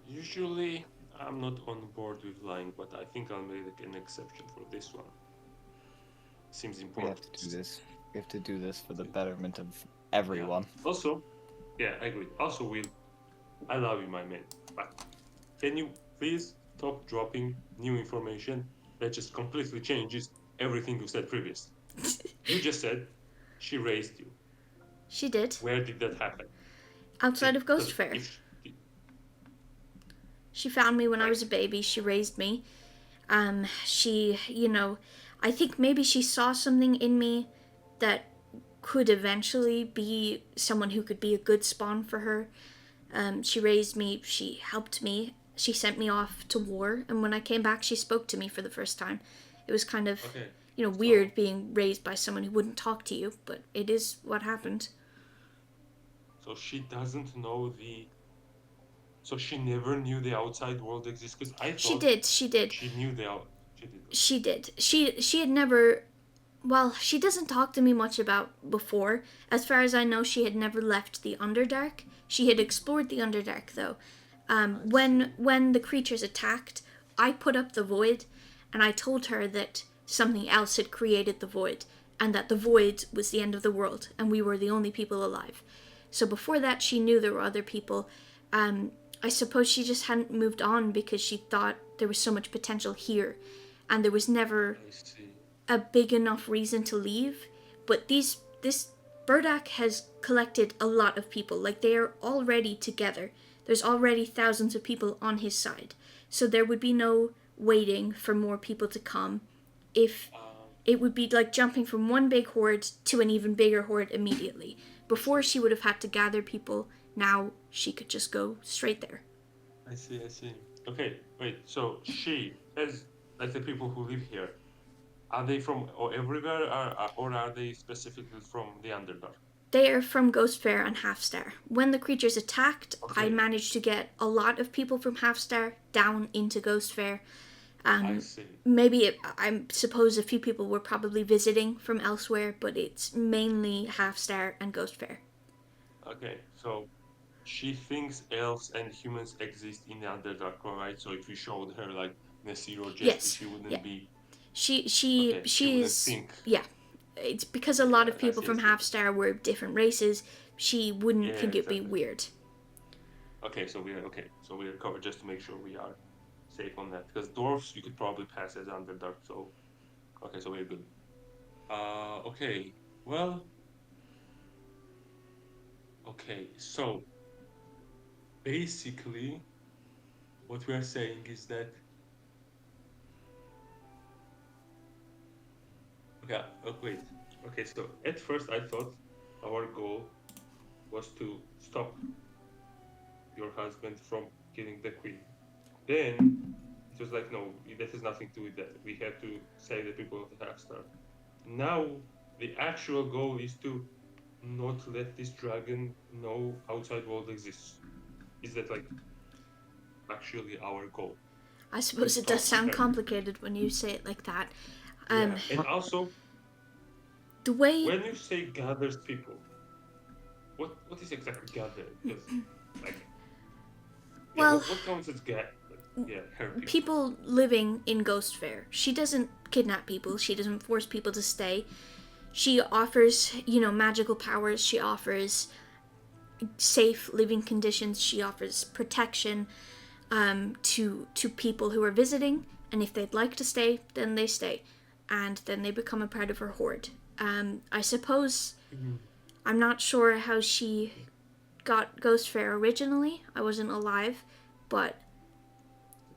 Usually I'm not on board with lying, but I think I'll make an exception for this one. Seems important. We have to do this. We have to do this for the betterment of everyone. Yeah. Also, yeah, I agree. Also, Will, I love you, my man. But can you please stop dropping new information that just completely changes everything you said previously? You just said she raised you. She did. Where did that happen? Outside of Ghost Fair. She found me when I was a baby. She raised me. She, I think maybe she saw something in me that could eventually be someone who could be a good spawn for her. She raised me. She helped me. She sent me off to war. And when I came back, she spoke to me for the first time. It was kind of, weird being raised by someone who wouldn't talk to you, but it is what happened. So she doesn't know So she never knew the outside world exists? Because I thought she did. She knew She did. She had never... Well, she doesn't talk to me much about before. As far as I know, she had never left the Underdark. She had explored the Underdark, though. When the creatures attacked, I put up the void, and I told her that something else had created the void, and that the void was the end of the world, and we were the only people alive. So before that, she knew there were other people. I suppose she just hadn't moved on because she thought there was so much potential here, and there was never a big enough reason to leave. But this Burdak has collected a lot of people. Like, they are already together. There's already thousands of people on his side. So there would be no waiting for more people to come. If it would be like jumping from one big horde to an even bigger horde immediately. Before, she would have had to gather people. Now she could just go straight there. I see. Okay, wait, so she, as like the people who live here, are they from everywhere, or are they specifically from the Underdark? They are from Ghost Fair and Halfstar. When the creatures attacked, Okay. I managed to get a lot of people from Halfstar down into Ghost Fair. I see. I suppose a few people were probably visiting from elsewhere, but it's mainly Halfstar and Ghost Fair. Okay, so she thinks elves and humans exist in the Underdark, right? So if we showed her like Nasir or Jesse, Yes, she wouldn't yeah. be. She Wouldn't is think. yeah. It's because a lot Yeah, of people I from see. Half Star were different races. She wouldn't Yeah, think it'd be exactly. weird. Okay, so we are covered just to make sure we are safe on that. Because dwarves you could probably pass as Underdark. So okay, so we're good. Okay. Well. Okay. So basically, what we are saying is that. Okay. Wait. Okay. So at first I thought our goal was to stop your husband from killing the queen. Then it was like, no, that has nothing to do with that. We had to save the people of the Half Star. Now the actual goal is to not let this dragon know outside world exists. Is that like actually our goal? I To suppose it does stop sound her. complicated when you say it like that. Yeah, and also The way when you say gathers people, what is exactly gather? Because like, yeah, Well- what counts as yeah, her people. people living in Ghost Fair, she doesn't kidnap people. She doesn't force people to stay. She offers, magical powers. She offers safe living conditions. She offers protection to people who are visiting, and if they'd like to stay, then they stay, and then they become a part of her horde. I suppose I'm not sure how she got Ghost Fair originally. I wasn't alive, but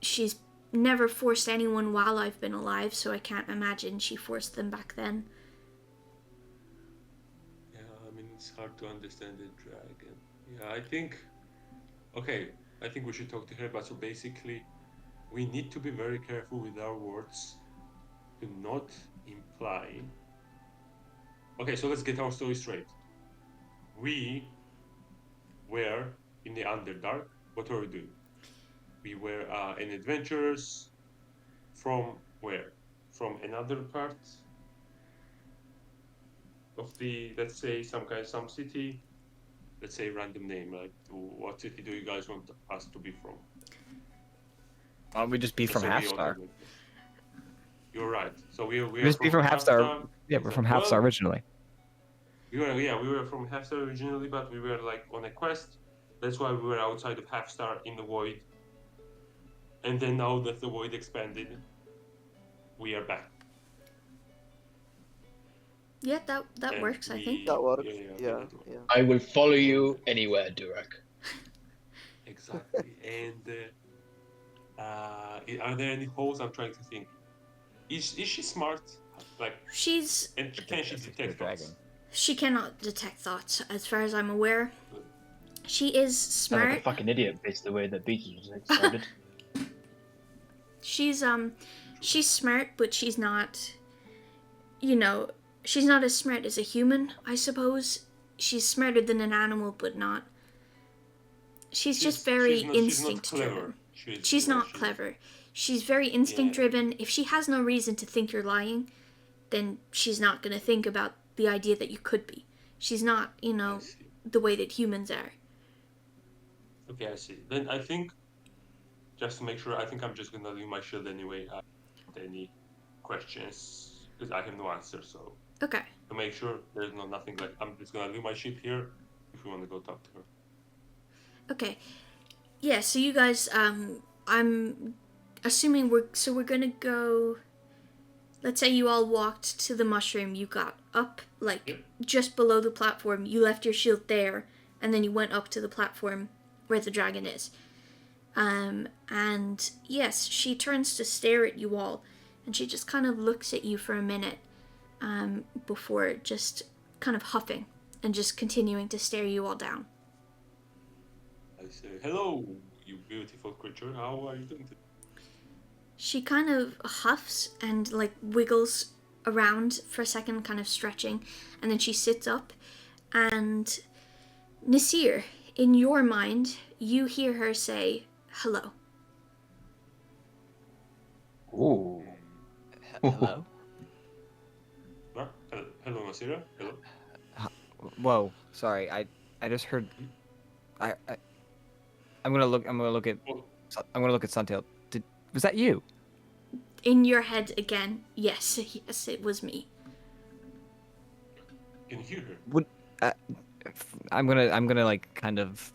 she's never forced anyone while I've been alive, so I can't imagine she forced them back then. Yeah, I mean it's hard to understand the dragon. Yeah, I think. Okay, I think we should talk to her. But so basically, we need to be very careful with our words to not imply. Okay, so let's get our story straight. We were in the Underdark. What were we doing? We were an adventurers from where? From another part of the, let's say, some city. Let's say random name. Like, what city do you guys want us to be from? Why don't we just be Just from so Half we all Star? have it. You're right. So we are Just be from Half Star. Star. Yeah, we're from Half Well, Star originally. we were from Half Star originally, but we were like on a quest. That's why we were outside of Half Star in the void. And then now that the void expanded, we are back. Yeah, that And works, I think. That works. Yeah, Yeah, that works. yeah. I will follow you anywhere, Durak. Exactly. And are there any holes? I'm trying to think. Is she smart? Like, She's and can she Yes, it's detect the dragon. thoughts? she cannot detect thoughts, as far as I'm aware. She is Sound like a smart. fucking idiot based the way that Beaches sounded. She's smart, but she's not, she's not as smart as a human, I suppose. She's smarter than an animal, but not. She's just very instinct driven. She's not clever. She's very instinct driven. If she has no reason to think you're lying, then she's not going to think about the idea that you could be. She's not, I see. the way that humans are. Okay, I see. Then I think, just to make sure, I think I'm just gonna leave my shield anyway. I don't have any questions because I have no answer. So Okay. to make sure there's nothing, like I'm just gonna leave my ship here if you want to go talk to her. Okay. Yeah, so you guys, I'm assuming we're gonna go. Let's say you all walked to the mushroom, you got up, like, just below the platform, you left your shield there, and then you went up to the platform where the dragon is. And yes, she turns to stare at you all, and she just kind of looks at you for a minute, before just kind of huffing, and just continuing to stare you all down. I say, hello, you beautiful creature. How are you doing today? She kind of huffs and like wiggles around for a second, kind of stretching, and then she sits up. And Nasir, in your mind, you hear her say, hello. Ooh. Hello? Hello, Nasira. Hello. Whoa, sorry. I just heard I'm gonna look at Suntail. Was that you? In your head again, yes, yes, it was me. Can you hear her? I'm gonna like kind of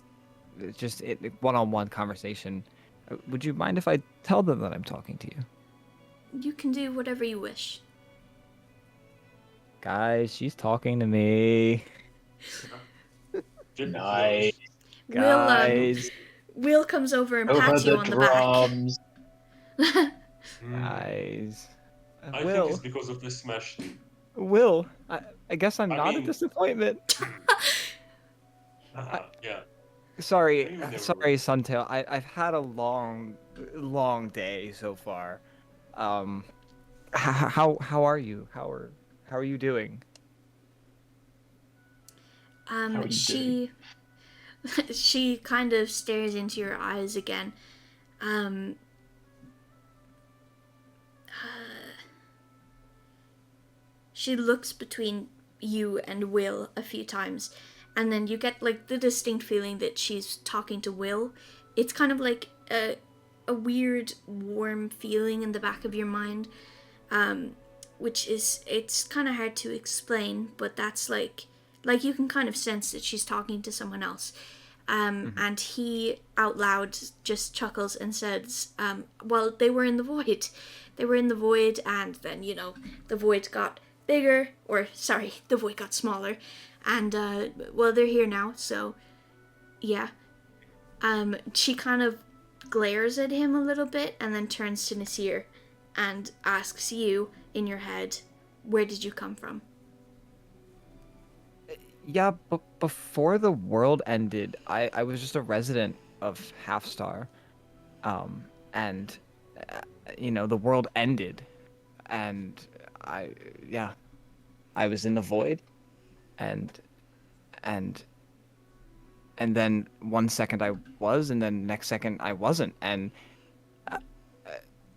just one-on-one conversation. Would you mind if I tell them that I'm talking to you? You can do whatever you wish. Guys, she's talking to me. Nice. Guys, Will comes over and Over pats you the on the drums. back. guys. I Will, think it's because of the smash thing. Will. I guess I'm I not a mean- disappointment. Yeah. Sorry, You never sorry, Suntail. I've had a long day so far. How are you? How are you doing? are you She she kind of stares into your eyes again. She looks between you and Will a few times, and then you get like the distinct feeling that she's talking to Will. It's kind of like a weird warm feeling in the back of your mind, which is, it's kind of hard to explain, but that's like you can kind of sense that she's talking to someone else. And he out loud just chuckles and says, well, they were in the void. They were in the void, and then, you know, the void got bigger, or sorry, the void got smaller, and well, they're here now, so yeah. She kind of glares at him a little bit and then turns to Nasir and asks you in your head, where did you come from? Yeah, but before the world ended, I was just a resident of Half Star, and you know, the world ended, and I was in the void, and then one second I was, and then next second I wasn't, and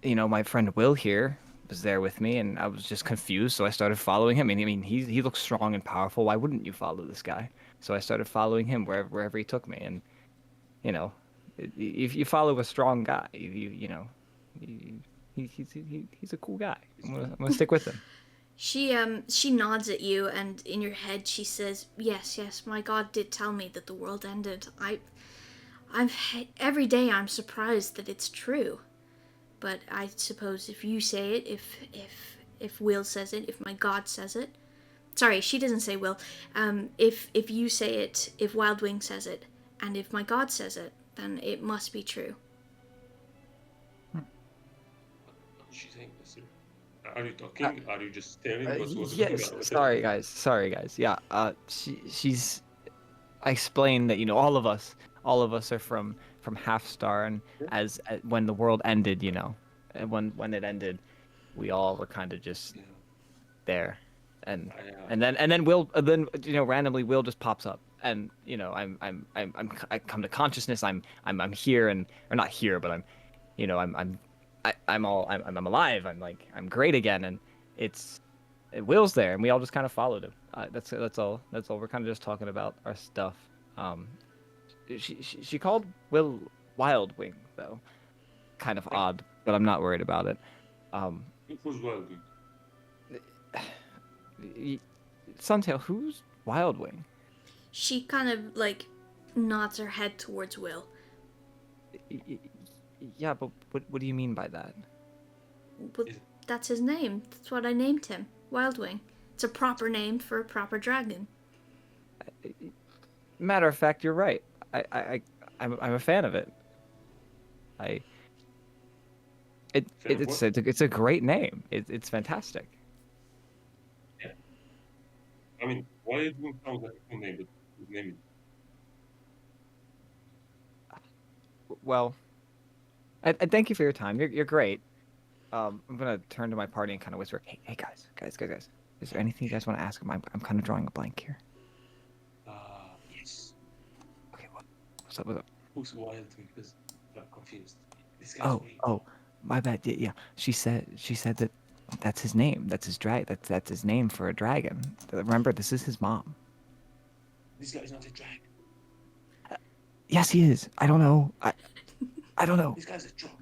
you know, my friend Will here was there with me, and I was just confused, so I started following him. I mean, he looks strong and powerful. Why wouldn't you follow this guy? So I started following him wherever he took me, and you know, if you follow a strong guy, you know, he's a cool guy. I'm gonna stick with him. She nods at you, and in your head she says, yes, my God did tell me that the world ended. I'm every day I'm surprised that it's true. But I suppose if you say it, if Will says it, if my God says it, sorry, she doesn't say Will. If you say it, if Wildwing says it, and if my God says it, then it must be true. What is she saying, Nasir? Are you talking? Are you just staring? What's Yes. going on? Sorry, guys. Yeah. She's. I explained that, you know, all of us are from Half Star, and as when the world ended, you know, when it ended, we all were kind of just there, and then Will, then, you know, randomly Will just pops up, and you know, I come to consciousness. I'm here, and or not here, but I'm, you know, I'm alive. I'm great again, and Will's there, and we all just kind of followed him. That's all. We're kind of just talking about our stuff. She called Will Wildwing, though. Kind of odd, but I'm not worried about it. Who's Wildwing? Suntail, who's Wildwing? She kind of like nods her head towards Will. Yeah, but what do you mean by that? But that's his name. That's what I named him. Wildwing. It's a proper name for a proper dragon. Matter of fact, you're right. I'm a fan of it. It's a great name. It's fantastic. Yeah. I mean, Wildwing sounds like a cool name, but his name is... Well, I thank you for your time. You're great. I'm gonna turn to my party and kind of whisper, "Hey guys. Is there anything you guys want to ask him? I'm kind of drawing a blank here." Yes. Okay, what's up? Who's Wildwing? Because I'm confused. This guy's weird. Oh, my bad. Yeah. She said that that's his name. That's his That's his name for a dragon. Remember, this is his mom. This guy's not a dragon. Yes, he is. I don't know. I don't know. This guy's a troll.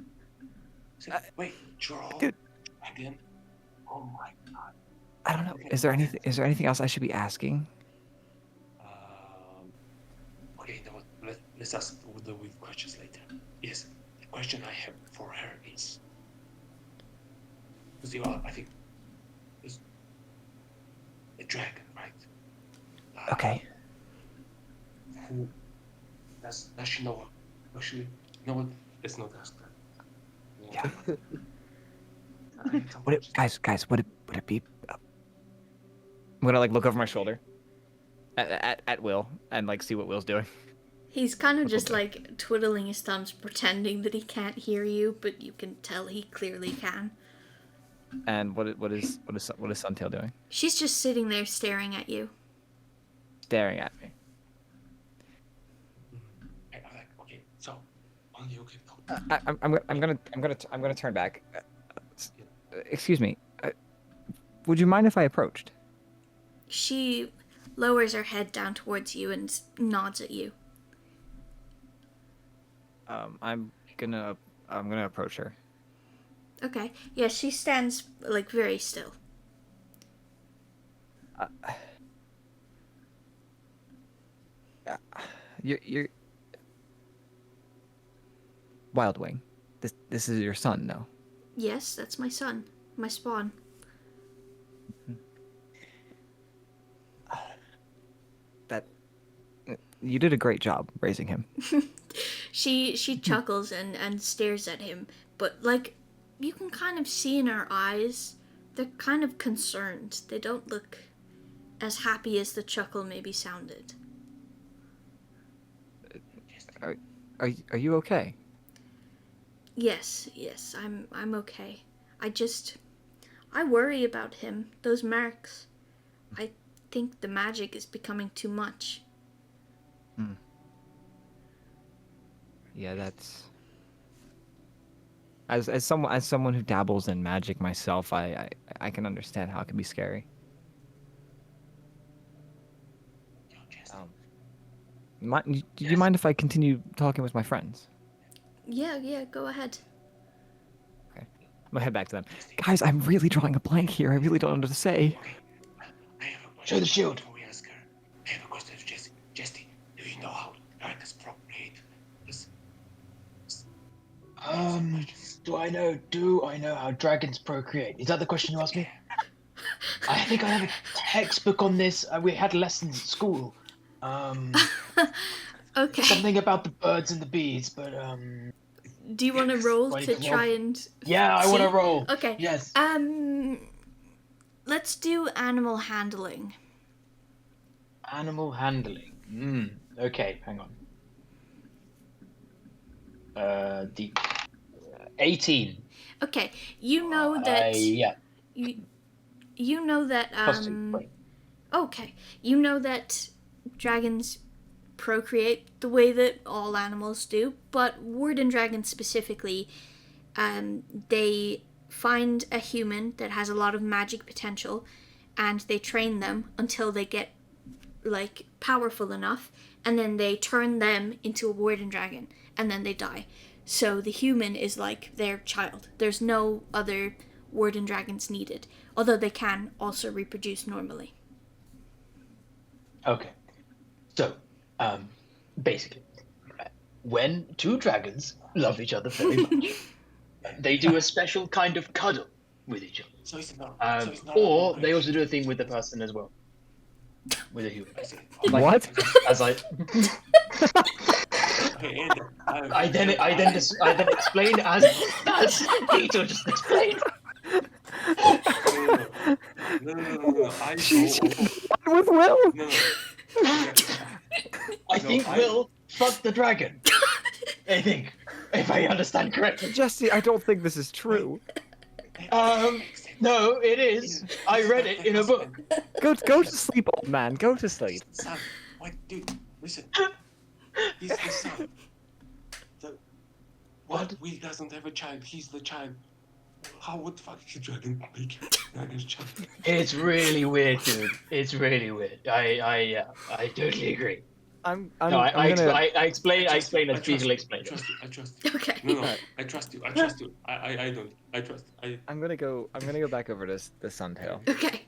Wait, troll? Dude. Again? Oh my god. I don't know. Is there anything else I should be asking? Okay, you know what? Let's ask the weird questions later. Yes, the question I have for her is... Because you are, I think, there's a dragon, right? Okay. Who... Does she know? Actually, you know what? Let's not ask that. Yeah. Guys, would it be? I'm gonna like look over my shoulder at Will and like see what Will's doing. He's kind of just like twiddling his thumbs, pretending that he can't hear you, but you can tell he clearly can. And what is Suntail doing? She's just sitting there staring at you. Staring at me. Okay, so only you can talk. I'm gonna turn back. Excuse me. Would you mind if I approached? She lowers her head down towards you and nods at you. I'm gonna approach her. Okay. Yeah, she stands like very still. You're Wildwing. This is your son, no? Yes, that's my son. My spawn. That you did a great job raising him. She chuckles and stares at him, but like you can kind of see in her eyes, they're kind of concerned. They don't look as happy as the chuckle maybe sounded. Are you okay? Yes, I'm okay. I worry about him. Those marks. I think the magic is becoming too much. Yeah, that's as someone who dabbles in magic myself, I can understand how it can be scary. Do you mind if I continue talking with my friends? Yeah, go ahead. Okay. I'm gonna head back to them. Guys, I'm really drawing a blank here. I really don't know what to say. Show the shield. Before we ask her, I have a question to Jesse. Jesse, do you know how dragons propagate? Do I know how dragons procreate? Is that the question you asked me? I think I have a textbook on this. We had lessons at school. Okay. Something about the birds and the bees, but Do you want to roll to try and? Yeah, I want to roll. Okay. Yes. Let's do animal handling. Animal handling. Okay, hang on. The 18. Okay, you know that. Yeah. You know that. Plus 2. Right. Okay, you know that dragons procreate the way that all animals do, but warden dragons specifically, they find a human that has a lot of magic potential, and they train them until they get like powerful enough, and then they turn them into a warden dragon, and then they die. So the human is like their child. There's no other warden dragons needed, although they can also reproduce normally. Okay. So, basically, when two dragons love each other very much, they do a special kind of cuddle with each other. So it's not. Or they also do a thing with the person as well. With a human. What? As I then explain as Peter just explained. No. With Will? No. I think Will fucked the dragon. I think, if I understand correctly. Jesse, I don't think this is true. No, it is. I read it in a book. Go to sleep, old man. Go to sleep. Son, wait, dude, listen. He's the son. What? We doesn't have a child. He's the child. How would fucking dragon make dragon's child? It's really weird, dude. It's really weird. I totally agree. I explain as trust Beetle you. explained. I trust you. Okay. No, I trust you. I trust you. I don't. I trust. I'm gonna go back over to the Suntail. Okay.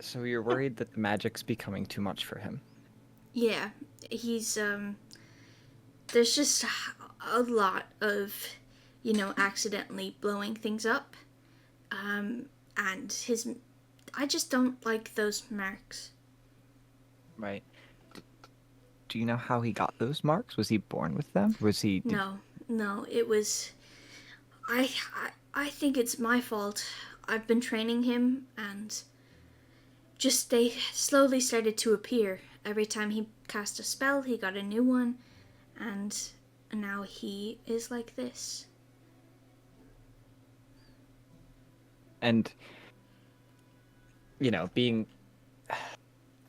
So you're worried that the magic's becoming too much for him? Yeah, he's there's just a lot of, accidentally blowing things up. And I just don't like those marks. Right. Do you know how he got those marks? Was he born with them? Was he? No, it was. I think it's my fault. I've been training him, and just they slowly started to appear. Every time he cast a spell, he got a new one, and now he is like this. And being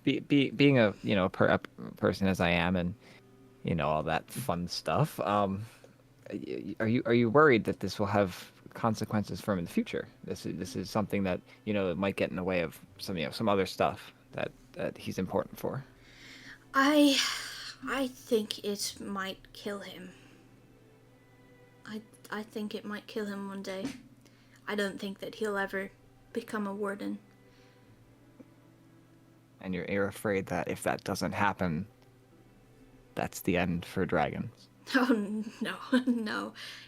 being a a person as I am, and all that fun stuff. Are you worried that this will have consequences for him in the future? This is something that it might get in the way of some other stuff that he's important for. I think it might kill him. I think it might kill him one day. I don't think that he'll ever become a warden. And you're afraid that if that doesn't happen, that's the end for dragons. Oh,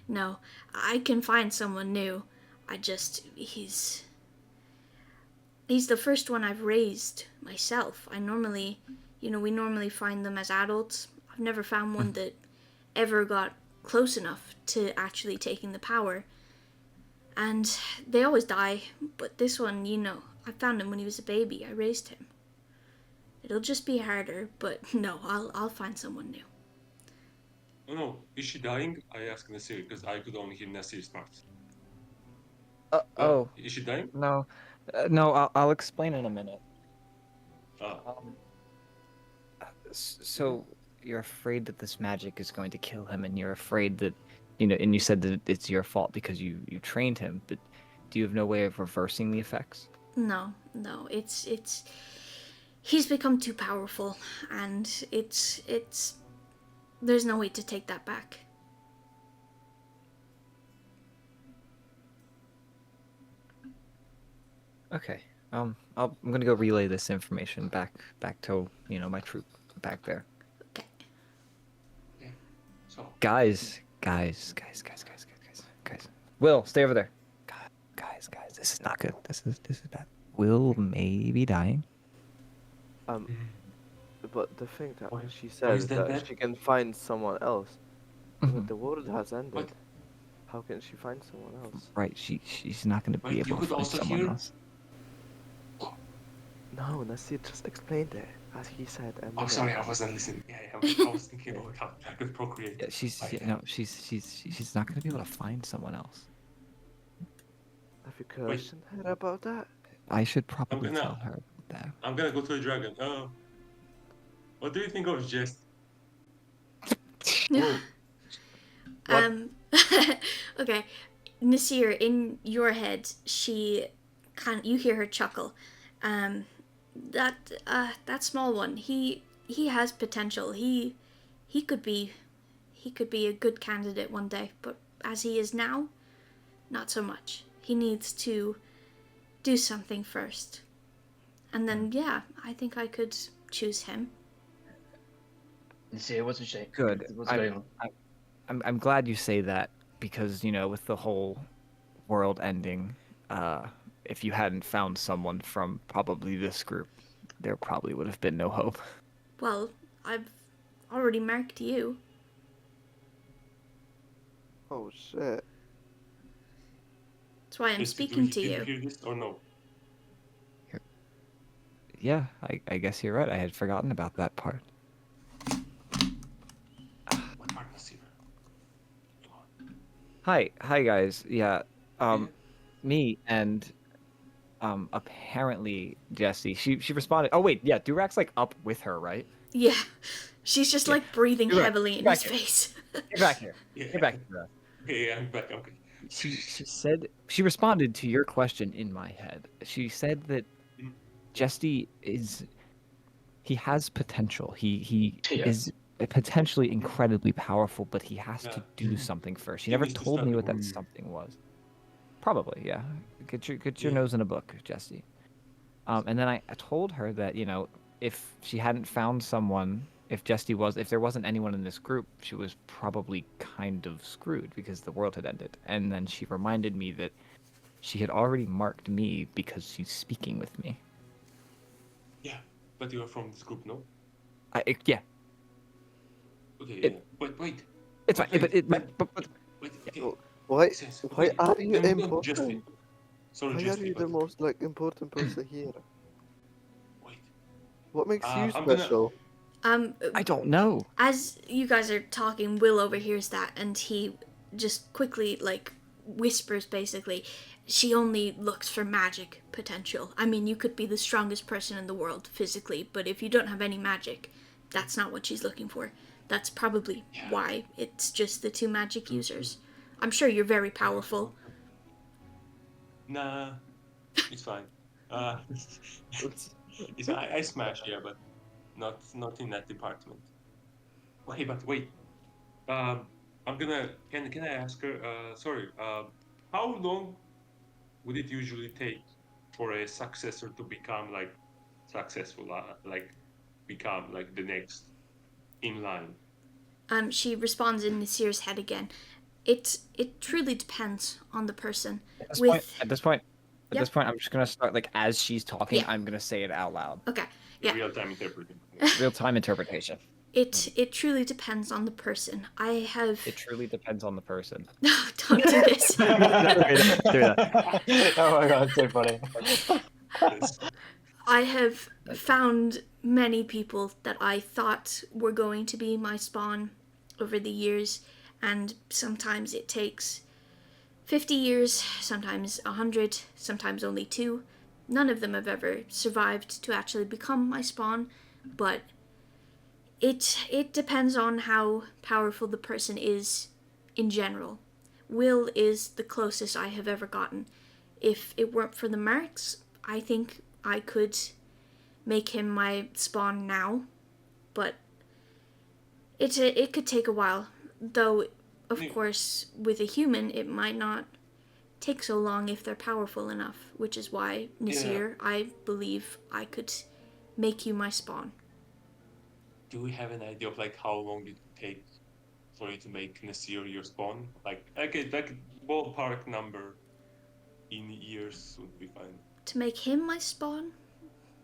no. I can find someone new. He's the first one I've raised myself. We normally find them as adults. I've never found one that ever got close enough to actually taking the power. And they always die, but this one, I found him when he was a baby. I raised him. It'll just be harder, but no, I'll find someone new. Oh no, is she dying? I asked Nasir because I could only hear Nasir's parts. Is she dying? No, no. I'll explain in a minute. So you're afraid that this magic is going to kill him, and you're afraid that, and you said that it's your fault because you trained him, but do you have no way of reversing the effects? No, it's he's become too powerful, and there's no way to take that back. Okay. I'm gonna go relay this information back to my troop back there. Okay. So Guys. Will, stay over there. Guys, this is not good. This is bad. Will may be dying. But the thing that Why- she why said is is that that bad? she can find someone else. Mhm. But the world has ended. What? How can she find someone else? Right, she's not gonna But be you able to could find also someone hear- else. No, Nasir just explained it, as he said. Oh, sorry, I wasn't listening. Yeah, I was thinking about how I could procreate. Yeah, she's not gonna be able to find someone else. Have you questioned her about that? I should probably gonna- tell her about that. I'm gonna go to the dragon. What do you think of Jess? Whoa. What? Okay, Nasir, in your head, you hear her chuckle. That small one, he has potential. He could be a good candidate one day, but as he is now, not so much. He needs to do something first. And then, yeah, I think I could choose him. See, what's a shame. Good. What's going on? I'm glad you say that because with the whole world ending, if you hadn't found someone from probably this group, there probably would have been no hope. Well, I've already marked you. Oh shit. That's why I'm Jess, speaking to did you. hear this or no? Yeah, I guess you're right. I had forgotten about that part. What part, Nasir? Hi guys. Yeah, me and apparently Jessie. She responded. Oh wait, yeah, Durak's like up with her, right? Yeah. She's just like breathing You're right. heavily in Back his here. face. Get back here. Yeah. Get back here. Yeah, I'm back. Okay. She said she responded to your question in my head. She said that Mm. Jessie is he has potential. He Yeah. is potentially incredibly powerful, but he has to Yeah. do something first. He He never needs to told me study what that more. something was. Probably, yeah. Get your Yeah. nose in a book, Jesse. And then I told her that, if she hadn't found someone, if there wasn't anyone in this group, she was probably kind of screwed because the world had ended. And then she reminded me that she had already marked me because she's speaking with me. Yeah, but you are from this group, no? Yeah, Okay, It- yeah. But wait. it's But fine. wait, But wait, okay. Well, Why? Yes, Why wait. are you No, no, just wait. important? Sorry, Why just are you wait. the But most important person here? wait. What makes you I'm gonna. special? I don't know. As you guys are talking, Will overhears that, and he just quickly, whispers basically, she only looks for magic potential. I mean, you could be the strongest person in the world physically, but if you don't have any magic, that's not what she's looking for. That's probably why it's just the two magic users. I'm sure you're very powerful. Nah, it's fine. I smash, yeah, but not in that department. Hey, but wait. Um, I'm gonna. Can I ask her? Sorry. How long would it usually take for a successor to become like successful? Like become like the next in line. She responds in Nasir's head again. It truly depends on the person. At this point, Yep. I'm just gonna start as she's talking. Yeah. I'm gonna say it out loud. Okay, yeah. Real time interpreting. Real time interpretation. It truly depends on the person. I have. It truly depends on the person. Don't do this. Do that. Oh my god, so funny. Yes. I have found many people that I thought were going to be my spawn over the years, and sometimes it takes 50 years, sometimes 100, sometimes only 2. None of them have ever survived to actually become my spawn, but it depends on how powerful the person is in general. Will is the closest I have ever gotten. If it weren't for the marks, I think I could make him my spawn now, but it could take a while. Though, of course, with a human, it might not take so long if they're powerful enough, which is why, Nasir, I believe I could make you my spawn. Do we have an idea of how long it take for you to make Nasir your spawn? Like a ballpark number in years would be fine. To make him my spawn?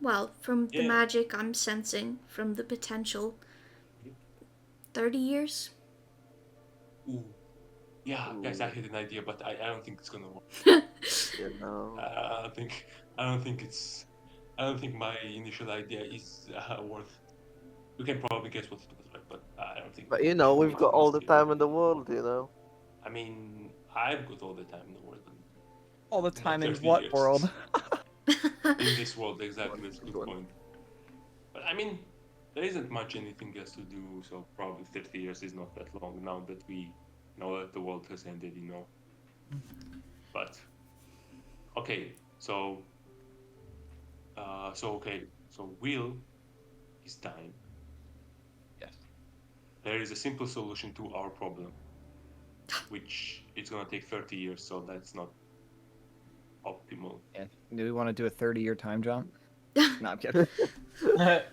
Well, from the Yeah. magic I'm sensing, from the potential, 30 years? Ooh. Yeah, guys, I had an idea, but I don't think it's gonna work. You know. I don't think my initial idea is worth. You can probably guess what it was like, but I don't think. But we've got all the time in the world. I mean, I've got all the time in the world. All the time in 30 what years. world? In this world, exactly. That's a good point. But I mean, there isn't much anything else to do, so probably 30 years is not that long now that we know that the world has ended, But okay, so Will is dying. Yes. There is a simple solution to our problem, which it's gonna take 30 years, so that's not optimal. Yeah. Do we want to do a 30-year time jump? No, I'm kidding.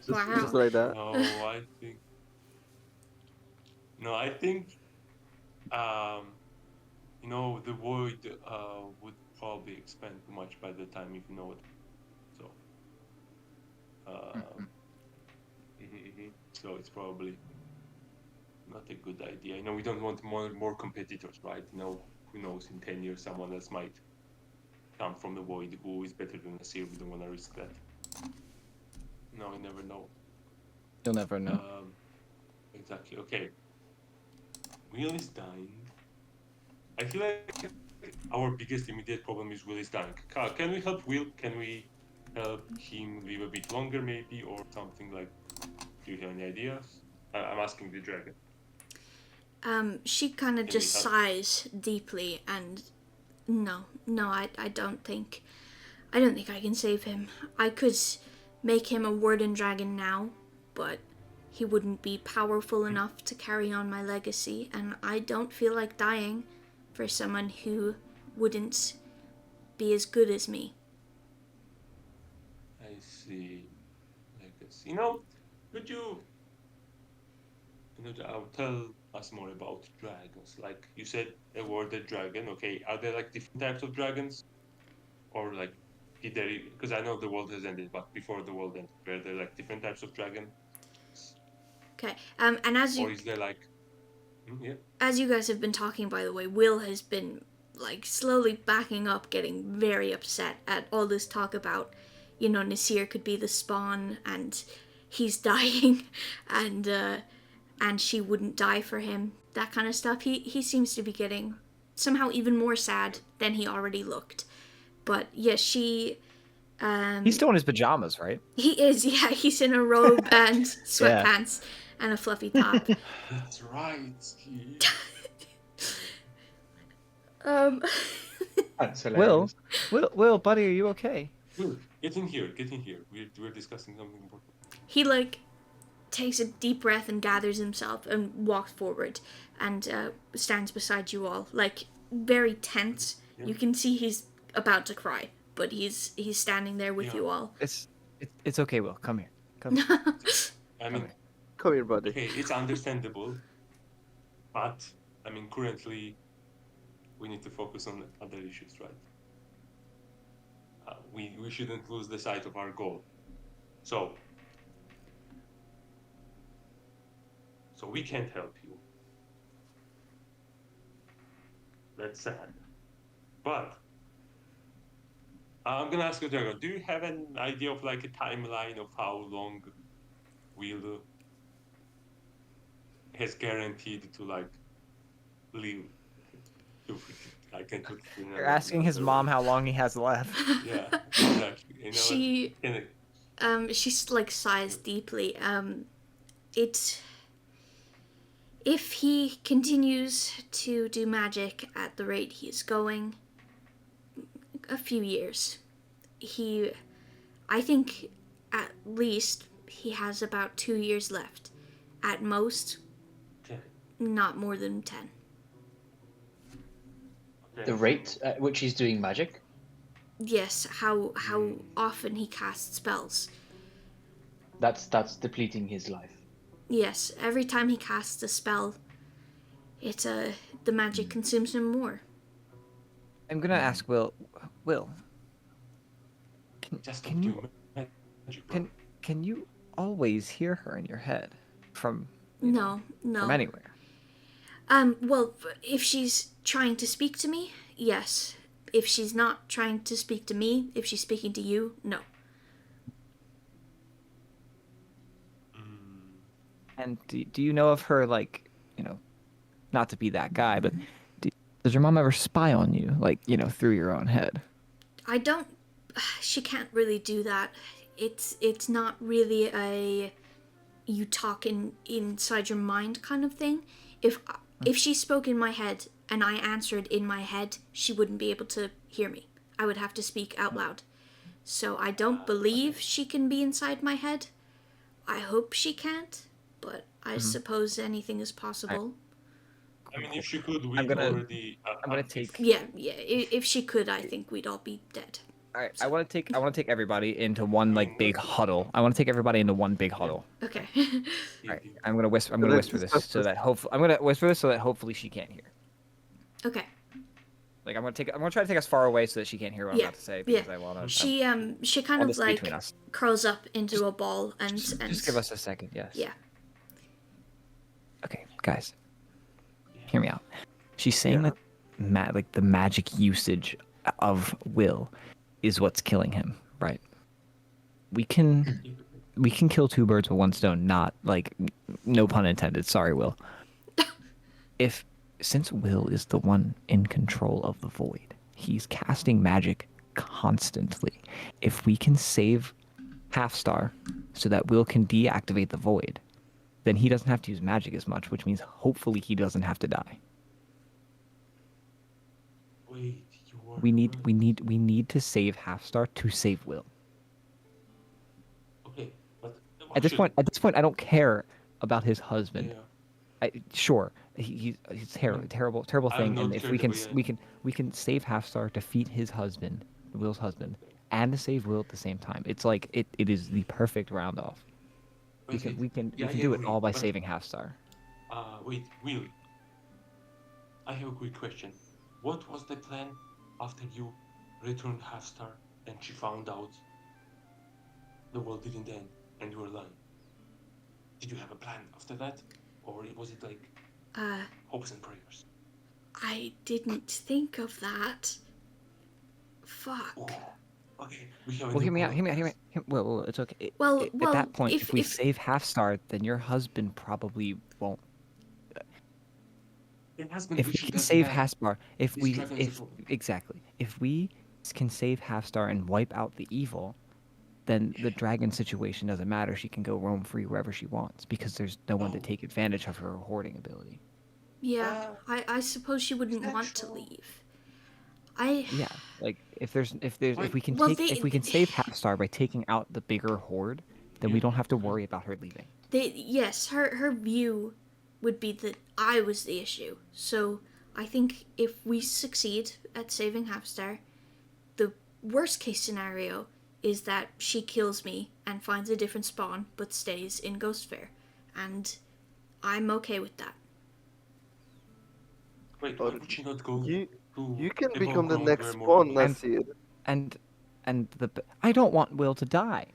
Just like that. No, I think the void would probably expand too much by the time if you know it. So so it's probably not a good idea. We don't want more competitors, right? Who knows, in 10 years someone else might come from the void who is better than us here. We don't want to risk that. No, you never know. You'll never know. Exactly. Okay. Will is dying. I feel like our biggest immediate problem is Will is dying. Can we help Will? Can we help him live a bit longer, maybe, or something like? Do you have any ideas? I'm asking the dragon. She kind of Can just we help? sighs deeply, and no, I don't think I can save him. I could make him a warden dragon now, but he wouldn't be powerful enough to carry on my legacy, and I don't feel like dying for someone who wouldn't be as good as me. I see. Legacy. Could you tell us more about dragons? Like you said, a warded dragon. Okay, are there like different types of dragons, or like because I know the world has ended, but before the world ended, were there like different types of dragon, Okay, and or is there like, yeah? as you guys have been talking, by the way, Will has been like slowly backing up, getting very upset at all this talk about, Nasir could be the spawn and he's dying, and she wouldn't die for him. That kind of stuff. He seems to be getting somehow even more sad than he already looked. But yeah, she. He's still in his pajamas, right? He is. Yeah, he's in a robe and sweatpants and a fluffy top. That's right. That's Will, hilarious. Will, buddy, are you okay? Will, get in here. Get in here. We're discussing something important. He takes a deep breath and gathers himself and walks forward and stands beside you all, very tense. Yeah. You can see he's about to cry, but he's standing there with you all. It's okay, Will. Come here. Come here. I mean, Come here, buddy. okay, it's understandable, but currently we need to focus on other issues, right? We shouldn't lose the sight of our goal. So we can't help you. That's sad. But I'm gonna ask you, Drago, do you have an idea of like a timeline of how long Will has guaranteed to like live? I can put it in You're asking his mom how long he has left. Yeah, exactly. She sighs deeply. If he continues to do magic at the rate he's going, a few years. I think at least he has about 2 years left. At most, 10. not more than 10. Okay. The rate at which he's doing magic? Yes, how often he casts spells. That's depleting his life. Yes, every time he casts a spell, the magic consumes him more. I'm gonna ask Will. Will, Just can don't you do magic, can you always hear her in your head from No. from anywhere? Well, if she's trying to speak to me, yes. If she's not trying to speak to me, if she's speaking to you, no. And do you know of her, not to be that guy, but does your mom ever spy on you, through your own head? I don't. She can't really do that. It's not really a you talk inside your mind kind of thing. If she spoke in my head and I answered in my head, she wouldn't be able to hear me. I would have to speak out loud. So I don't believe she can be inside my head. I hope she can't, but I suppose anything is possible. if she could, we'd I'm gonna- already. I'm gonna take. Yeah. If she could, I think we'd all be dead. All right, I want to take everybody into one big huddle. I want to take everybody into one big huddle. Okay. All right, I'm gonna whisper this so that hopefully she can't hear. Okay. I'm gonna try to take us far away so that she can't hear what I'm about to say because I want to. She kind of between us. curls up into a ball and Just give us a second, yes. Yeah. Okay, guys, hear me out. She's saying that the magic usage of Will is what's killing him, right? We can kill two birds with one stone. Not no pun intended. Sorry, Will. Since Will is the one in control of the void, he's casting magic constantly. If we can save Half Star so that Will can deactivate the void, then he doesn't have to use magic as much, which means hopefully he doesn't have to die. Wait, We need to save Half Star to save Will. At this point, I don't care about his husband. Yeah. Sure, he's terrible I'm thing. not And if we can critical, yeah. we can save Halfstar, defeat his husband, Will's husband, and save Will at the same time. It's like it is the perfect round off. We can Yeah, I do it agree, all by but saving Halfstar. wait, Will. I have a quick question. What was the plan after you returned Halfstar and she found out the world didn't end and you were lying? Did you have a plan after that, or was it like hopes and prayers? I didn't think of that. Fuck. Oh, okay, we have a Well, new hear me out. problem, Hear me out. guys. Well, it's okay. Well, At that point, if if we save Halfstar, then your husband probably won't. Your husband If we literally can doesn't save matter. Halfstar, These dragons are full. exactly, if we can save Halfstar and wipe out the evil, then the dragon situation doesn't matter. She can go roam free wherever she wants because there's no one to Oh. take advantage of her hoarding ability. Yeah, I suppose she wouldn't that want to true? leave. I Yeah, like if we can Well, if we can save Halfstar by taking out the bigger horde, then we Yeah. don't have to worry about her leaving. yes, her view would be that I was the issue. So I think if we succeed at saving Halfstar, the worst case scenario is that she kills me and finds a different spawn but stays in Ghost Fair, and I'm okay with that. Wait, why would she not go You to can above become the ground next where more spawn, people- Nasir. And I don't want Will to die.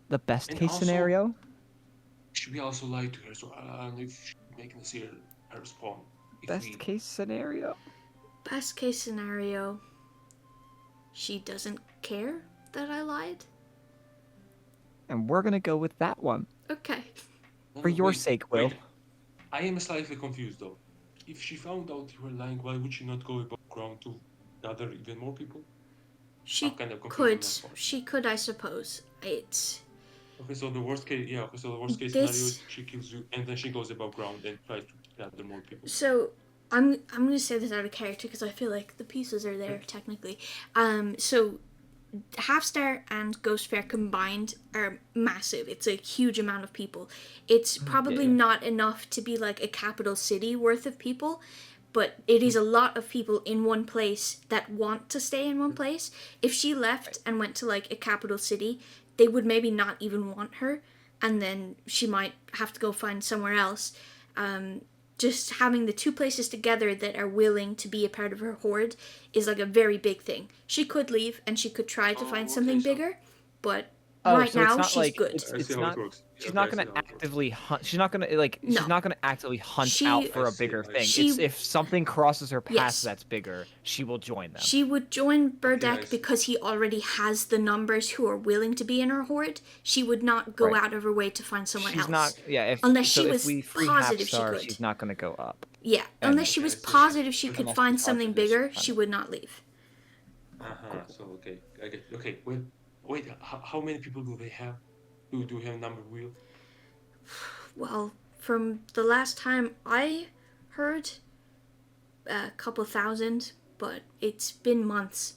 The best And case also- scenario. Should we also lie to her? So I don't know if she making us here her spawn. If Best we... case scenario. Best case scenario, she doesn't care that I lied. And we're gonna go with that one. Okay. No, For no, your wait, sake, Will. wait. I am slightly confused though. If she found out you were lying, why would she not go above ground to gather even more people? She I'm kind of confused on could. that part. She could, I suppose. It's Okay, so the worst case, yeah. Okay, so the worst case This- scenario, she kills you, and then she goes above ground and tries to gather more people. so. I'm gonna say this out of character because I feel like the pieces are there technically. So Halfstar and Ghost Fair combined are massive. It's a huge amount of people. It's probably yeah. not enough to be like a capital city worth of people, but it is a lot of people in one place that want to stay in one place. If she left and went to like a capital city, they would maybe not even want her, and then she might have to go find somewhere else. Just having the two places together that are willing to be a part of her horde is like a very big thing. She could leave and she could try to Oh, find okay, something so- bigger, but Oh, right so it's now not she's like good. it's I see how not. it works. She's Okay, not I see gonna how it works. actively hunt. She's not gonna like. No. She's not gonna actively hunt She- out for I a see, bigger I thing. see. It's if something crosses her path Yes. that's bigger, she will join them. She would join I Burdak see. because he already has the numbers who are willing to be in her horde. She would not go Right. out of her way to find someone She's else. not. Yeah. Unless So she if was we free positive she Halfstar, could. she's not gonna go up. Yeah, And- unless she Okay, was I see. positive she Unless could she's find something positive she bigger, can she find would not leave. So okay, I get. Okay, wait. How many people do they have? Do we have a number wheel? Well, from the last time I heard, a couple thousand, but it's been months,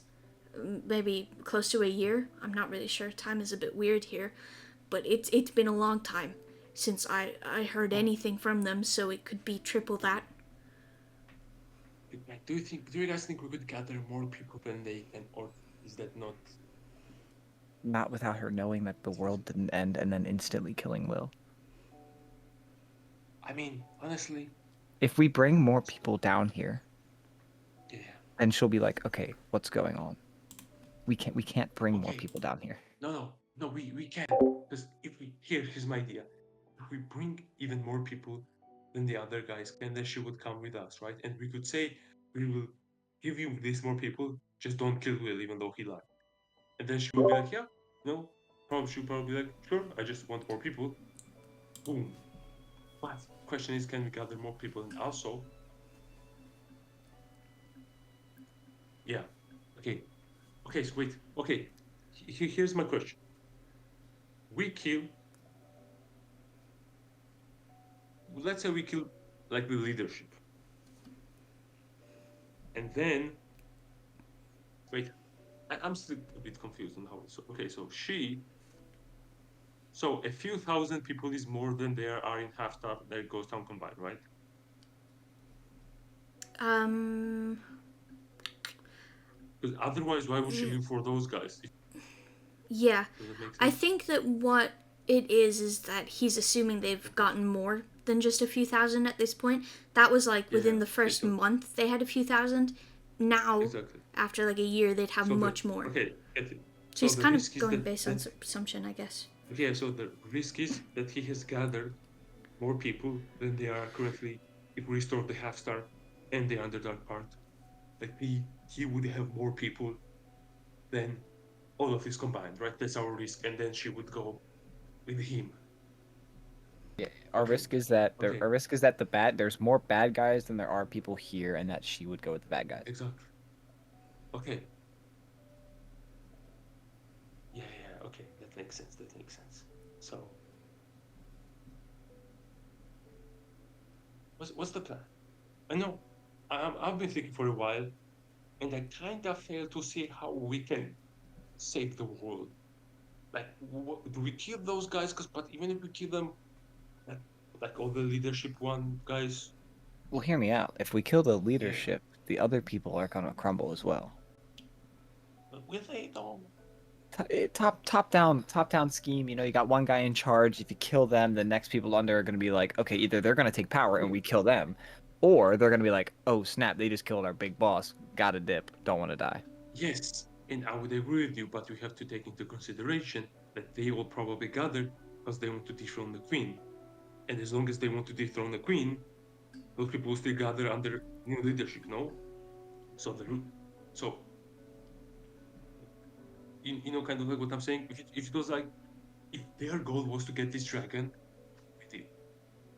maybe close to a year. I'm not really sure. Time is a bit weird here, but it's been a long time since I heard anything from them, so it could be triple that. Like, do you guys think we could gather more people than they can, or is that not? Not without her knowing that the world didn't end and then instantly killing Will. I mean, honestly, If we bring more people down here, yeah. then she'll be like, okay, what's going on? We can't bring more Okay. people down here. No, we can. Because if we here's my idea. If we bring even more people than the other guys, and then she would come with us, right? And we could say we will give you these more people, just don't kill Will, even though he lied. And then she will be like, yeah, no, she'll probably be like, sure, I just want more people. Boom. But question is, can we gather more people? And also, yeah, okay, so wait, okay, here's my question. We kill, let's say we kill like the leadership. And then, wait, I'm still a bit confused on how, so, okay, so she So a few thousand people is more than there are in Half-Star that Ghost Town combined, right? Because otherwise, why would she live for those guys? Yeah. Does that make sense? I think that what it is that he's assuming they've gotten more than just a few thousand at this point. That was like within the first month they had a few thousand. Now, Exactly. after like a year, they'd have much more. Okay, get it. So he's the kind of risk is going that- based on that- assumption, I guess. Yeah, so the risk is that he has gathered more people than they are currently if we restore the Half-Star and the Underdark part. Like he would have more people than all of this combined, right? That's our risk, and then she would go with him. Yeah, our Okay. risk is that Okay. our risk is that there's more bad guys than there are people here, and that she would go with the bad guys. Exactly. Okay. Yeah, okay, that makes sense. So, what's the plan? I know, I've been thinking for a while, and I kind of fail to see how we can save the world. Like, do we kill those guys? But even if we kill them, like all the leadership one guys, Well, hear me out. If we kill the leadership, the other people are gonna crumble as well. will they though? Top down scheme. You know, you got one guy in charge. If you kill them, the next people under are gonna be like, okay, either they're gonna take power and we kill them, or they're gonna be like, oh snap, they just killed our big boss. Gotta dip. Don't want to die. Yes, and I would agree with you, but we have to take into consideration that they will probably gather because they want to dethrone the queen. And as long as they want to dethrone the queen, those people will still gather under new leadership, no? So you know, kind of like what I'm saying. If it was like, if their goal was to get this dragon,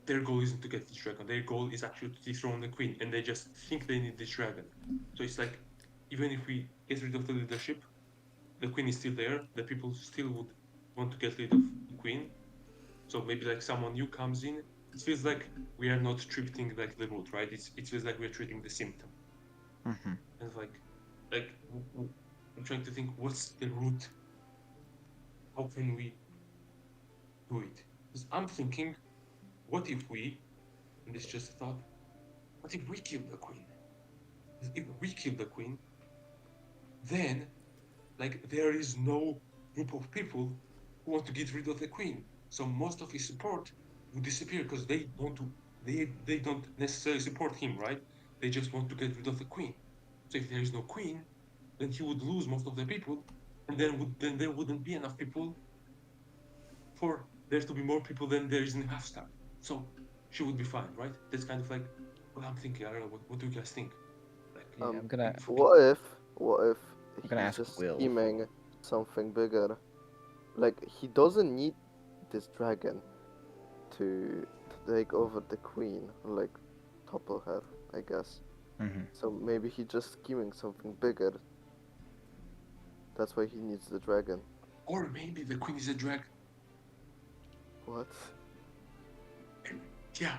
their goal isn't to get this dragon. Their goal is actually to dethrone the queen, and they just think they need this dragon. So it's like, even if we get rid of the leadership, the queen is still there. The people still would want to get rid of the queen. So maybe like someone new comes in. It feels like we are not treating like the root, right? It feels like we're treating the symptom. Mm-hmm. And I'm trying to think, what's the root? How can we do it? Because I'm thinking, what if we, and it's just a thought, what if we kill the queen? If we kill the queen, then like there is no group of people who want to get rid of the queen. So most of his support would disappear because they don't necessarily support him, right? They just want to get rid of the queen. So if there is no queen, then he would lose most of the people, and then there wouldn't be enough people for there to be more people than there is in Half-Star. So she would be fine, right? That's kind of like what I'm thinking. I don't know. What do you guys think? Like, Yeah, I'm gonna What if I'm gonna he's ask just Will. scheming something bigger? Like, he doesn't need this dragon to take over the queen, like topple her, I guess. Mhm. So maybe he's just scheming something bigger. That's why he needs the dragon. or maybe the queen is a dragon. What? Yeah.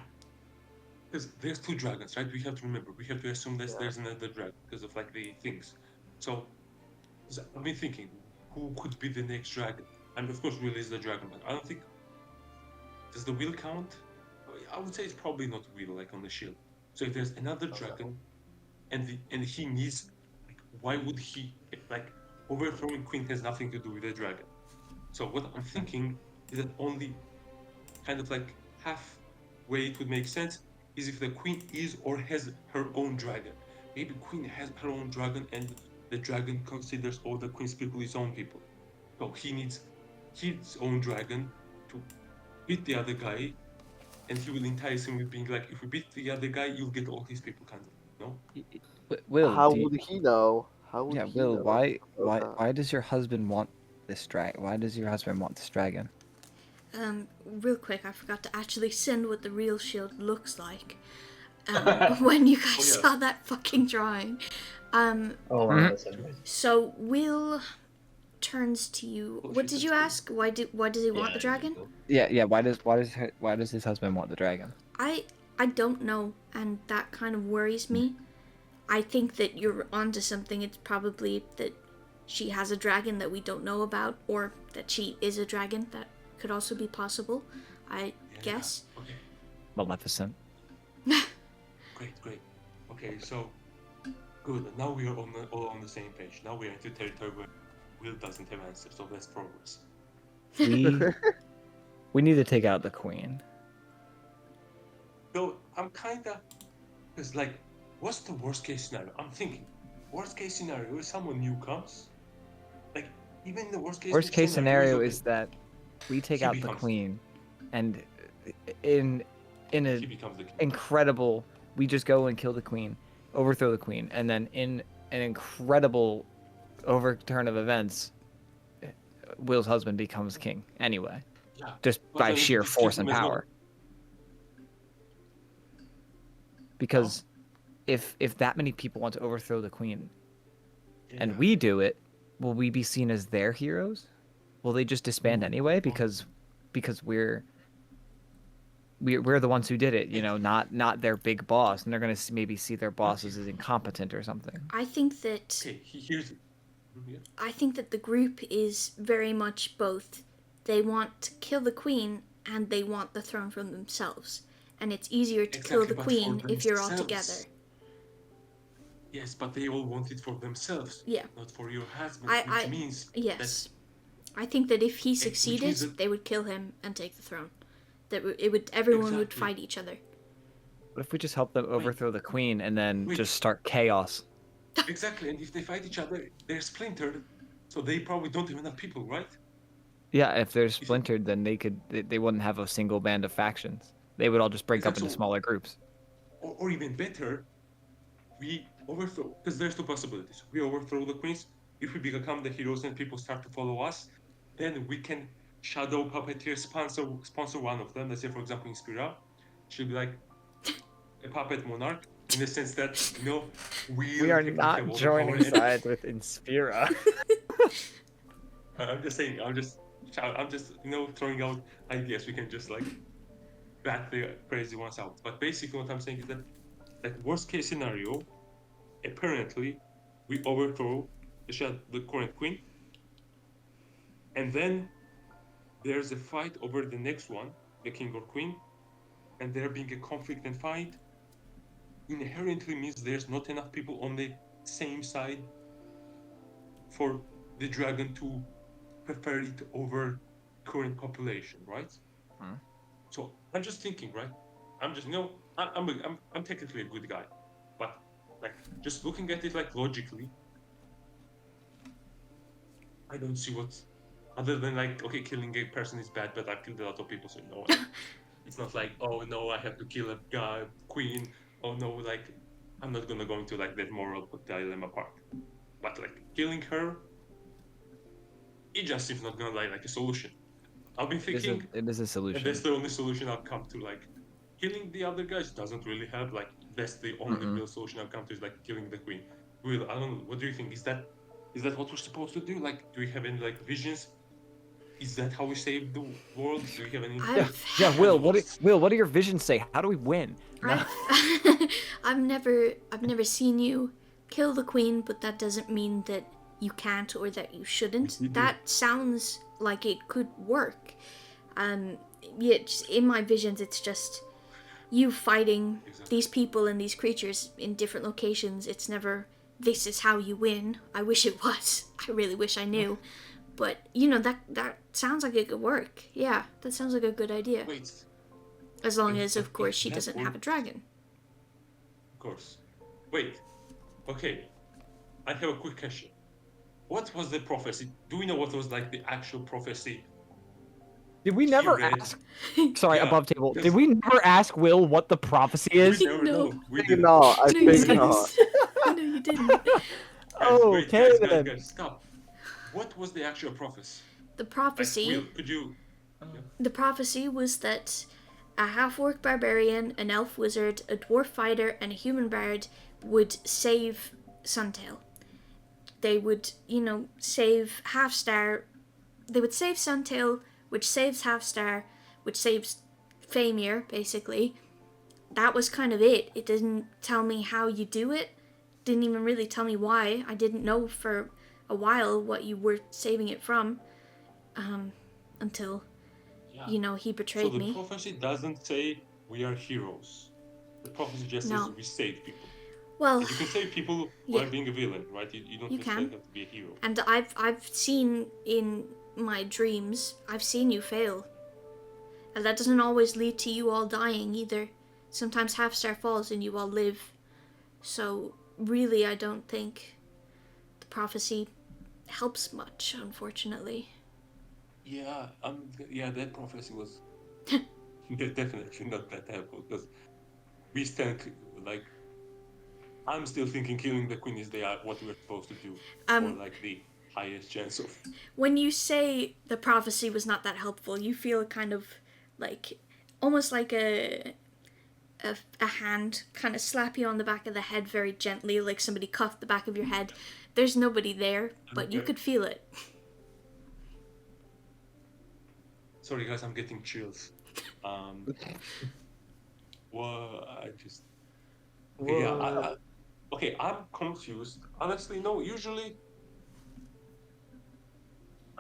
Because there's two dragons, right? We have to remember. We have to assume that Yeah. there's another dragon because of like the things. So I've been thinking, who could be the next dragon? And of course, Will is the dragon, but I don't think. Does the Will count? I would say it's probably not Will, like on the shield. So if there's another dragon, and he needs, like, why would he like overthrowing Queen has nothing to do with the dragon? So what I'm thinking is that only kind of like halfway it would make sense is if the Queen is or has her own dragon. Maybe Queen has her own dragon and the dragon considers all the Queen's people his own people. So he needs his own dragon to beat the other guy, and he will entice him with being like, if we beat the other guy, you'll get all his people, kind of, no? Will, How do you- would he know? How would yeah, he Will, know why about that? why does your husband want this Why does your husband want this dragon? Real quick, I forgot to actually send what the real shield looks like. When you guys Oh, yeah. saw that fucking drawing. Oh, Mhm. that's amazing. So Will turns to you. Oh, What she did you said ask? Why does he want the dragon? Yeah. Why does his husband want the dragon? I don't know, and that kind of worries me. I think that you're onto something. It's probably that she has a dragon that we don't know about, or that she is a dragon. That could also be possible, I guess. Okay. Maleficent. Great. Okay, so good. Now we are all on the same page. Now we are into territory where Will doesn't have answers, so let's progress. We need to take out the queen. So I'm kinda, because like, what's the worst case scenario? I'm thinking, worst case scenario is someone new comes. Like, even the worst case scenario okay. is that we take He out the becomes- queen, and in He a becomes the king. incredible, we just go and kill the queen, overthrow the queen, and then in an incredible overturn of events, Will's husband becomes king anyway, Yeah. just But by then sheer just force keep him and as well. power. Because if that many people want to overthrow the queen, and Yeah. we do it, will we be seen as their heroes? Will they just disband anyway because we're the ones who did it, you know, not their big boss, and they're gonna maybe see their bosses as incompetent or something. I think that Okay, here's. Yeah. I think that the group is very much both. They want to kill the queen and they want the throne for themselves. And it's easier to kill the Exactly, but for queen if you're all themselves. together. Yes, but they all want it for themselves. Yeah. Not for your husband, I which means yes. I think that if he which succeeded, means that- they would kill him and take the throne. That everyone would Exactly. fight each other. What if we just help them overthrow the queen and then Wait. just start chaos? Exactly, and if they fight each other, they're splintered, so they probably don't even have people, right? Yeah, if they're splintered, then they wouldn't have a single band of factions. They would all just break up into Exactly. smaller groups. Or even better, we overthrow, because there's two possibilities. We overthrow the queens. If we become the heroes and people start to follow us, then we can shadow puppeteer sponsor one of them. Let's say, for example, Inspira. She'll be like a puppet monarch in the sense that, you know, We are not joining sides with Inspira. I'm just saying. I'm just you know, throwing out ideas. We can just like bat the crazy ones out. But basically, what I'm saying is that worst case scenario, apparently, we overthrow the current queen, and then there's a fight over the next one, the king or queen, and there being a conflict and fight inherently means there's not enough people on the same side for the dragon to prefer it over current population, right? Hmm. So I'm just thinking, right? I'm just, you know, I'm technically a good guy, but like just looking at it like logically, I don't see what's other than like, okay, killing a person is bad, but I've killed a lot of people, so no, it's not like, oh no, I have to kill a guy, queen. Oh no, like I'm not gonna go into like that moral dilemma part. But like killing her, it just seems not gonna like a solution. I'll be thinking, It is a and solution. that's the only solution I'll come to. Like killing the other guys doesn't really help. Like that's the only real solution I'll come to is like killing the queen. Will, I don't know. What do you think? Is that what we're supposed to do? Like, do we have any like visions? Is that how we save the world? Do we have any? Yeah, Will. What do your visions say? How do we win? I've never seen you kill the queen, but that doesn't mean that you can't or that you shouldn't. That sounds like it could work. Yeah, just in my visions, it's just you fighting these people and these creatures in different locations. It's never, this is how you win. I wish it was. I really wish I knew. But, you know, that sounds like it could work. Yeah, that sounds like a good idea. Wait, As long If- as, of if course, she that doesn't have a works- dragon. of course. Wait. Okay. I have a quick question. What was the prophecy? Do we know what was like the actual prophecy? Did we never read- ask? Sorry, Yeah, above table. yes. Did we never ask Will what the prophecy is? We never No. know. We I didn't. no, I No, you think didn't. not. No, you didn't. Guys, wait, Okay guys, then. stop. What was the actual prophecy? The Like, prophecy... Will, could you? The prophecy was that a half-orc barbarian, an elf wizard, a dwarf fighter, and a human bard would save Suntail. They would, you know, save Half-Star. They would save Suntail, which saves Half-Star, which saves Faymir, basically. That was kind of it. It didn't tell me how you do it. Didn't even really tell me why. I didn't know for a while what you were saving it from. Until you know, he So betrayed the me. prophecy doesn't say we are heroes. The prophecy just No. says we save people. Well, And you can save people yeah. while being a villain, right? You don't You necessarily can. have to be a hero. And I've seen in my dreams, I've seen you fail. And that doesn't always lead to you all dying either. Sometimes half star falls and you all live. So really, I don't think the prophecy helps much, unfortunately. Yeah, that prophecy was definitely not that helpful because we stand like I'm still thinking killing the queen is what we're supposed to do, or like the highest chance of. When you say the prophecy was not that helpful, you feel kind of like almost like a hand kind of slap you on the back of the head very gently, like somebody cuffed the back of your head. There's nobody there, but you could feel it. Sorry guys, I'm getting chills. Well, I just yeah. Okay, I'm confused. Honestly, no. Usually,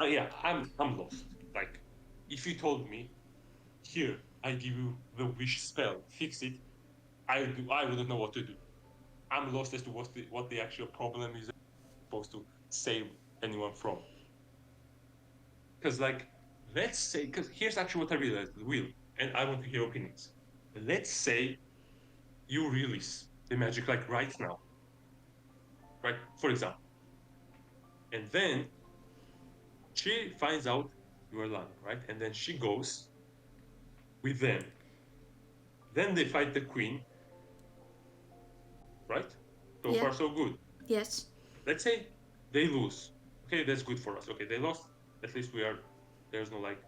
yeah, I'm lost. Like, if you told me, here, I give you the wish spell, fix it, I wouldn't know what to do. I'm lost as to what the actual problem is supposed to save anyone from. Because like, let's say, because here's actually what I realized, Will, and I want to hear opinions. Let's say you release the magic like right now, right? For example, and then she finds out you are lying, right? And then she goes with them. Then they fight the queen, right? So far, so good. Yes. Let's say they lose. Okay, that's good for us. Okay, they lost. At least there's no like,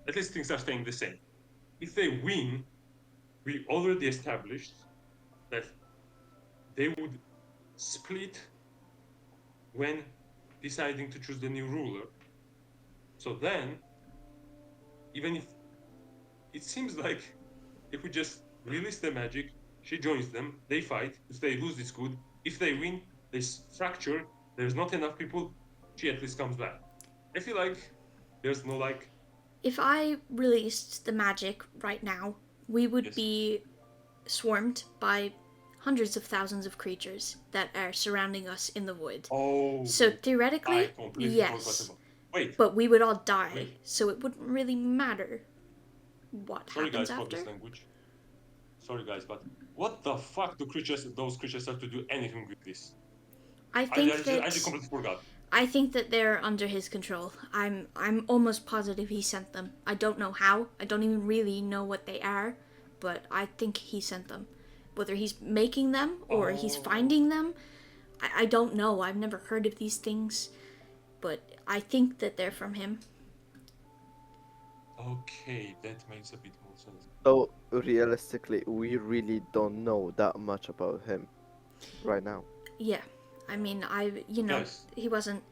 at least things are staying the same. If they win, we already established that they would split when deciding to choose the new ruler. So then, even if it seems like if we just release the magic, she joins them, they fight. If they lose, it's good. If they win, they fracture. There's not enough people. She at least comes back. I feel like there's no like. If I released the magic right now, we would be swarmed by hundreds of thousands of creatures that are surrounding us in the void. Oh. So theoretically, yes. Wait. But we would all die, so it wouldn't really matter what happens after. For this language. Sorry guys, but what the fuck do those creatures have to do anything with this? I just completely forgot. I think that they're under his control. I'm almost positive he sent them. I don't know how. I don't even really know what they are, but I think he sent them. Whether he's making them or he's finding them, I don't know. I've never heard of these things, but I think that they're from him. Okay, that makes a bit more sense. So realistically, we really don't know that much about him right now. Yeah. I mean, he wasn't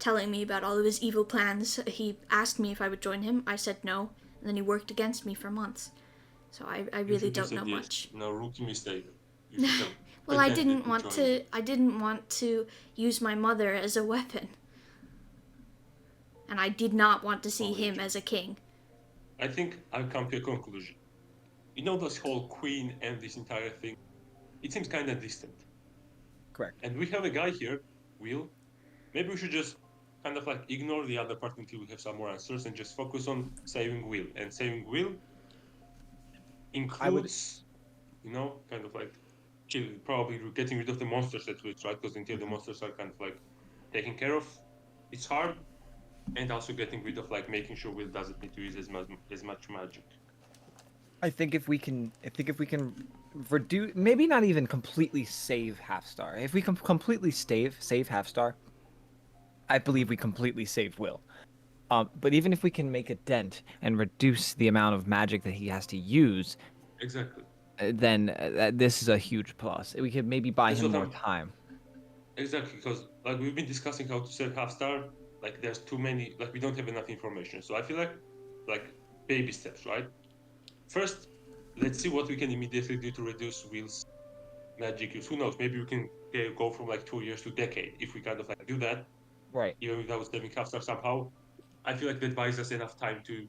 telling me about all of his evil plans. He asked me if I would join him. I said no, and then he worked against me for months. So I really don't know much. No, rookie mistake. Well, I didn't want to use my mother as a weapon. And I did not want to see him as a king. I think I've come to a conclusion. You know, this whole queen and this entire thing, it seems kind of distant. Correct. And we have a guy here, Will. Maybe we should just kind of like ignore the other part until we have some more answers and just focus on saving Will. And saving Will includes, kind of like probably getting rid of the monsters at least, right? Because until the monsters are kind of like taken care of, it's hard. And also getting rid of like making sure Will doesn't need to use as much magic. I think if we can reduce, maybe not even completely save Half Star. If we can completely save Half Star, I believe we completely saved Will. But even if we can make a dent and reduce the amount of magic that he has to use, exactly, then this is a huge plus. We could maybe buy him more time. Exactly, because like we've been discussing how to save Half Star. Like there's too many. Like we don't have enough information. So I feel like baby steps, right? First, let's see what we can immediately do to reduce Will's magic use. Who knows? Maybe we can go from like 2 years to decade if we kind of like do that. Right. Even without saving Half Star somehow. I feel like that buys us enough time to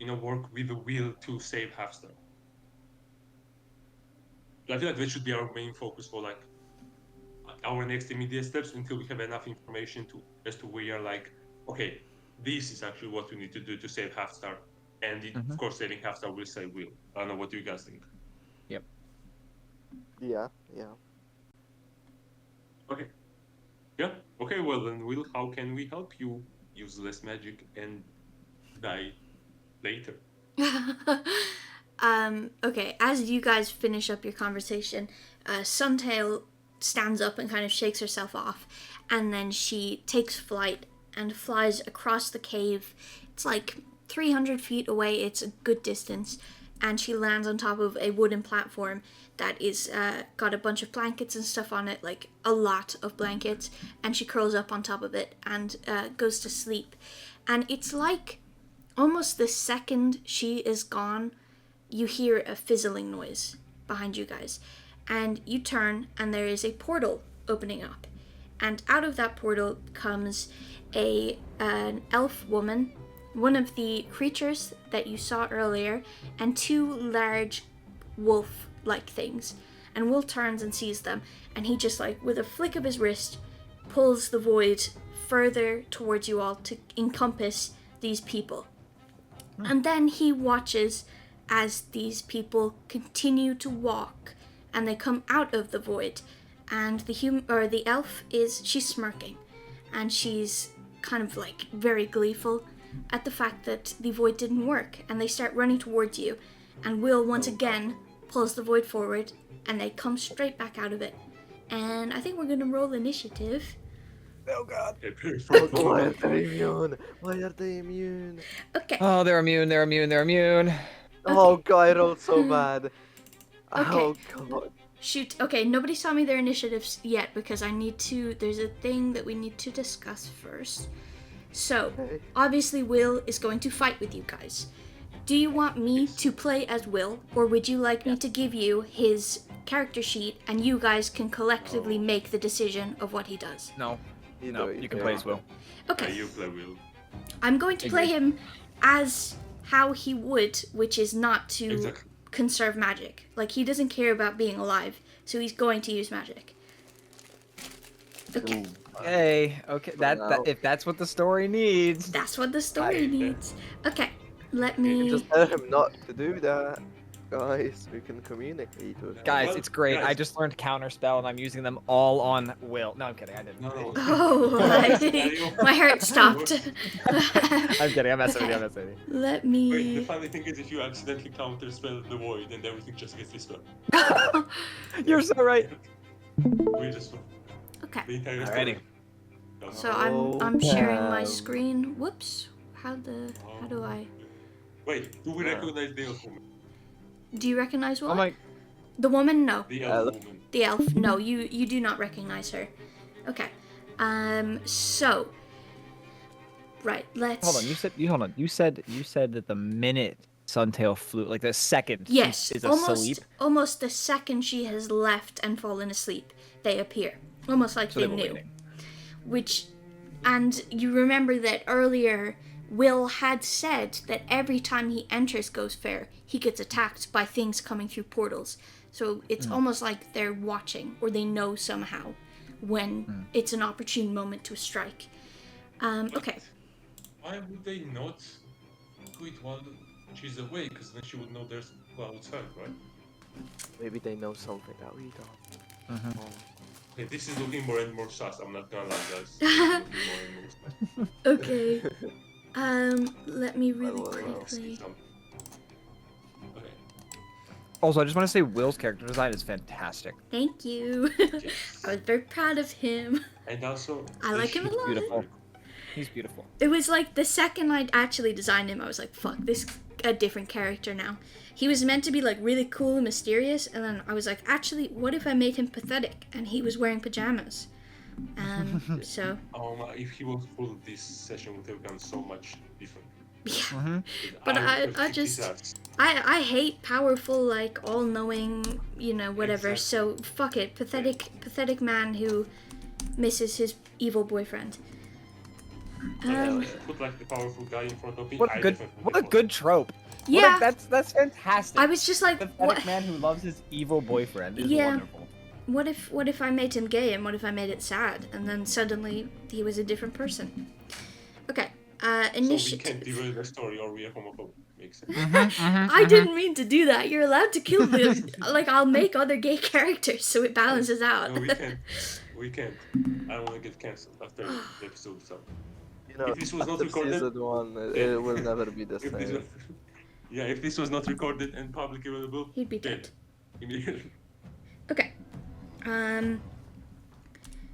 work with the will to save Halfstar. I feel like that should be our main focus for like our next immediate steps until we have enough information as to where you're like, okay, this is actually what we need to do to save Halfstar, and of course saving Halfstar will save Will. I don't know what you guys think. Yep. Yeah. Okay. Yeah. Okay. Well then, Will, how can we help you use less magic and die later? Okay, as you guys finish up your conversation, Suntail stands up and kind of shakes herself off, and then she takes flight and flies across the cave. It's like 300 feet away, it's a good distance, and she lands on top of a wooden platform that is got a bunch of blankets and stuff on it, like a lot of blankets, and she curls up on top of it and goes to sleep. And it's like almost the second she is gone, you hear a fizzling noise behind you guys, and you turn and there is a portal opening up, and out of that portal comes an elf woman, one of the creatures that you saw earlier, and two large wolf-like things. And Will turns and sees them, and he just like with a flick of his wrist pulls the void further towards you all to encompass these people. And then he watches as these people continue to walk, and they come out of the void, and the elf she's smirking, and she's kind of like very gleeful at the fact that the void didn't work, and they start running towards you, and Will once again pulls the void forward, and they come straight back out of it. And I think we're gonna roll initiative. Oh god. Why are they immune? Why are they immune? Okay. Oh, they're immune. Oh god, I rolled so bad. Oh god. Shoot. Okay, nobody saw me their initiatives yet because there's a thing that we need to discuss first. So, Okay. obviously Will is going to fight with you guys. Do you want me to play as Will, or would you like me to give you his character sheet and you guys can collectively make the decision of what he does? No, Either you can way. play as Will. Okay. You play Will. I'm going to play him as how he would, which is not to Exactly. conserve magic. Like, he doesn't care about being alive, so he's going to use magic. Okay. Okay, that if that's what the story needs. That's what the story needs. Okay, let me... Just tell him not to do that. Guys, we can communicate with him. Guys, Well, it's great. guys. I just learned counterspell and I'm using them all on Will. No, I'm kidding. I didn't. No. Oh, my heart stopped. I'm kidding. I'm messing with you. Let Wait, the me... funny thing is if you accidentally counterspell the void and everything just gets dispelled. You're so right. We just Okay, the entire Alrighty. story. so I'm sharing my screen. Whoops. How do I... Wait, do we recognize the elf woman? Do you recognize what? Oh my. The woman? No. The elf woman. The elf? No, you do not recognize her. Okay. So... Right, let's... Hold on. You said that the minute Suntail flew, like the second Yes, she is asleep. almost the second she has left and fallen asleep, they appear. Almost like So they they were knew. waiting. And you remember that earlier, Will had said that every time he enters Ghost Fair, he gets attacked by things coming through portals. So it's almost like they're watching, or they know somehow when it's an opportune moment to strike. Okay. Why would they not do it while she's awake? Because then she would know there's people outside, right? Maybe they know something that we don't. Okay, this is looking more and more sus. I'm not gonna lie, guys. It's looking more and more sus. Okay. Let me really well, well. quickly... Okay. Also, I just want to say Will's character design is fantastic. Thank you. I was very proud of him. And also, I like him a lot. Beautiful. He's beautiful. It was like the second I'd actually designed him, I was like, fuck, this is a different character now. He was meant to be like really cool and mysterious, and then I was like, actually, what if I made him pathetic and he was wearing pajamas? So, if he was full, this session would have gone so much different. yeah. But I hate powerful, like, all-knowing, whatever. Exactly. So, fuck it. Pathetic man who misses his evil boyfriend. Um, We should put like the powerful guy in front of me. What I a good, definitely what a would. good trope. yeah, That's fantastic. I was just like, Pathetic what? man who loves his evil boyfriend is Yeah. wonderful. What if I made him gay, and what if I made it sad, and then suddenly he was a different person? Okay. So we can't Initiative. derail the story, or we are homophobic. Makes sense. I didn't mean to do that. You're allowed to kill the. Like, I'll make other gay characters so it balances out. No, we can't. We can't. I don't want to get cancelled after the episode. So You know, if this was not after recorded, season 1, it will never be the if this same. was, yeah, if this was not recorded and publicly available, He'd be dead. Immediately. Okay.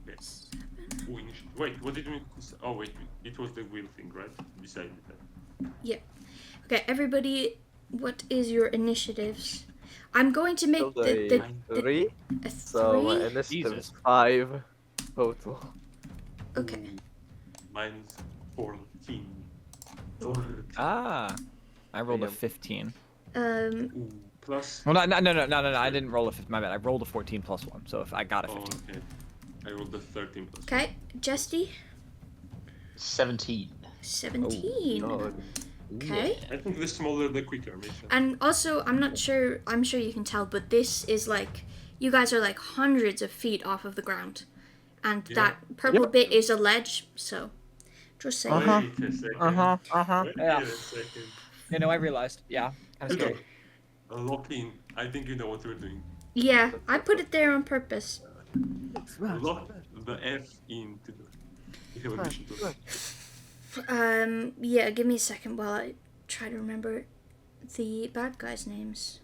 Yes. Wait, what did we? Oh wait, it was the wheel thing, right? We decided that. Yeah. Okay, everybody, what is your initiatives? I'm going to make So the 3, a so my 3. initiative Jesus. is 5 total. Okay. Mine's 14. Ah, I rolled a Damn. 15. Ooh, plus. Well, no, I didn't roll a 15. My bad. I rolled a 14 plus 1. So if I got a Oh, 15. okay. I rolled a 13 plus. Okay, Jesty, 17. 17. God. Okay. I think the smaller the quicker, makes sense. And also, I'm sure you can tell, but this is like, you guys are like hundreds of feet off of the ground. And Yeah. that purple bit is a ledge, so just saying. Uh-huh. Wait a second. Wait Yeah. a second. You know, I realized. Yeah. Kind of Tudor, scary. lock in. I think you know what we're doing. Yeah, I put it there on purpose. Lock the F in Tudor. We have a mission to do. Yeah, give me a second while I try to remember the bad guys' names.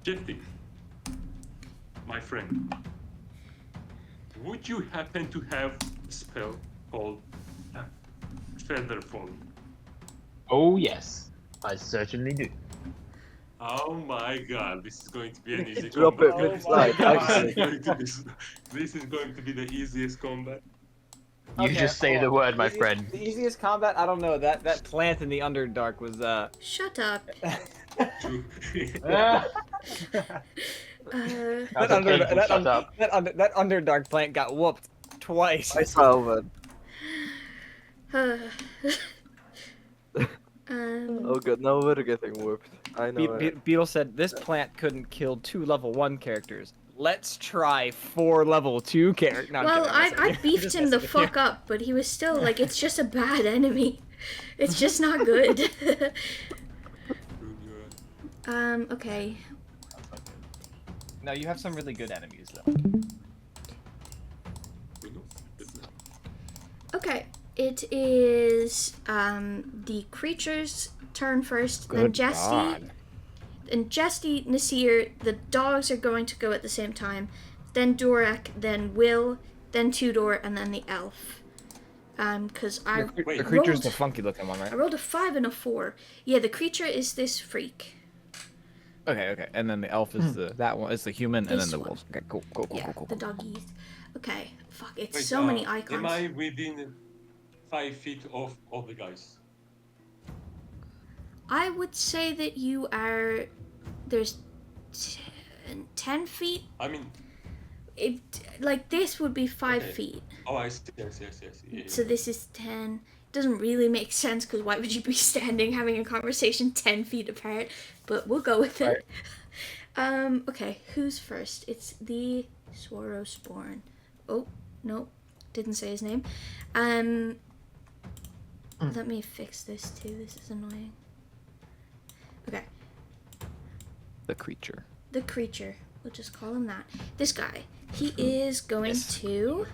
Jeffy, my friend, would you happen to have a spell called Feather Falling? Oh, yes. I certainly do. Oh my god, this is going to be an easy Drop it combat. mid-slide, actually. This is going to be the easiest combat. You Okay, just say hold the on. word, my Easiest- friend. The easiest combat? I don't know. That plant in the Underdark was Shut up. True. That's a painful shut up. that Underdark plant got whooped twice. I saw it. Oh god, now we're getting whooped. I know it. Beetle said this plant couldn't kill 2 level 1 characters. Let's try 4 level 2 characters. Well, I beefed him the fuck up, but he was still like, it's just a bad enemy. It's just not good. Okay. No, you have some really good enemies though. Okay. It is the creature's turn first, then Jesty. And Jesty, Nasir, the dogs are going to go at the same time. Then Durak, then Will, then Tudor, and then the elf. Because I The Wait. creature's rolled, the funky looking one, I right? rolled a 5 and a 4. Yeah, the creature is this freak. Okay. And then the elf is that one is the human, and This then the one. wolves. Okay, cool. Yeah, the doggies. Okay, fuck, it's Wait, so many Am icons. I within 5 feet of all the guys? I would say that you are. There's 10 feet. I mean, Like this would be 5 Okay. feet. oh, I see. Yeah, So this is 10. Doesn't really make sense because why would you be standing having a conversation 10 feet apart? But we'll go with it. Okay, who's first? It's the Sworosporn. Oh, no, didn't say his name. Let me fix this too. This is annoying. Okay, The creature. the creature. We'll just call him that. This guy. He is going to.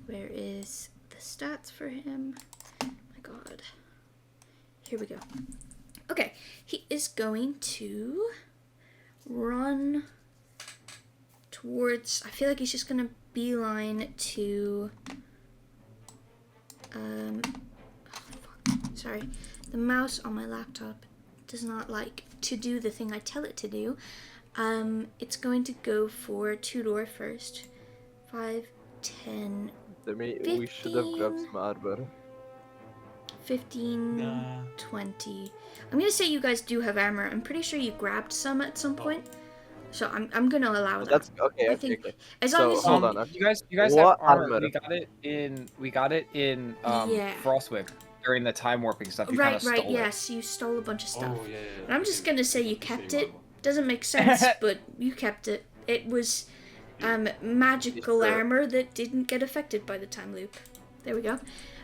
Where is the stats for him? My god. Here we go. Okay, he is going to run towards. I feel like he's just gonna beeline to. Oh, fuck. Sorry, the mouse on my laptop does not like to do the thing I tell it to do. It's going to go for Tudor first. 5, 10, Demi, we should have grabbed 15. some arbor. 15, Nah. 20. I'm gonna say you guys do have armor. I'm pretty sure you grabbed some at some point. So I'm gonna allow that. That's okay. I Okay. think Okay. as long So as hold you, on. You guys have What armor. armor? We got it in Yeah. Frostwick during the time warping stuff. You kind right, of right, stole yes, you stole a bunch of stuff. Oh yeah. And I'm just gonna say you It's the kept same it. armor. Doesn't make sense, but you kept it. It was magical Sure. armor that didn't get affected by the time loop. There we go.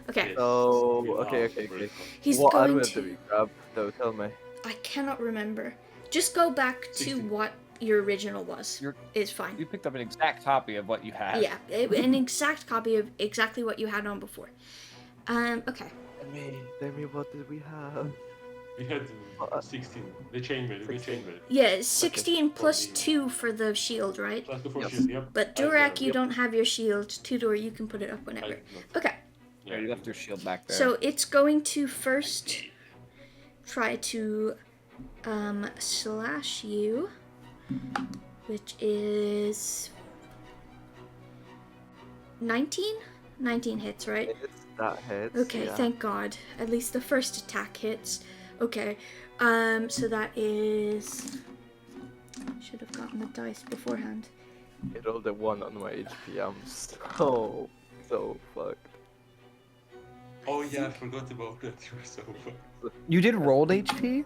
Okay, Yes. So We okay. love Okay. Okay. British. he's What going armor to. do we grab? Though, tell me. I cannot remember. Just go back to 16. what your original was. It's fine. You picked up an exact copy of what you had. Yeah, an exact copy of exactly what you had on before. Okay. Demi, what did we have? We had 16. The chainmail. The chainmail. Yeah, 16 plus the- 2 for the shield, right? Plus the 4 Yes. shield. Yep. But I Durak, you yep. don't have your shield. Tudor, you can put it up I whenever. did not. Okay, Yeah, you left your shield back there. so it's going to first try to slash you, which is 19? 19 hits, right? It's that hits. Okay, yeah. thank God. At least the first attack hits. Okay, so that is... Should have gotten the dice beforehand. I rolled a 1 on my HP. I'm so fucked. Oh yeah, I forgot about that. You were so fun. You did rolled HP?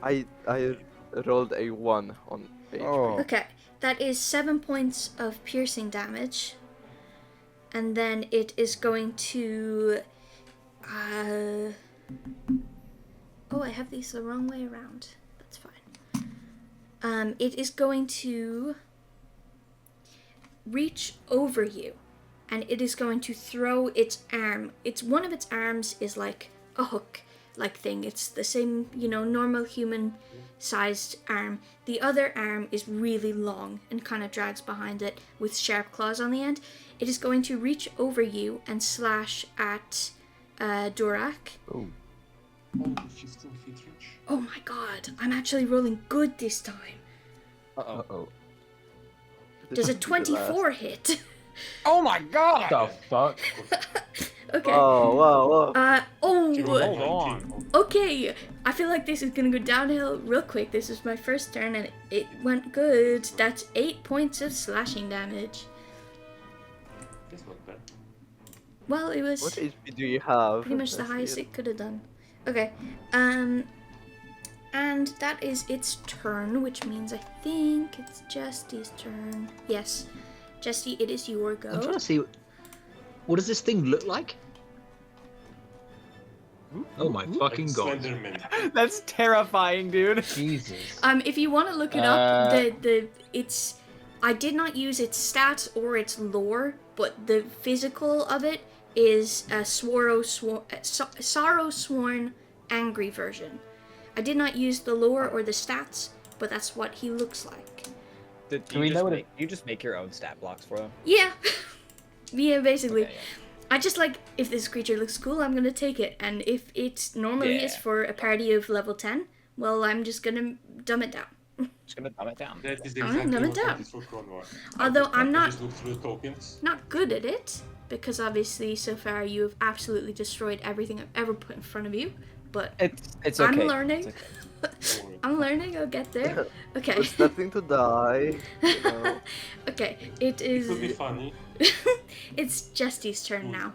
I rolled a 1 on HP. Oh. Okay, that is 7 points of piercing damage. And then it is going to... Oh, I have these the wrong way around. That's fine. It is going to reach over you. And it is going to throw its arm. One of its arms is like a hook-like thing. It's the same, normal human-sized arm. The other arm is really long and kind of drags behind it with sharp claws on the end. It is going to reach over you and slash at Durak. Oh. Oh, 15 feet reach. Oh my god, I'm actually rolling good this time. Uh-oh. Uh-oh. Does a 24 hit? Oh my god! The fuck? Okay. Oh, wow. You rolled Hold 19. on. Okay, I feel like this is gonna go downhill real quick. This is my first turn and it went good. That's 8 points of slashing damage. That's not bad. Well, it was What HP do you have? pretty much the Let's highest see it could have done. Okay, and that is its turn, which means I think it's Jesty's turn. Yes, Jesty, it is your I'm trying go. to see. What does this thing look like? Oh my fucking Like god! Slenderman. That's terrifying, dude. Jesus. If you want to look it up, it's I did not use its stats or its lore, but the physical of it is a sorrow sworn angry version. I did not use the lore or the stats, but that's what he looks like. Did Do we know what you just make your own stat blocks for them? Yeah, yeah, basically. Okay, yeah. I just like, if this creature looks cool, I'm gonna take it, and if it normally is Yeah. for a party of level 10, well, I'm just gonna dumb it down. Just gonna dumb it down. That is I'm exactly gonna what down. it is for Kronwar. Although I'm I not just looked through the tokens. not good at it, because obviously so far you have absolutely destroyed everything I've ever put in front of you, but It's okay. I'm learning. It's okay. Don't worry. I'm learning, I'll get there. Okay. We're starting to die. You know. Okay, it It would be is... funny. It's Jesty's turn now.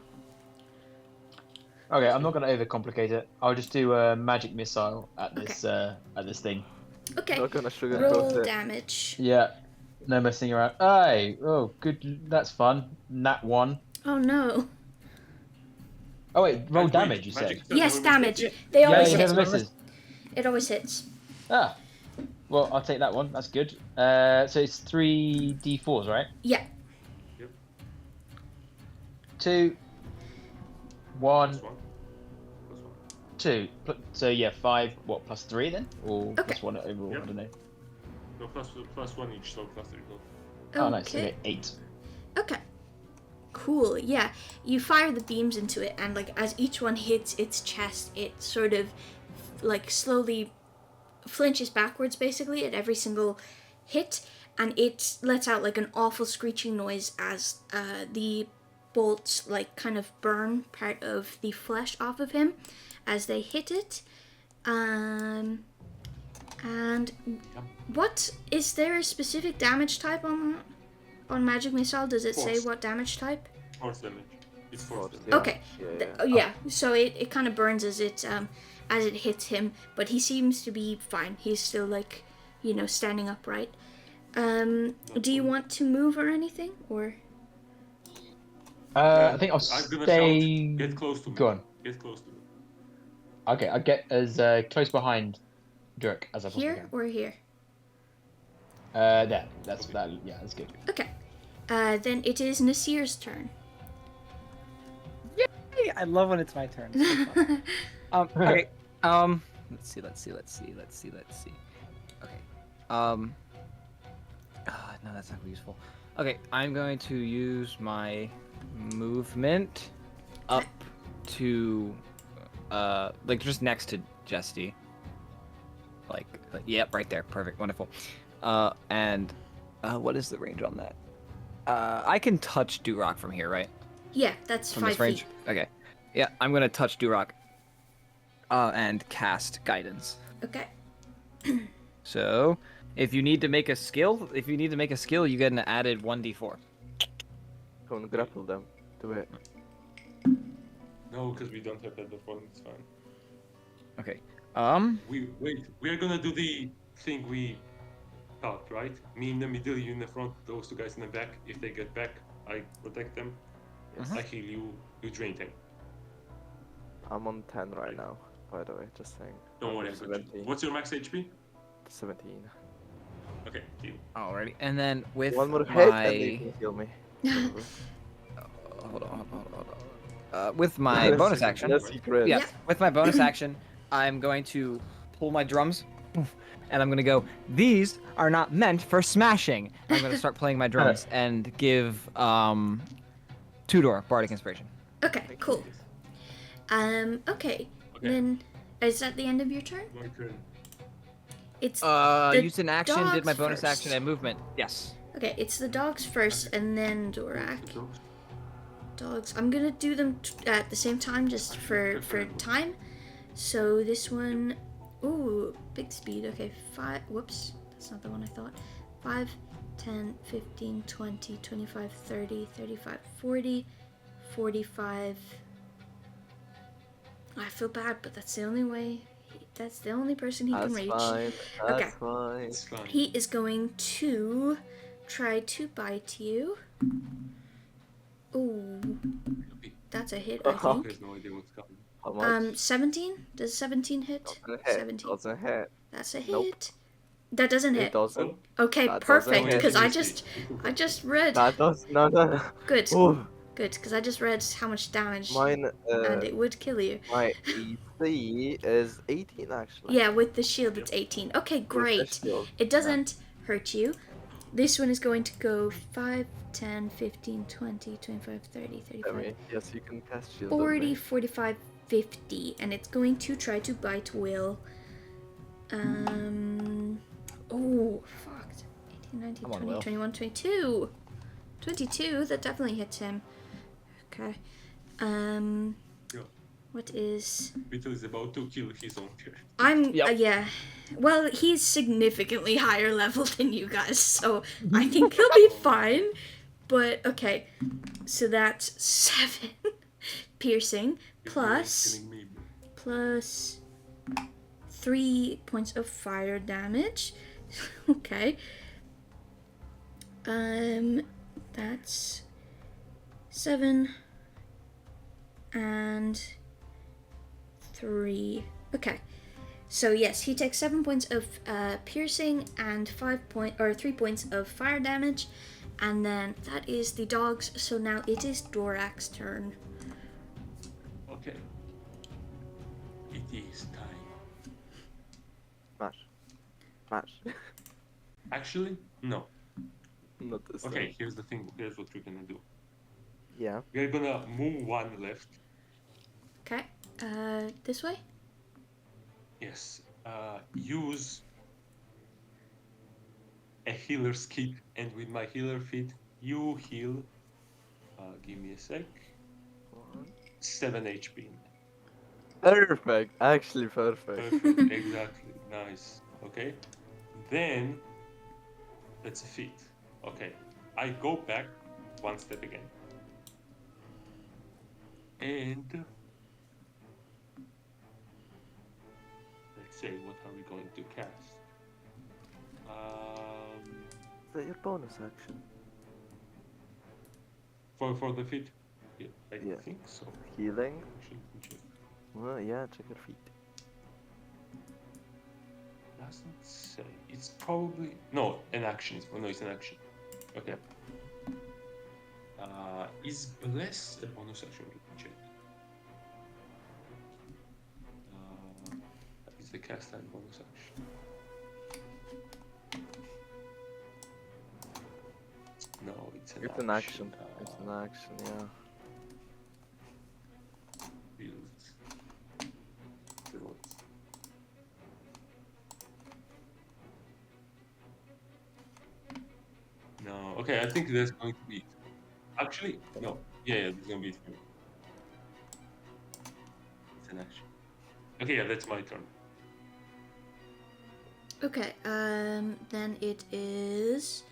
Okay, I'm not gonna overcomplicate it. I'll just do a magic missile at this thing. Okay, Not gonna sugarcoat roll it. damage. Yeah, no messing around. Hey, oh, good. That's fun. Nat 1. Oh no. Oh wait, roll Wait, damage. You magic said. doesn't Yes, always damage. hit. They Yeah, always it hit. never misses. It always hits. Ah. Well, I'll take that one. That's good. So it's 3d4s, right? Yeah. 2, 1, Plus one. 2. So yeah, 5. What, plus 3 then, or Okay. plus 1 overall? Yep. I don't know. No, plus one each, so plus 3. No. Oh, nice. Okay, 8. Okay. Cool. Yeah. You fire the beams into it, and like as each one hits its chest, it sort of like slowly flinches backwards basically at every single hit, and it lets out like an awful screeching noise as the bolts like kind of burn part of the flesh off of him as they hit it. And And what is there a specific damage type on magic missile? Does it say Force. what damage type? Force damage. It's force damage. Yeah. Okay. Yeah. So it kind of burns as it hits him, but he seems to be fine. He's still like, standing upright. Do you want to move or anything, or? I think I'll I'm gonna stay. shout, get close to me. Go on. Get close to me. Okay, I'll get as close behind Durak as I possibly Here can. or here? There. That's that. Yeah, that's good. Okay. Then it is Nasir's turn. Yay! I love when it's my turn. It's so fun. Okay. Let's see. Okay. No, that's not useful. Okay, I'm going to use my movement up to, like just next to Jesty. Yep, right there. Perfect. Wonderful. And what is the range on that? I can touch Durak from here, right? Yeah, that's From 5 this range? feet. Okay. Yeah, I'm gonna touch Durak. And cast guidance. Okay. So, if you need to make a skill, you get an added 1d4. Go and grapple them. Do it. No, because we don't have that before. It's fine. Okay. We are gonna do the thing we thought, right? Me in the middle, you in the front, those two guys in the back. If they get back, I protect them. Yes. I heal you. You drain them. I'm on 10 right now, by the way, just saying. Don't I'm worry, on I got you. 17. What's your max HP? 17. Okay, deal. Alrighty. And then with One more hit and my you can heal me. hold on. With my bonus action. Yes, you crit. Yes. Yeah. With my bonus action, I'm going to pull my drums, and I'm gonna go. These are not meant for smashing. I'm gonna start playing my drums and give Tudor bardic inspiration. Okay, cool. Okay. Okay. Then is that the end of your turn? My turn. It's the Used an action, did my dogs bonus first. action and movement. Yes. Okay, it's the dogs first, and then Durak. Dogs. I'm gonna do them at the same time, just for time. So this one, ooh, big speed. Okay, 5. Whoops, that's not the one I thought. 5, 10, 15, 20, 25, 30, 35, 40, 45. I feel bad, but that's the only way. That's the only person he can That's reach. fine. Okay. That's fine. It's fine. He is going to try to bite you. Ooh, that's a hit, I think. There's no idea what's coming. How much? 17? Does 17 hit? Doesn't hit. 17. Doesn't hit. That's a hit. Nope. That doesn't It hit. doesn't. Okay, that doesn't perfect. hit. Because I just read. That does. No. Good, Ooh, good. Because I just read how much damage, mine. and it would kill you. My AC is 18 actually. Yeah, with the shield, it's 18. Okay, With the great. shield. It doesn't hurt you. This one is going to go 5, 10, 15, 20, 25, 30, 35, Demi, yes, you can cast shield on 40, me. 45, 50, and it's going to try to bite Will. Oh, fucked. 18, 19, Come on, 20, Will. 21, 22. 22, that definitely hits him. Okay. Yeah. What is... Beetle is about to kill his own pair. I'm... Yep. yeah. Well, he's significantly higher level than you guys, so I think he'll be fine. But, okay. So that's 7 piercing, plus... Killing me. plus 3 points of fire damage. Okay. That's 7 and 3. Okay. So yes, he takes 7 points of piercing and 3 points of fire damage, and then that is the dogs. So now it is Durak's turn. Okay. It is time. Smash. Actually, no. Not this Okay, time. here's the thing. Here's what we're gonna do. Yeah. We're gonna move one left. Okay. This way. Yes. Use a healer's kit, and with my healer feat, you heal. Give me a sec. 7 HP. Perfect. Actually perfect. Perfect. Exactly. Nice. Okay. Then that's a feat. Okay. I go back one step again. And let's say, what are we going to cast? Is that your bonus action? For the feat? Yeah, I Yeah. think so. Healing? Actually, let me check. Well, yeah, check your feet. Doesn't say. It's probably no an action. Oh no, it's an action. Okay. Is bless a bonus action? Let me check. Is the cast and bonus action? No, it's an It's action. an action. It's an action, yeah. Build. No, okay, I think that's going to be it. Actually, no. Yeah, that's going to be it for me. It's an action. Okay, yeah, that's my turn. Okay, then it is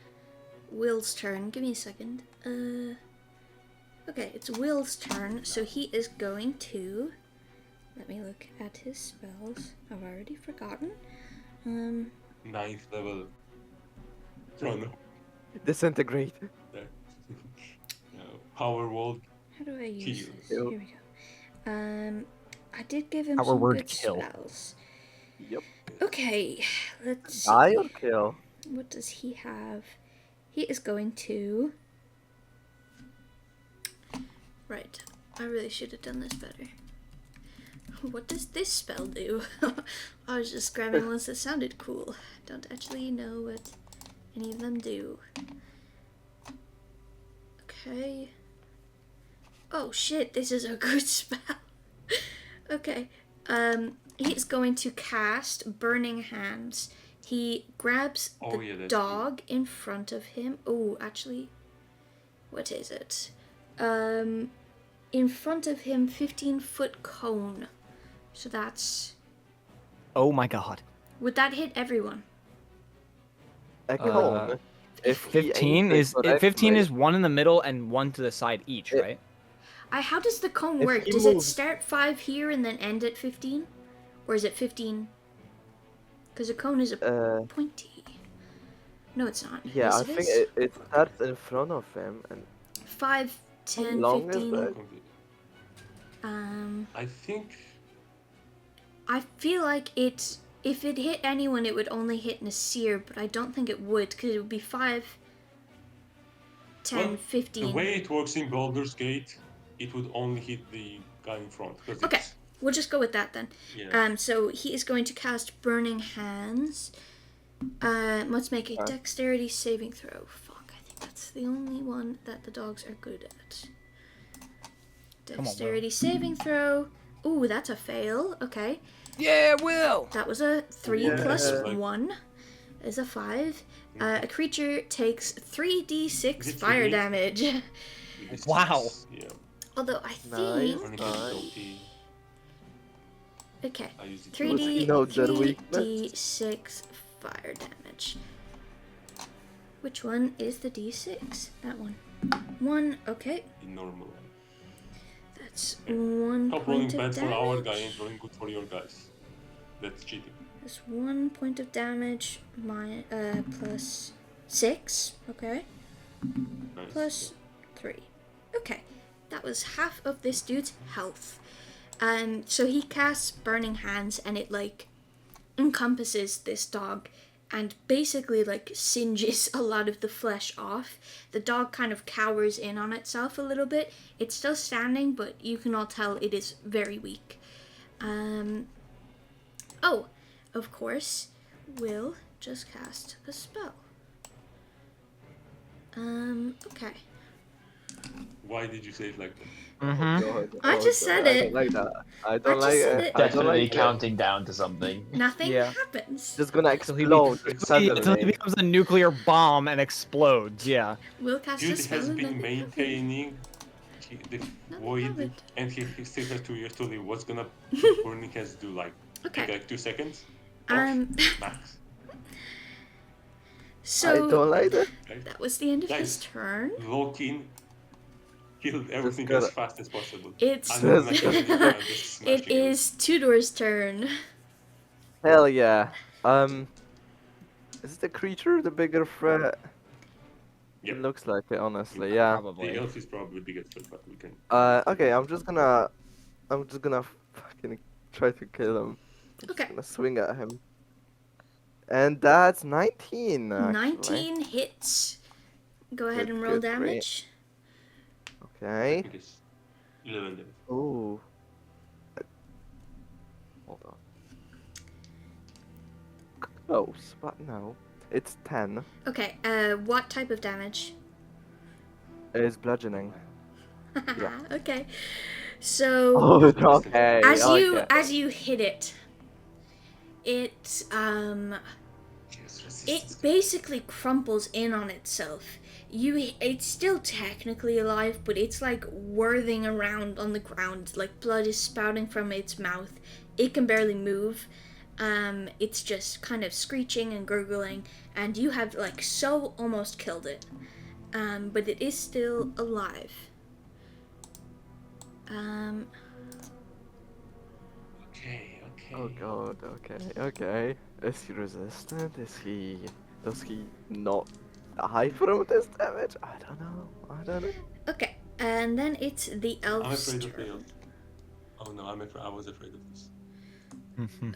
Will's turn. Give me a second. Okay, it's Will's turn, so he is going to... Let me look at his spells. I've already forgotten. 9th level. Oh no. Disintegrate. Power wall. How do I use Heal. this? Heal. Here we go. I did give him Our some word good kill. spells. Yep. Okay, let's see. Die or kill? What does he have? He is going to... Right. I really should have done this better. What does this spell do? I was just grabbing ones that sounded cool. Don't actually know what any of them do. Okay. Oh shit, this is a good spell. Okay. He's going to cast Burning Hands. He grabs Oh, the yeah, that's dog in front of him. Oh, actually, what is it? In front of him, 15-foot cone. So that's... Oh my god. Would that hit everyone? A cone. If he 15 aims it is 15 correctly, is one in the middle and one to the side each, right? How does the cone If work? he Does it moves- start 5 here and then end at 15? Or is it 15? Because a cone is a pointy. No, it's not. Yeah, Yes, I it think is. it starts in front of him and 5, 10, long is 15. that? I think I feel like it... If it hit anyone, it would only hit Nasir, but I don't think it would, because it would be 5, 10, well, 15. the way it works in Baldur's Gate, it would only hit the guy in front. Okay, It's, we'll just go with that then. yeah. So he is going to cast Burning Hands. Let's make a dexterity saving throw. Fuck, I think that's the only one that the dogs are good at. Dexterity saving throw. Ooh, that's a fail. Okay. Yeah, Will. That was a 3 Yeah. plus Like- 1 is a 5. A creature takes 3d6 Is it fire 3D? damage. It's- Wow. Yeah. Although I Nice. think... Burning Nice. difficulty, Okay. I use it. 3d, know their weakness. 3d6 fire damage. Which one is the d6? That one. 1, okay. The normal one. That's 1 Stop rolling point of bad for our guy damage. and rolling good for your guys. That's cheating. That's 1 point of damage, plus 6, okay. Nice. Plus 3. Okay, that was half of this dude's health. So he casts Burning Hands and it like encompasses this dog and basically like singes a lot of the flesh off. The dog kind of cowers in on itself a little bit. It's still standing, but you can all tell it is very weak. Oh, of course, Will just cast a spell. Okay. Why did you say it like that? Mm-hmm. I just said I it. don't like that. I I don't just like said it. it. I don't Definitely like it. counting down to something. Nothing Yeah. happens. Just gonna Until he explode until he suddenly. becomes a nuclear bomb and explodes. Yeah. Will cast a Dude spell has and been nothing maintaining the Nothing void, happened. and he still has 2 years to live. What's gonna Burning Hands do? Like, Okay. take like 2 seconds? Max. So I don't like that. Right? that was the end of Guys, his turn. walk in, kill everything gotta- as fast as possible. It's I'm not gonna just smash it is Tudor's turn. Hell yeah. Is the creature the bigger threat? Yep. It looks like it, honestly. Yeah. Probably. The elf is probably the biggest threat, but we can. Okay. I'm just gonna fucking try to kill him. Okay. Gonna swing at him. And that's 19. Actually. 19 hits. Go ahead Good, and roll good, great. damage. Okay. I think it's 11 damage. Ooh. Hold on. Close, but no. It's 10. Okay, what type of damage? It's bludgeoning. Yeah. Okay. So Oh, okay. as you hit it, it Yes, it basically crumples in on itself. It's still technically alive, but it's like whirling around on the ground, like blood is spouting from its mouth. It can barely move. It's just kind of screeching and gurgling, and you have like so almost killed it. But it is still alive. Okay. Oh god, okay. Is he resistant? Does he not die from this damage? I don't know. Okay, and then it's the I'm elf's afraid of the turn. elf. Oh no, I was afraid of this.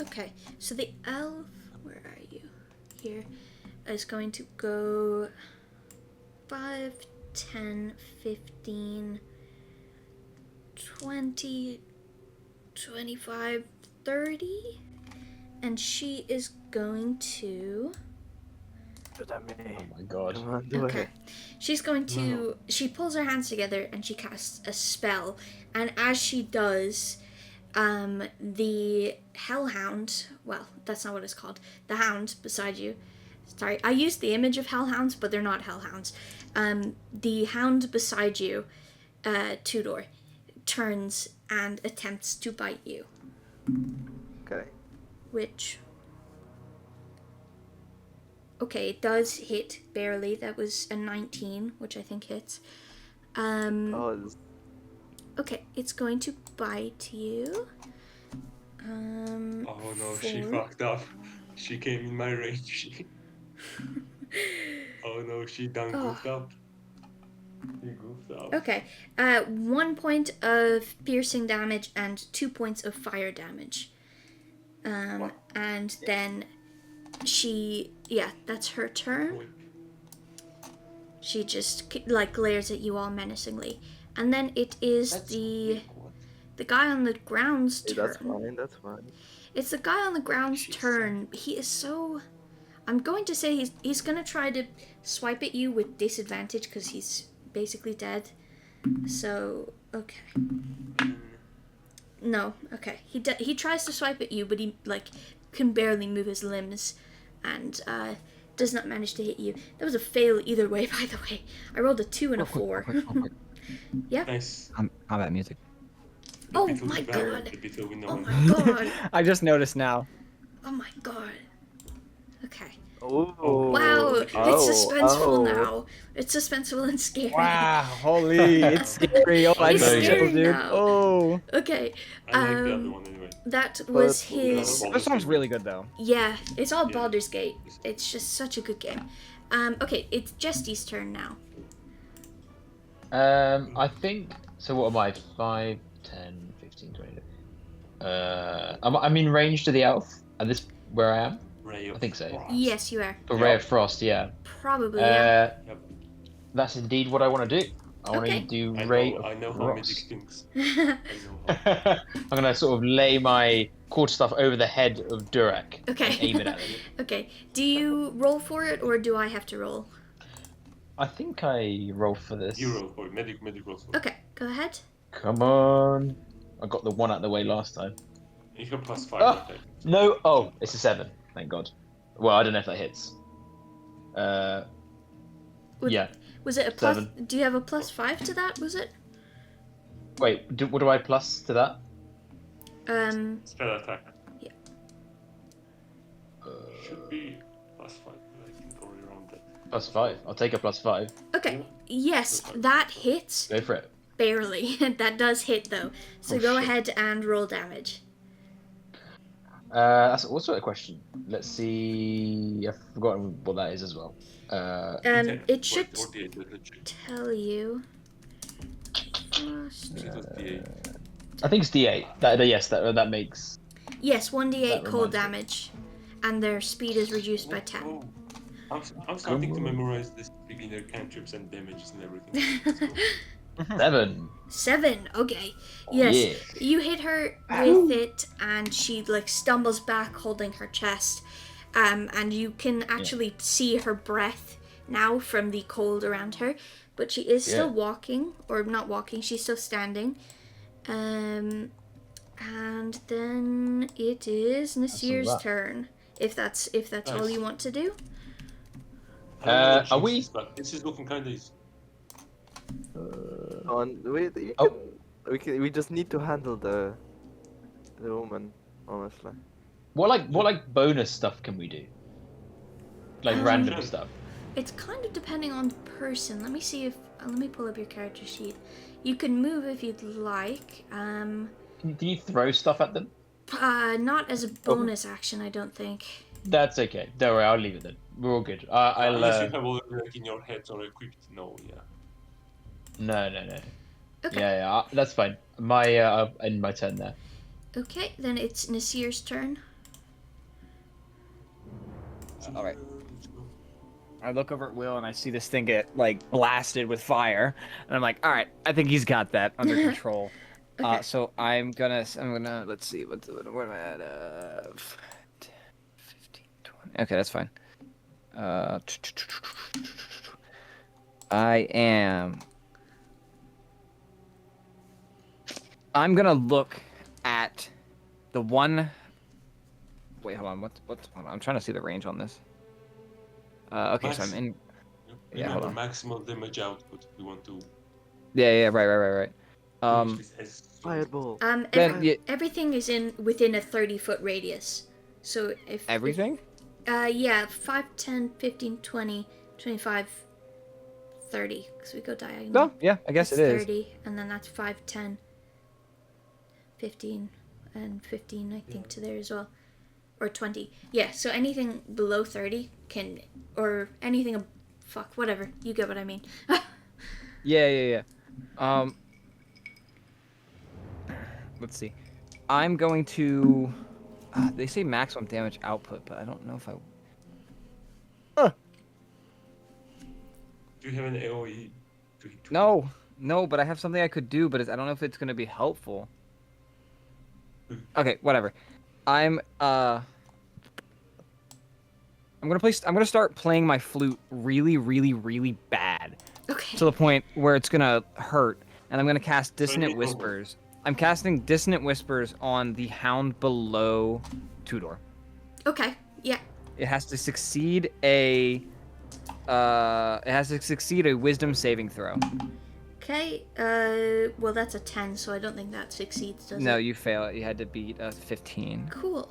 Okay, so the elf, where are you? Here, is going to go 5, 10, 15, 20, 25, 30. And she is going to... Shoot at me. Oh my god. Come on, do Okay. it. She's going to... She pulls her hands together and she casts a spell. And as she does, the hellhound... Well, that's not what it's called. The hound beside you... Sorry, I used the image of hellhounds, but they're not hellhounds. The hound beside you, Tudor, turns and attempts to bite you. Okay. Which... Okay, it does hit barely. That was a 19, which I think hits. Oh, Okay, it's going to bite you. Oh no, she 4. fucked up. She came in my range. Oh no, she done goofed up. She goofed up. Okay, 1 point of piercing damage and 2 points of fire damage. And then she, yeah, that's her turn. She just like glares at you all menacingly, and then it is the guy on the ground's turn. that's fine. It's the guy on the ground's turn. He is so. I'm going to say he's gonna try to swipe at you with disadvantage because he's basically dead. So okay. No, okay. He tries to swipe at you, but he like can barely move his limbs, and does not manage to hit you. That was a fail either way, by the way. I rolled a 2 and a 4. Yeah. Nice. Combat music. Oh Beetle my is better god. than the Beetle we know Oh and- my god. I just noticed now. Oh my god. Okay. Oh. Wow. It's suspenseful now. It's suspenseful and scary. Wow, holy, it's scary. Oh, I It's know, scary dude. now. Oh. Okay. I like the other one anyway. That was But- his. This sounds really good, though. Yeah, it's all Yeah. Baldur's Gate. It's just such a good game. Okay, it's Jesty's turn now. I think. So what am I? 5, 10, 15, 20. I'm in range to the elf at this where I am. Ray of I think so. Frost. Yes, you are. For Ray of Frost, yeah. Probably, yeah. Yep. That's indeed what I want to do. I want Okay. to do I Ray know, of I know how magic Frost. thinks. I know how. I'm gonna sort of lay my quarterstaff over the head of Durak Okay. and aim it at him. Okay, do you roll for it or do I have to roll? I think I roll for this. You roll for it. Medic rolls for it. Okay, go ahead. Come on. I got the one out the way last time. You have +5 Ah! attack. No. Oh, it's a 7. Thank God. Well, I don't know if that hits. Would- Yeah. Was it a plus? 7. Do you have a +5 to that? Was it? Wait. What do I plus to that? Spell attack. Should be +5. I can go around that. +5. I'll take a +5. Okay. Yes, that hits Go for it. barely. That does hit though. So Oh, go shit. ahead and roll damage. That's also a question. Let's see. I've forgotten what that is as well. It should Or D8, let me check. tell you. It was D8. I think it's D8. Yes, that makes. Yes, 1d8 That cold reminds me. damage, and their speed is reduced by 10. Oh, I'm starting to memorize this beginner cantrips and damages and everything. Let's go. 7. 7. Okay. Yes. Yeah. You hit her with it, and she like stumbles back, holding her chest. And you can actually see her breath now from the cold around her, but she is still walking, or not walking. She's still standing. And then it is Nasir's that. turn. If that's all Nice. you want to do. I don't know what are we- jinx, but this is looking kind of easy. We just need to handle the woman, honestly. What bonus stuff can we do? Like random stuff. It's kind of depending on the person. Let me see if let me pull up your character sheet. You can move if you'd like. Can you throw stuff at them? Not as a bonus action, I don't think. That's okay. Don't worry, I'll leave it then. We're all good. I'll. Unless you have already like in your head or equipped. No, yeah. No. Okay. Yeah, that's fine. I'll end my turn there. Okay, then it's Nasir's turn. All right. Let's go. I look over at Will and I see this thing get like blasted with fire, and I'm like, all right, I think he's got that under control. Okay. So I'm gonna let's see what am I at? 15, 20. Okay, that's fine. I'm gonna look at the one. Wait, hold on. Hold on. I'm trying to see the range on this. Okay, so I'm in. Yeah, hold Remember on. maximal damage output. We want to. Yeah, right. finish this as soon as Fireball. Then, yeah, Everything is within a 30-foot radius. So if everything? yeah, 5, 10, 15, 20, 25, 30. Because we go diagonal. No, yeah, I guess That's it is. 30, and then that's 5, 10, 15, and 15, I think, to there as well. Or 20. Yeah, so anything below 30 can, or anything, fuck, whatever. You get what I mean. Yeah. Let's see. I'm going to. They say maximum damage output, but I don't know if I. Do you have an AoE? to hit? No, but I have something I could do, but I don't know if it's gonna be helpful. Okay, whatever. I'm gonna start playing my flute really bad. Okay. To the point where it's gonna hurt, and I'm gonna cast Turn Dissonant it over. Whispers. I'm casting Dissonant Whispers on the hound below Tudor. Okay, yeah. It has to succeed a wisdom saving throw. Okay, well that's a 10, so I don't think that succeeds, does No, it? you fail. You had to beat a 15. Cool.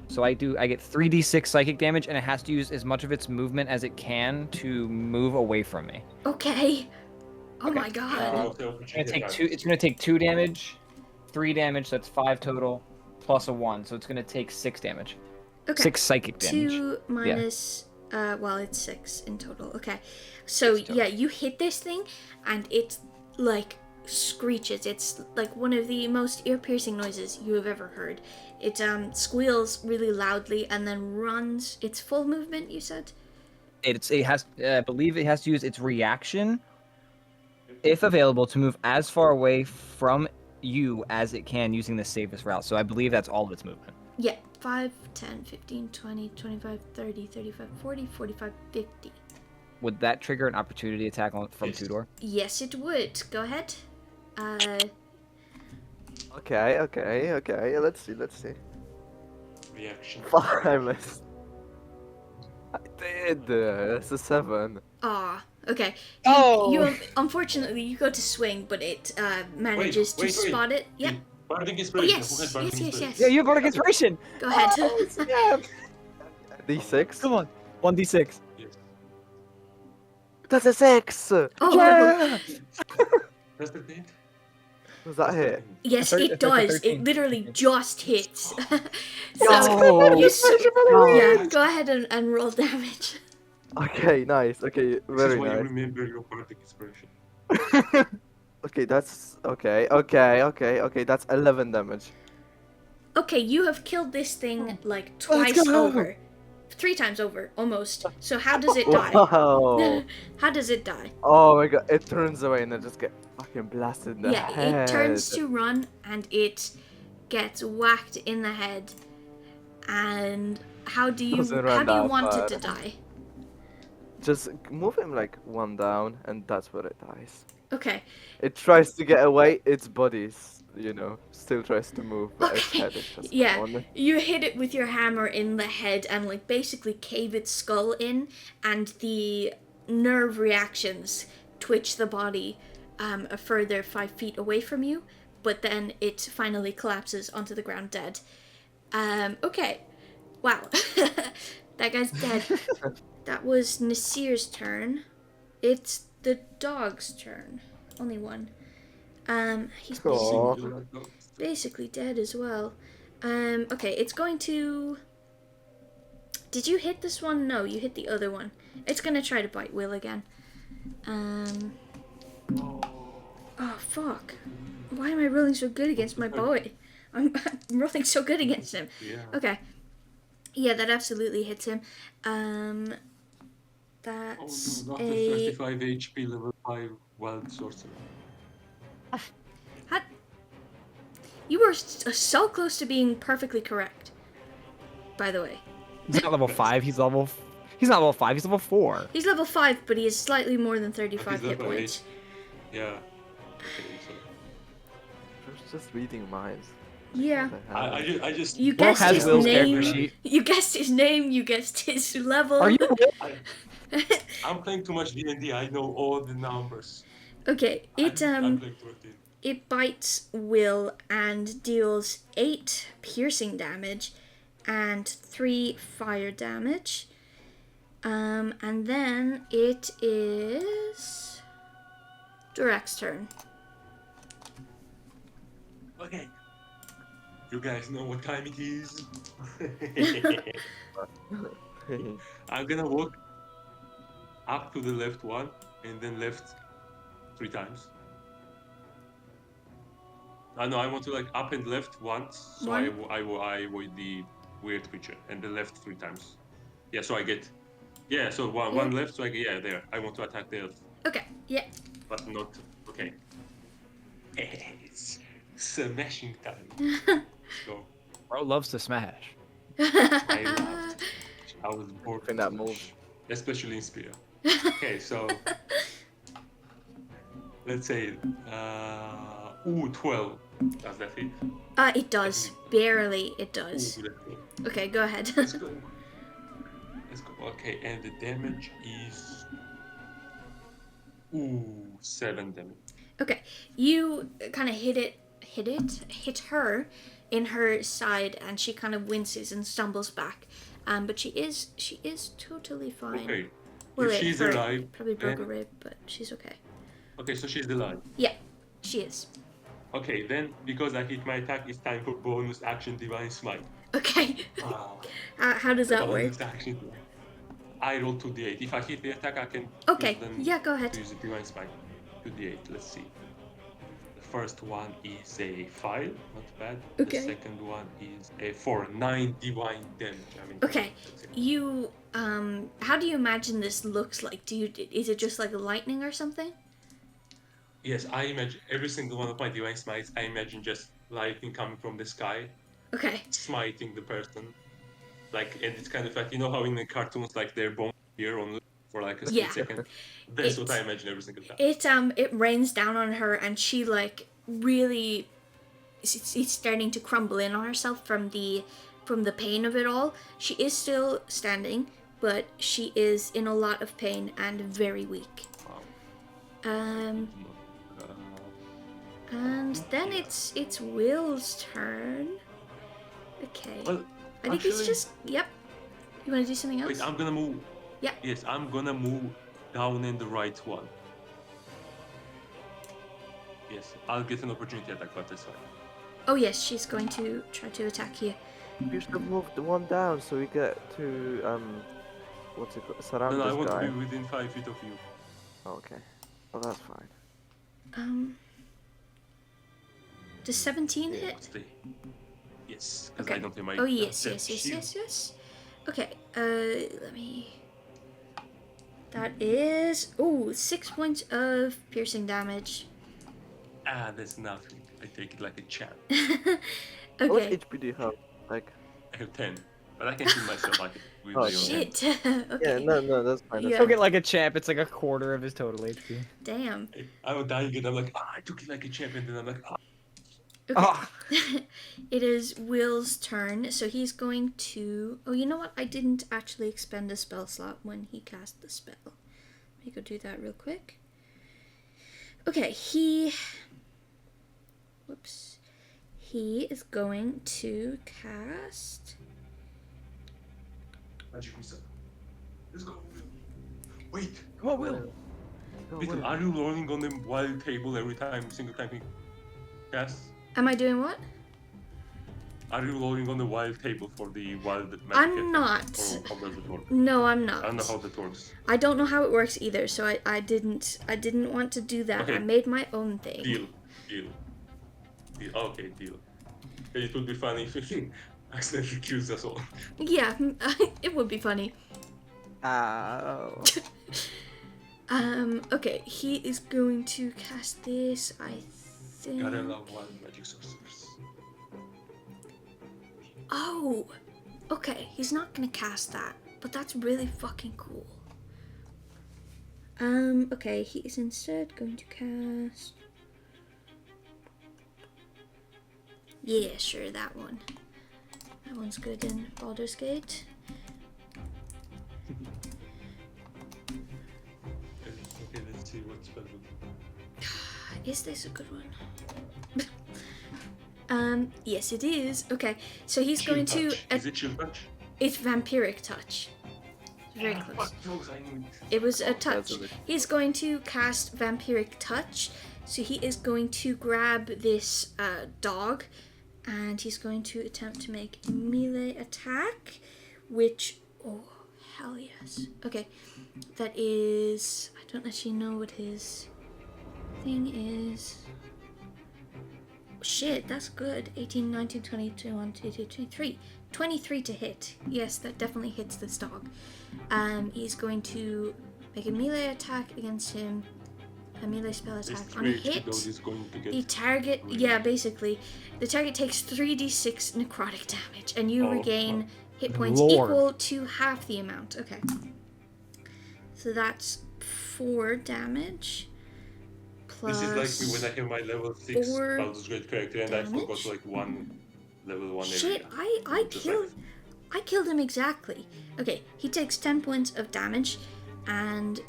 So I get 3d6 psychic damage, and it has to use as much of its movement as it can to move away from me. Okay. Oh Okay. my god. It's gonna take 2 damage, 3 damage, so that's 5 total, plus a 1, so it's gonna take 6 damage. Okay. 6 psychic damage. 2 minus, well, it's 6 in total. Okay. So, 6 total. yeah, you hit this thing, and it's, like, screeches. It's, like, one of the most ear-piercing noises you have ever heard. It, squeals really loudly and then runs. It's full movement, you said? I believe it has to use its reaction, if available, to move as far away from you as it can using the safest route. So I believe that's all of its movement. Yeah. 5, 10, 15, 20, 25, 30, 35, 40, 45, 50. Would that trigger an opportunity attack from Yes. Tudor? Yes, it would. Go ahead. Okay. Let's see. Reaction. 5 less. I did. That's a 7. Okay. Oh! You unfortunately you go to swing, but it manages to wait. spot it. Yep. Bardic Oh Inspiration. yes, Who has Bardic yes. Inspiration? Yeah, you have Bardic Inspiration! Go ahead. Yeah. D6. Come on. 1d6. Yes. That's a 6. Oh, Yeah! That's the thing. Does that hit? yes, Thir- it it's like a does. 13. It literally just hits. Yo! so you yeah, Nice. go ahead and roll damage. Okay, nice. Okay, This is very why you nice. remember your bardic inspiration. Okay, that's okay. That's 11 damage. Okay, you have killed this thing like Let's twice go. over. 3 times over, almost. So how does it die? Wow. How does it die? Oh my god, it turns away and then just get fucking blasted in the Yeah, head. it turns to run and it gets whacked in the head. And how do you Doesn't run that want far. it to die? Just move him like one down and that's where it dies. Okay. It tries to get away, its body's, still tries to move, but its Okay. head is just Yeah. gone. You hit it with your hammer in the head and like basically cave its skull in, and the nerve reactions twitch the body a further 5 feet away from you, but then it finally collapses onto the ground dead. Okay. Wow. That guy's dead. That was Nasir's turn. It's the dog's turn. Only one. He's Aw. basically dead as well. Okay, it's going to... Did you hit this one? No, you hit the other one. It's gonna try to bite Will again. Oh, fuck. Why am I rolling so good against my boy? I'm rolling so good against him. Yeah. Okay. Yeah, that absolutely hits him. Oh That's no, not a... a 35 HP level 5 wild sorcerer. You were so close to being perfectly correct. By the way. He's not level 5, he's not level 5, he's level 4. He's level 5, but he has slightly more than But 35 he's hit level points. 8. Yeah. Okay, so I was just reading minds. Yeah. What the hell? I just You Will guessed has his Will's name. character sheet. You guessed his name, you guessed his level. Are you I'm playing too much D&D. I know all the numbers. Okay, it I'm playing 13. it bites Will and deals 8 piercing damage and 3 fire damage. And then it is Durak's turn. Okay. You guys know what time it is. I'm gonna walk up to the left one and then left 3 times. No, I want to like up and left once, so I avoid the weird creature, and then left 3 times. Yeah, so I get. Yeah, so one left, so I get. Yeah, there. I want to attack the elf, Okay, yeah. but not. Okay. It's smashing time. So Bro loves to smash. I loved. I was bored. In that move. Especially in Spear. Okay, so let's say 12. Does that hit? It does. Barely, it does. Ooh, that hit. Okay, go ahead. Let's go. Let's go. Okay, and the damage is 7 damage. Okay, you kind of hit her in her side, and she kind of winces and stumbles back. But she is totally fine. Okay. Well, If it she's hurt. alive, Probably broke a then- rib, but she's okay. Okay, so she's alive. Yeah, she is. Okay, then because I hit my attack, it's time for bonus action Divine Smite. Okay. Ah, How does that work? bonus action. I roll 2d8. If I hit the attack, I can. Okay, use them yeah, go ahead. to use the Divine Smite. 2d8. Let's see. The first one is a 5, not bad. Okay. The second one is a 4, 9 divine damage. I mean, Okay, that's it. you how do you imagine this looks like? Is it just like lightning or something? Yes, I imagine every single one of my divine smites. I imagine just lightning coming from the sky, Okay. smiting the person. Like, and it's kind of like, you know how in the cartoons, like their bones appear on for like a split Yeah. second. That's what It's- I imagine every single time. It rains down on her, and she like really it's starting to crumble in on herself from the pain of it all. She is still standing, but she is in a lot of pain and very weak. Wow. And then it's Will's turn. Okay. Well, I think he's actually- just yep. You want to do something else? Wait, I'm gonna move. Yeah. Yes, I'm gonna move down in the right one. Yes, I'll get an opportunity attack, but that's fine. Oh yes, she's going to try to attack you. You should have moved the one down so we get to what's it called? Surround No, I this want guy. to be within 5 feet of you. Okay. Well, that's fine. Does 17 hit? What's the... Yes, because Okay. I don't have my... Oh yes, set yes, yes, shield. yes, yes. Okay. Let me. That is 6 points of piercing damage. Ah, that's nothing. I take it like a champ. How much Okay. HP do you have? Like. I have 10, but I can heal myself like with Oh, my own hand. Shit. Okay. Yeah, no, that's fine. That's Yeah. Took it like a champ. It's like a quarter of his total HP. Damn. I was dying and I'm like, I took it like a champ, and then I'm like, Okay. Ah. It is Will's turn, so he's going to... Oh, you know what? I didn't actually expend a spell slot when he cast the spell. Let me go do that real quick. Okay, Whoops. He is going to cast... magic missile. Let's go. Wait, Come on, Will. Oh, wait, wait. are you rolling on the wild table every single time he casts? Am I doing what? Are you rolling on the wild table for the wild magic? I'm attack? not. Or how does it work? No, I'm I not. don't know how that works. I don't know how it works either, so I didn't want to do that. Okay. I made my own thing. Deal. Okay, deal. It would be funny if he accidentally kills us all. Yeah, it would be funny. Ow. Okay, he is going to cast this, I think. Gotta love wild magic sorcerers. Oh, okay, he's not gonna cast that, but that's really fucking cool. Okay, he is instead going to cast... Yeah, sure, that one. That one's good in Baldur's Gate. Okay, let's see what spell would... Is this a good one? Yes it is. Okay, so he's Chill going to... touch. Is it chill touch? It's vampiric touch. Very close. Fuck those, I knew It was a touch. That's it. He's going to cast vampiric touch. So he is going to grab this dog, and he's going to attempt to make a melee attack, which... Oh, hell yes. Okay, that is... I don't actually know what his thing is. Shit, that's good. 18, 19, 20, 21, 22, 23. 23 to hit. Yes, that definitely hits this dog. He's going to make a melee attack against him. A melee spell This attack on a 3 HP hit. dog is going to get... The target, yeah, basically. The target takes 3d6 necrotic damage, and you Oh, regain hit points Lord. equal to half the amount. Okay. So that's 4 damage. Plus... This is like me when I have my level 6 4 Baldur's Gate character and I forgot damage? like one level 1 Shit, area. Just like- I killed him exactly. Okay, he takes 10 points of damage, and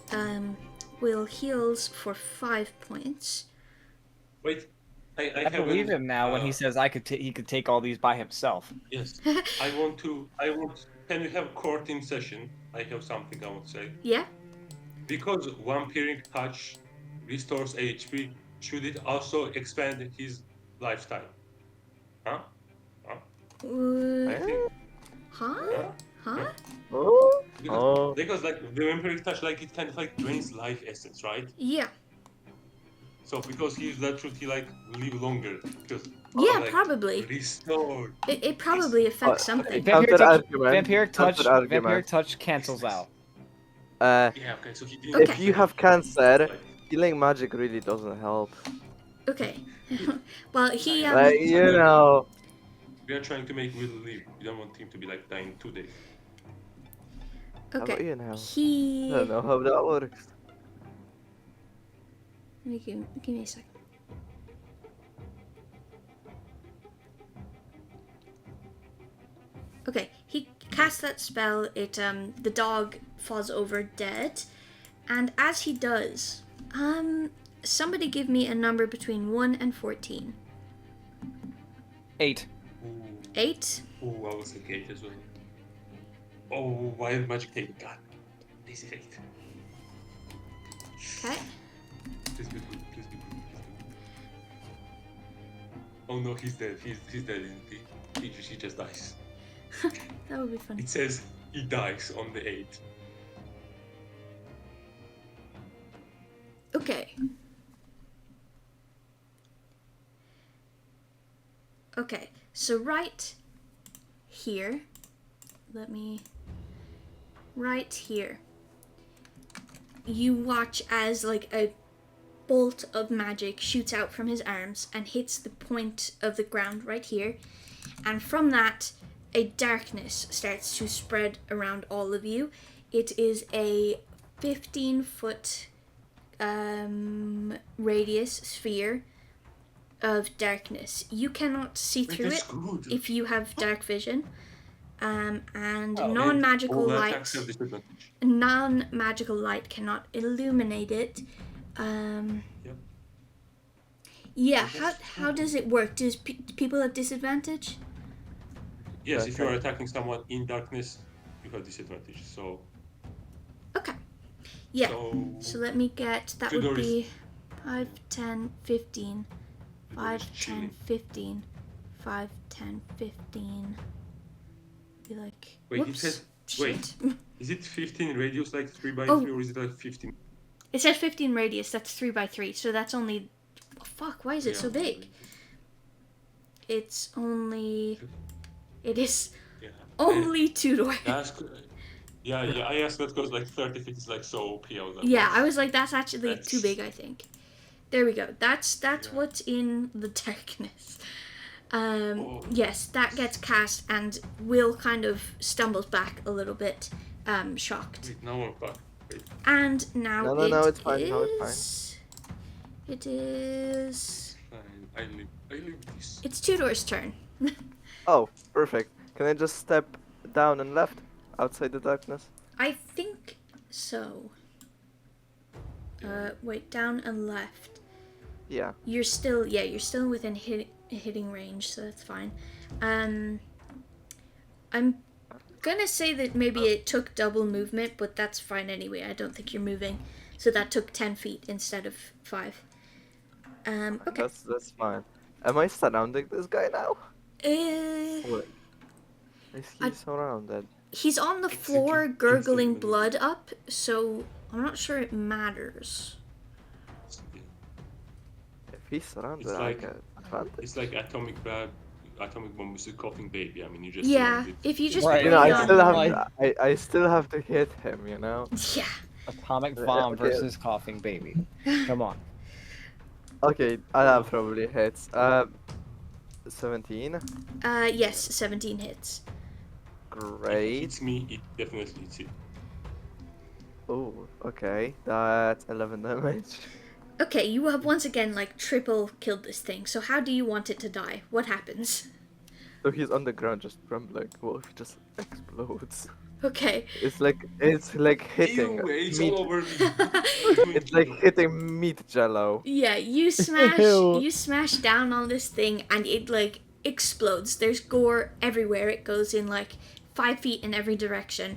Will heals for 5 points. Wait, I I believe haven't, him now when he says he could take all these by himself. Yes, can we have court in session? I have something I want to say. Yeah? Because vampiric touch restores HP, should it also expand his lifetime? Huh? I think. Huh? Huh? Oh. Because like the vampiric touch, like it kind of like drains life essence, right? Yeah. So because he used that, should he like live longer? Because Yeah, like, probably. Restore. It probably affects something. Counter argument. Vampiric touch cancels out. Yeah, okay, so he didn't. Okay. If you have cancer, healing magic really doesn't help. Okay. Well, he Like, you know. We are trying to make Will live. We don't want him to be like dying 2 days. How about okay. you now? He I don't know how that works. Let me give me a second. Okay, he casts that spell. It the dog falls over dead, and as he does, somebody give me a number between 1 and 14. 8. Ooh, 8. ooh, I was like 8 as well. Oh, wild magic table. God. DC 8. Okay. Please be good. Please be good. Please be good. Oh no, he's dead. He's dead, isn't he? He just dies. That would be fun. It says he dies on the 8. Okay. Okay, so right here, right here, you watch as like a bolt of magic shoots out from his arms and hits the point of the ground right here, and from that, a darkness starts to spread around all of you. It is a 15-foot radius sphere of darkness. You cannot see through it Screwed. if you have dark vision, and Oh, non-magical all light. attacks have disadvantage. Non-magical light cannot illuminate it. Yep. Yeah. How does it work? Do people have disadvantage? Yes, if you are attacking someone in darkness, you have disadvantage. So. Okay. Yeah. So, So let me get. That would Tudor be 5, 10, 15. Tudor 5, is 10, chilling. 15. 5, 10, 15. Be like. Wait, it whoops, says. shit. Wait, is it 15 radius like 3 by Oh. 3 or is it like 15? It says 15 radius. That's 3 by 3. So that's only. Oh, fuck! Why is it so Yeah. big? It's only. It is Yeah. only Tudor. That's good. Yeah, I asked that because like 30 feet is like so OP. I was like, Yeah, I was like, that's actually That's- too big, I think. There we go. That's Yeah. what's in the darkness. Oh. Yes, that gets cast, and Will kind of stumbles back a little bit, shocked. Wait, now I'm fucked. Wait. And now No, it's fine, now it's fine. It is. Fine. I live this. It's Tudor's turn. Oh, perfect. Can I just step down and left outside the darkness? I think so. Wait, down and left. Yeah. You're still within hitting range, so that's fine. I'm gonna say that maybe it took double movement, but that's fine anyway. I don't think you're moving, so that took 10 feet instead of 5. Okay. That's fine. Am I surrounding this guy now? Uh, Is he surrounded? he's on the floor, gurgling blood up, so I'm not sure it matters. If he's surrounded, It's I like- get advantage. It's like atomic bomb with a coughing baby. I mean, you just Yeah, surround it. if you just Right. You know, breathe I on- still have Like- I still have to hit him. You know. Yeah. Atomic bomb Okay. versus coughing baby. Come on. Okay, that probably hits. 17. Yes, 17 hits. If it Great. hits me, it definitely hits it. Oh, okay. That's 11 damage. Okay, you have once again like triple killed this thing. So how do you want it to die? What happens? So he's on the ground just crumbling. What if he just explodes? Okay. It's like hitting Ew, it's meat. all over me. It's like hitting meat jello. Yeah, you smash down on this thing and it like explodes. There's gore everywhere. It goes in like 5 feet in every direction,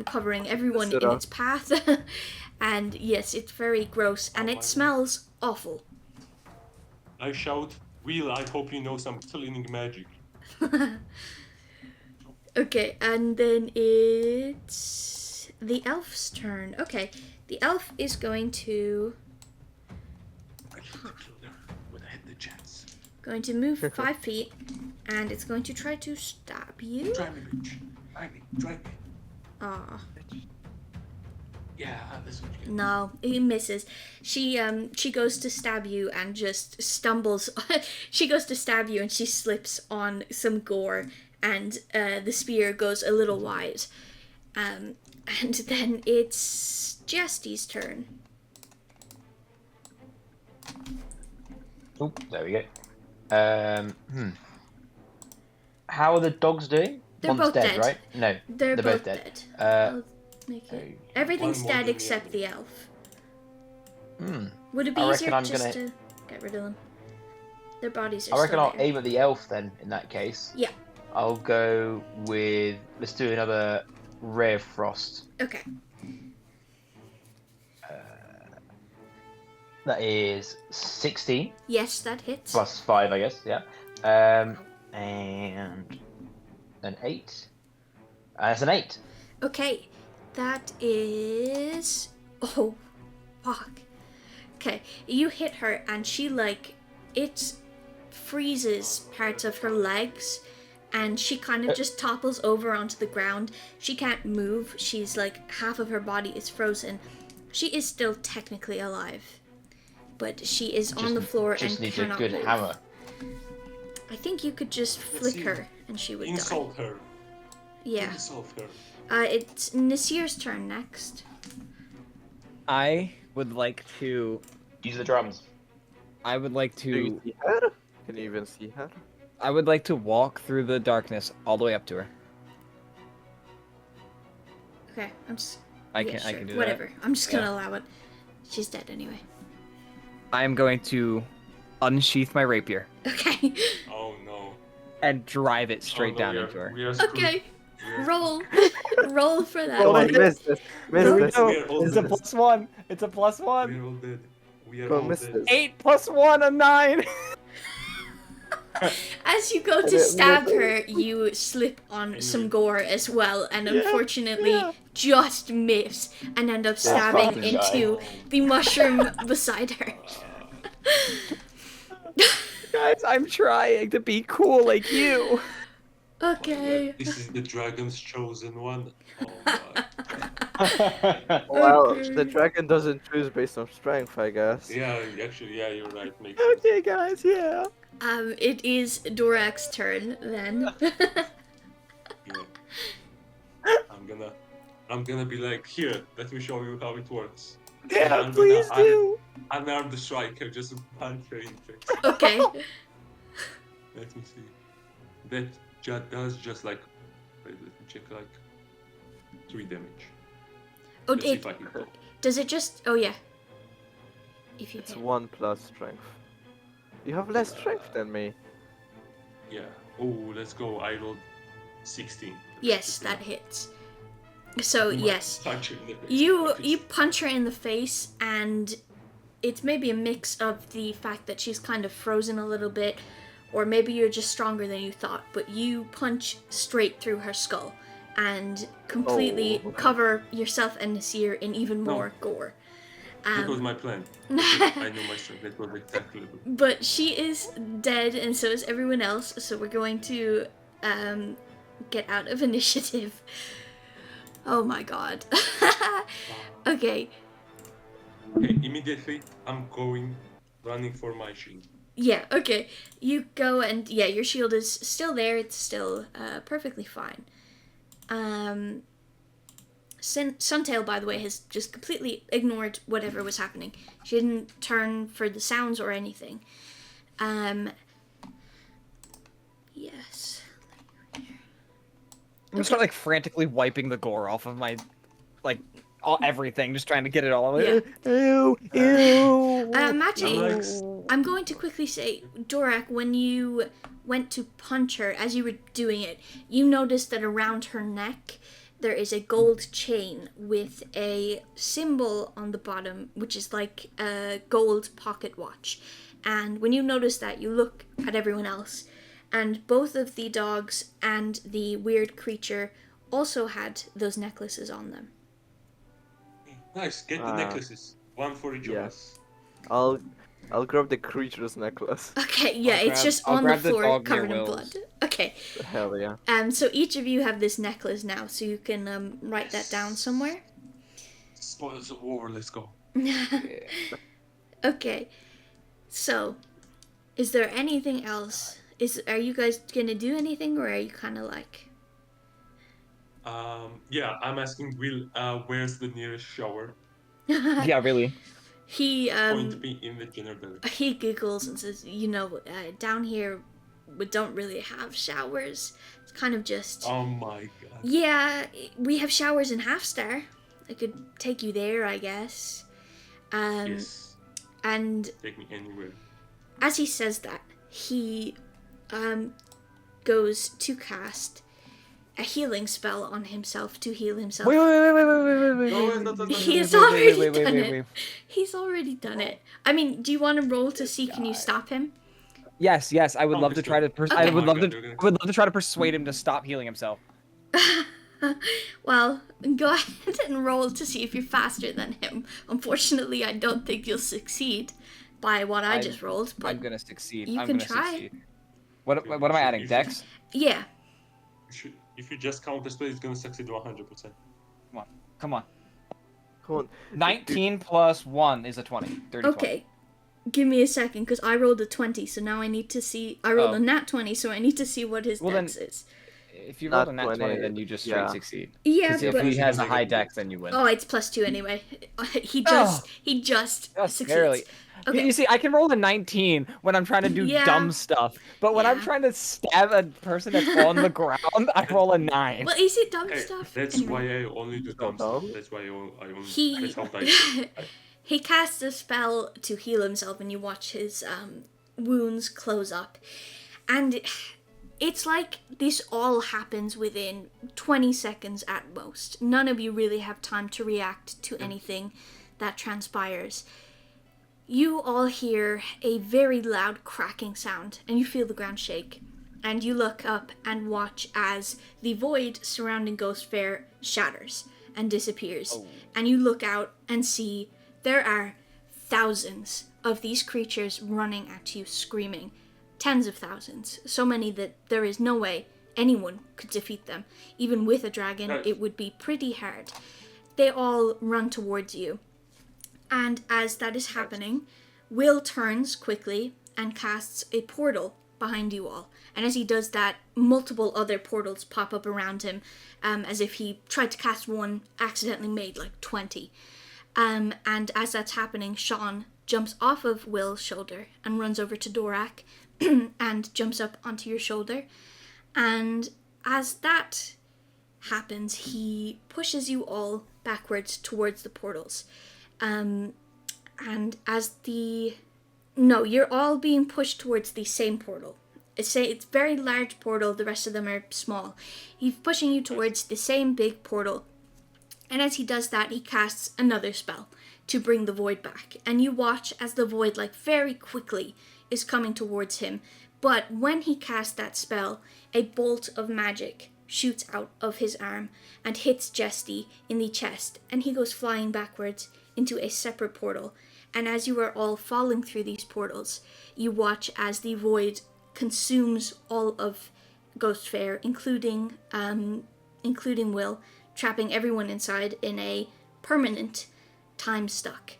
covering everyone in its path. And yes, it's very gross and it smells awful. I shout, Will, I hope you know some cleaning magic. Okay, and then it's the elf's turn. Okay, the elf is going to I should have killed her when I had the chance. move 5 feet, and it's going to try to stab you. Try me, bitch. Try me. Ah, Yeah, that's what you get. no, he misses. She goes to stab you and just stumbles. She goes to stab you and she slips on some gore, and the spear goes a little wide. And then it's Jesty's turn. Oh, there we go. How are the dogs doing? They're One's both dead, dead. right? No, They're both dead. I'll make it. okay. Everything's One more dead than the except other. the elf. Hmm. Would it be I reckon easier I'm just gonna- to get rid of them? Their bodies are I reckon still I'll there. aim at the elf then. In that case, Yeah. I'll go with. Let's do another Ray of Frost. Okay. That is 16 Yes, that hits. plus 5, I guess. Yeah. And an 8. That's an 8. Okay, that is. Oh, fuck. Okay, you hit her, and she it freezes parts of her legs, and she kind of just topples over onto the ground. She can't move. She's half of her body is frozen. She is still technically alive, but she is on the floor Just and needs a cannot good move. hammer. I think you could just flick her, and she would Insult die. her. Yeah. Insult her. It's Nasir's turn next. I would like to. Use the drums. I would like Do you to. see her? Can you even see her? I would like to walk through the darkness all the way up to her. Okay, I'm just. I yeah, can. sure. I can do Whatever. I'm just gonna Yeah. allow it. She's dead anyway. that. I am going to unsheath my rapier Okay. Oh no. and drive it straight Oh, no, down we are- into her. We are screwed. Okay. We are- Roll. Roll for that. Come on, it. miss this. Miss Here we this. go. We are all It's a dead. +1. It's a We +1. are all dead. We are Go all miss dead. this. 8 + 1, a 9. As you go to didn't stab miss it. her, you slip on some gore as well, and Yeah, unfortunately yeah. just miss and end up stabbing fucking into the mushroom beside her. Guys, I'm trying to be cool like you. Okay. This is the dragon's chosen one. Oh my. Well, Okay. the dragon doesn't choose based on strength, I guess. Yeah, actually, yeah, you're right. Makes sense. Okay, guys, yeah. It is Durak's turn then. Yeah. I'm gonna be like, here, let me show you how it works. Yeah, I'm please gonna do. unarm the striker, just punch her in the face. Okay. Let me see. That does just wait, let me check 3 damage. Oh, Let's see if I can go. does it just? Oh yeah. If you It's hit. 1 plus strength. You have less strength than me. Yeah. Oh, let's go. I rolled 16. Yes, that hits. So yes, Punch her in the face. you punch her in the face, and it's maybe a mix of the fact that she's kind of frozen a little bit, or maybe you're just stronger than you thought. But you punch straight through her skull, and completely Oh, okay. cover yourself and Nasir in even more gore. That was my plan. I know my strength. That was exactly the plan. But she is dead, and so is everyone else. So we're going to get out of initiative. Oh my god. Okay. Okay, immediately I'm running for my shield. Yeah, okay. You go and yeah, your shield is still there. It's still perfectly fine. Suntail, by the way, has just completely ignored whatever was happening. She didn't turn for the sounds or anything. Yes. I'm just frantically wiping the gore off of my, everything, just trying to get it all. Yeah. Ew, ew. Actually, Alex. I'm going to quickly say, Durak, when you went to punch her, as you were doing it, you noticed that around her neck there is a gold chain with a symbol on the bottom, which is like a gold pocket watch. And when you notice that, you look at everyone else, and both of the dogs and the weird creature also had those necklaces on them. Nice, get the necklaces. One for each of Yes. us. I'll grab the creature's necklace. Okay, yeah, it's just I'll on the grab the floor dog near covered in Will's. blood. Okay. Hell yeah. So each of you have this necklace now, so you can write that down somewhere. Spoils of war, let's go. Okay. So, is there anything else? Are you guys gonna do anything, or are you kind of like? Yeah, I'm asking Will, where's the nearest shower? Yeah, really. He Point me in the general direction. he giggles and says, down here we don't really have showers. It's kind of just. Oh my god. Yeah, we have showers in Half Star. I could take you there, I guess. Yes, And take me anywhere. as he says that, he goes to cast a healing spell on himself to heal himself. Wait. No, He's wait, already wait, done wait, it. wait. He's already done it. I mean, do you want to roll to see can you stop him? Yes, I would love to try to. Okay. I would love to try to persuade him to stop healing himself. Well, go ahead and roll to see if you're faster than him. Unfortunately, I don't think you'll succeed by what I just rolled, but I'm gonna succeed. you I'm can gonna try. succeed. What am I adding? Dex? Yeah. If you just count the spell, it's gonna succeed 100%. Come on. 19 plus 1 is a 20. 30, Okay. Give me a second, because I rolled a 20, so now I need to see... I rolled a nat 20, so I need to see what his dex is. If you rolled a Nat nat 20, 20, then you just straight yeah. succeed. Yeah, 'Cause if but... he has a high dex, then you win. Oh, it's +2 anyway. He just Just succeeds. barely. Okay. You see, I can roll a 19 when I'm trying to do Yeah. dumb stuff, but when I'm Yeah. trying to stab a person that's on the ground, I roll a 9. Well, is it dumb Hey, stuff? that's Anyway. why I only do dumb Dumb? stuff. That's why I only. He That's how I. he casts a spell to heal himself, and you watch his wounds close up, and it's like this all happens within 20 seconds at most. None of you really have time to react to anything that transpires. You all hear a very loud cracking sound, and you feel the ground shake. And you look up and watch as the void surrounding Ghost Fair shatters and disappears. And you look out and see there are thousands of these creatures running at you, screaming. Tens of thousands. So many that there is no way anyone could defeat them. Even with a dragon, it would be pretty hard. They all run towards you. And as that is happening, Will turns quickly and casts a portal behind you all. And as he does that, multiple other portals pop up around him, as if he tried to cast one, accidentally made like 20. And as that's happening, Sean jumps off of Will's shoulder and runs over to Durak and jumps up onto your shoulder. And as that happens, he pushes you all backwards towards the portals. And as you're all being pushed towards the same portal. It's a very large portal, the rest of them are small. He's pushing you towards the same big portal. And as he does that, he casts another spell to bring the void back. And you watch as the void, very quickly, is coming towards him. But when he casts that spell, a bolt of magic shoots out of his arm and hits Jesty in the chest. And he goes flying backwards into a separate portal. And as you are all falling through these portals, you watch as the void consumes all of Ghost Fair, including Will, trapping everyone inside in a permanent time stuck.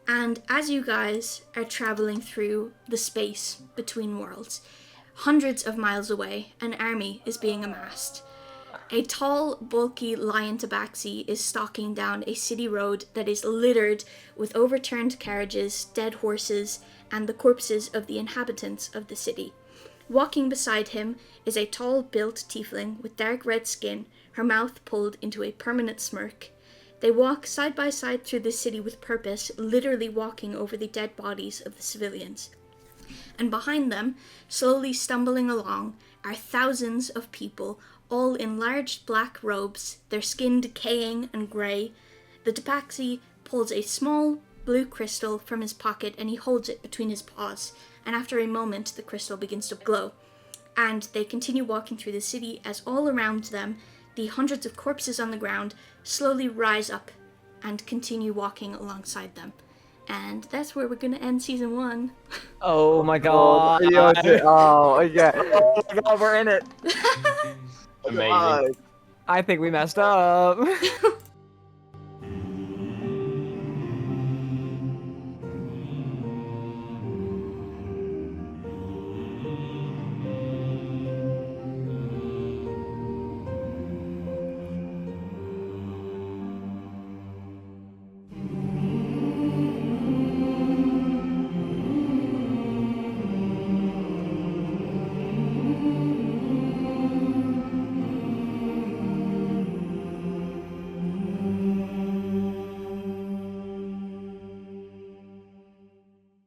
And as you guys are traveling through the space between worlds, hundreds of miles away, an army is being amassed. A tall, bulky lion tabaxi is stalking down a city road that is littered with overturned carriages, dead horses, and the corpses of the inhabitants of the city. Walking beside him is a tall-built tiefling with dark red skin, her mouth pulled into a permanent smirk. They walk side by side through the city with purpose, literally walking over the dead bodies of the civilians. And behind them, slowly stumbling along, are thousands of people, all in large black robes, their skin decaying and grey. The tabaxi pulls a small blue crystal from his pocket and he holds it between his paws. And after a moment, the crystal begins to glow. And they continue walking through the city as all around them, the hundreds of corpses on the ground slowly rise up and continue walking alongside them. And that's where we're going to end season 1. Oh my god. Oh, yeah. Oh my god, we're in it. Amazing. I think we messed up.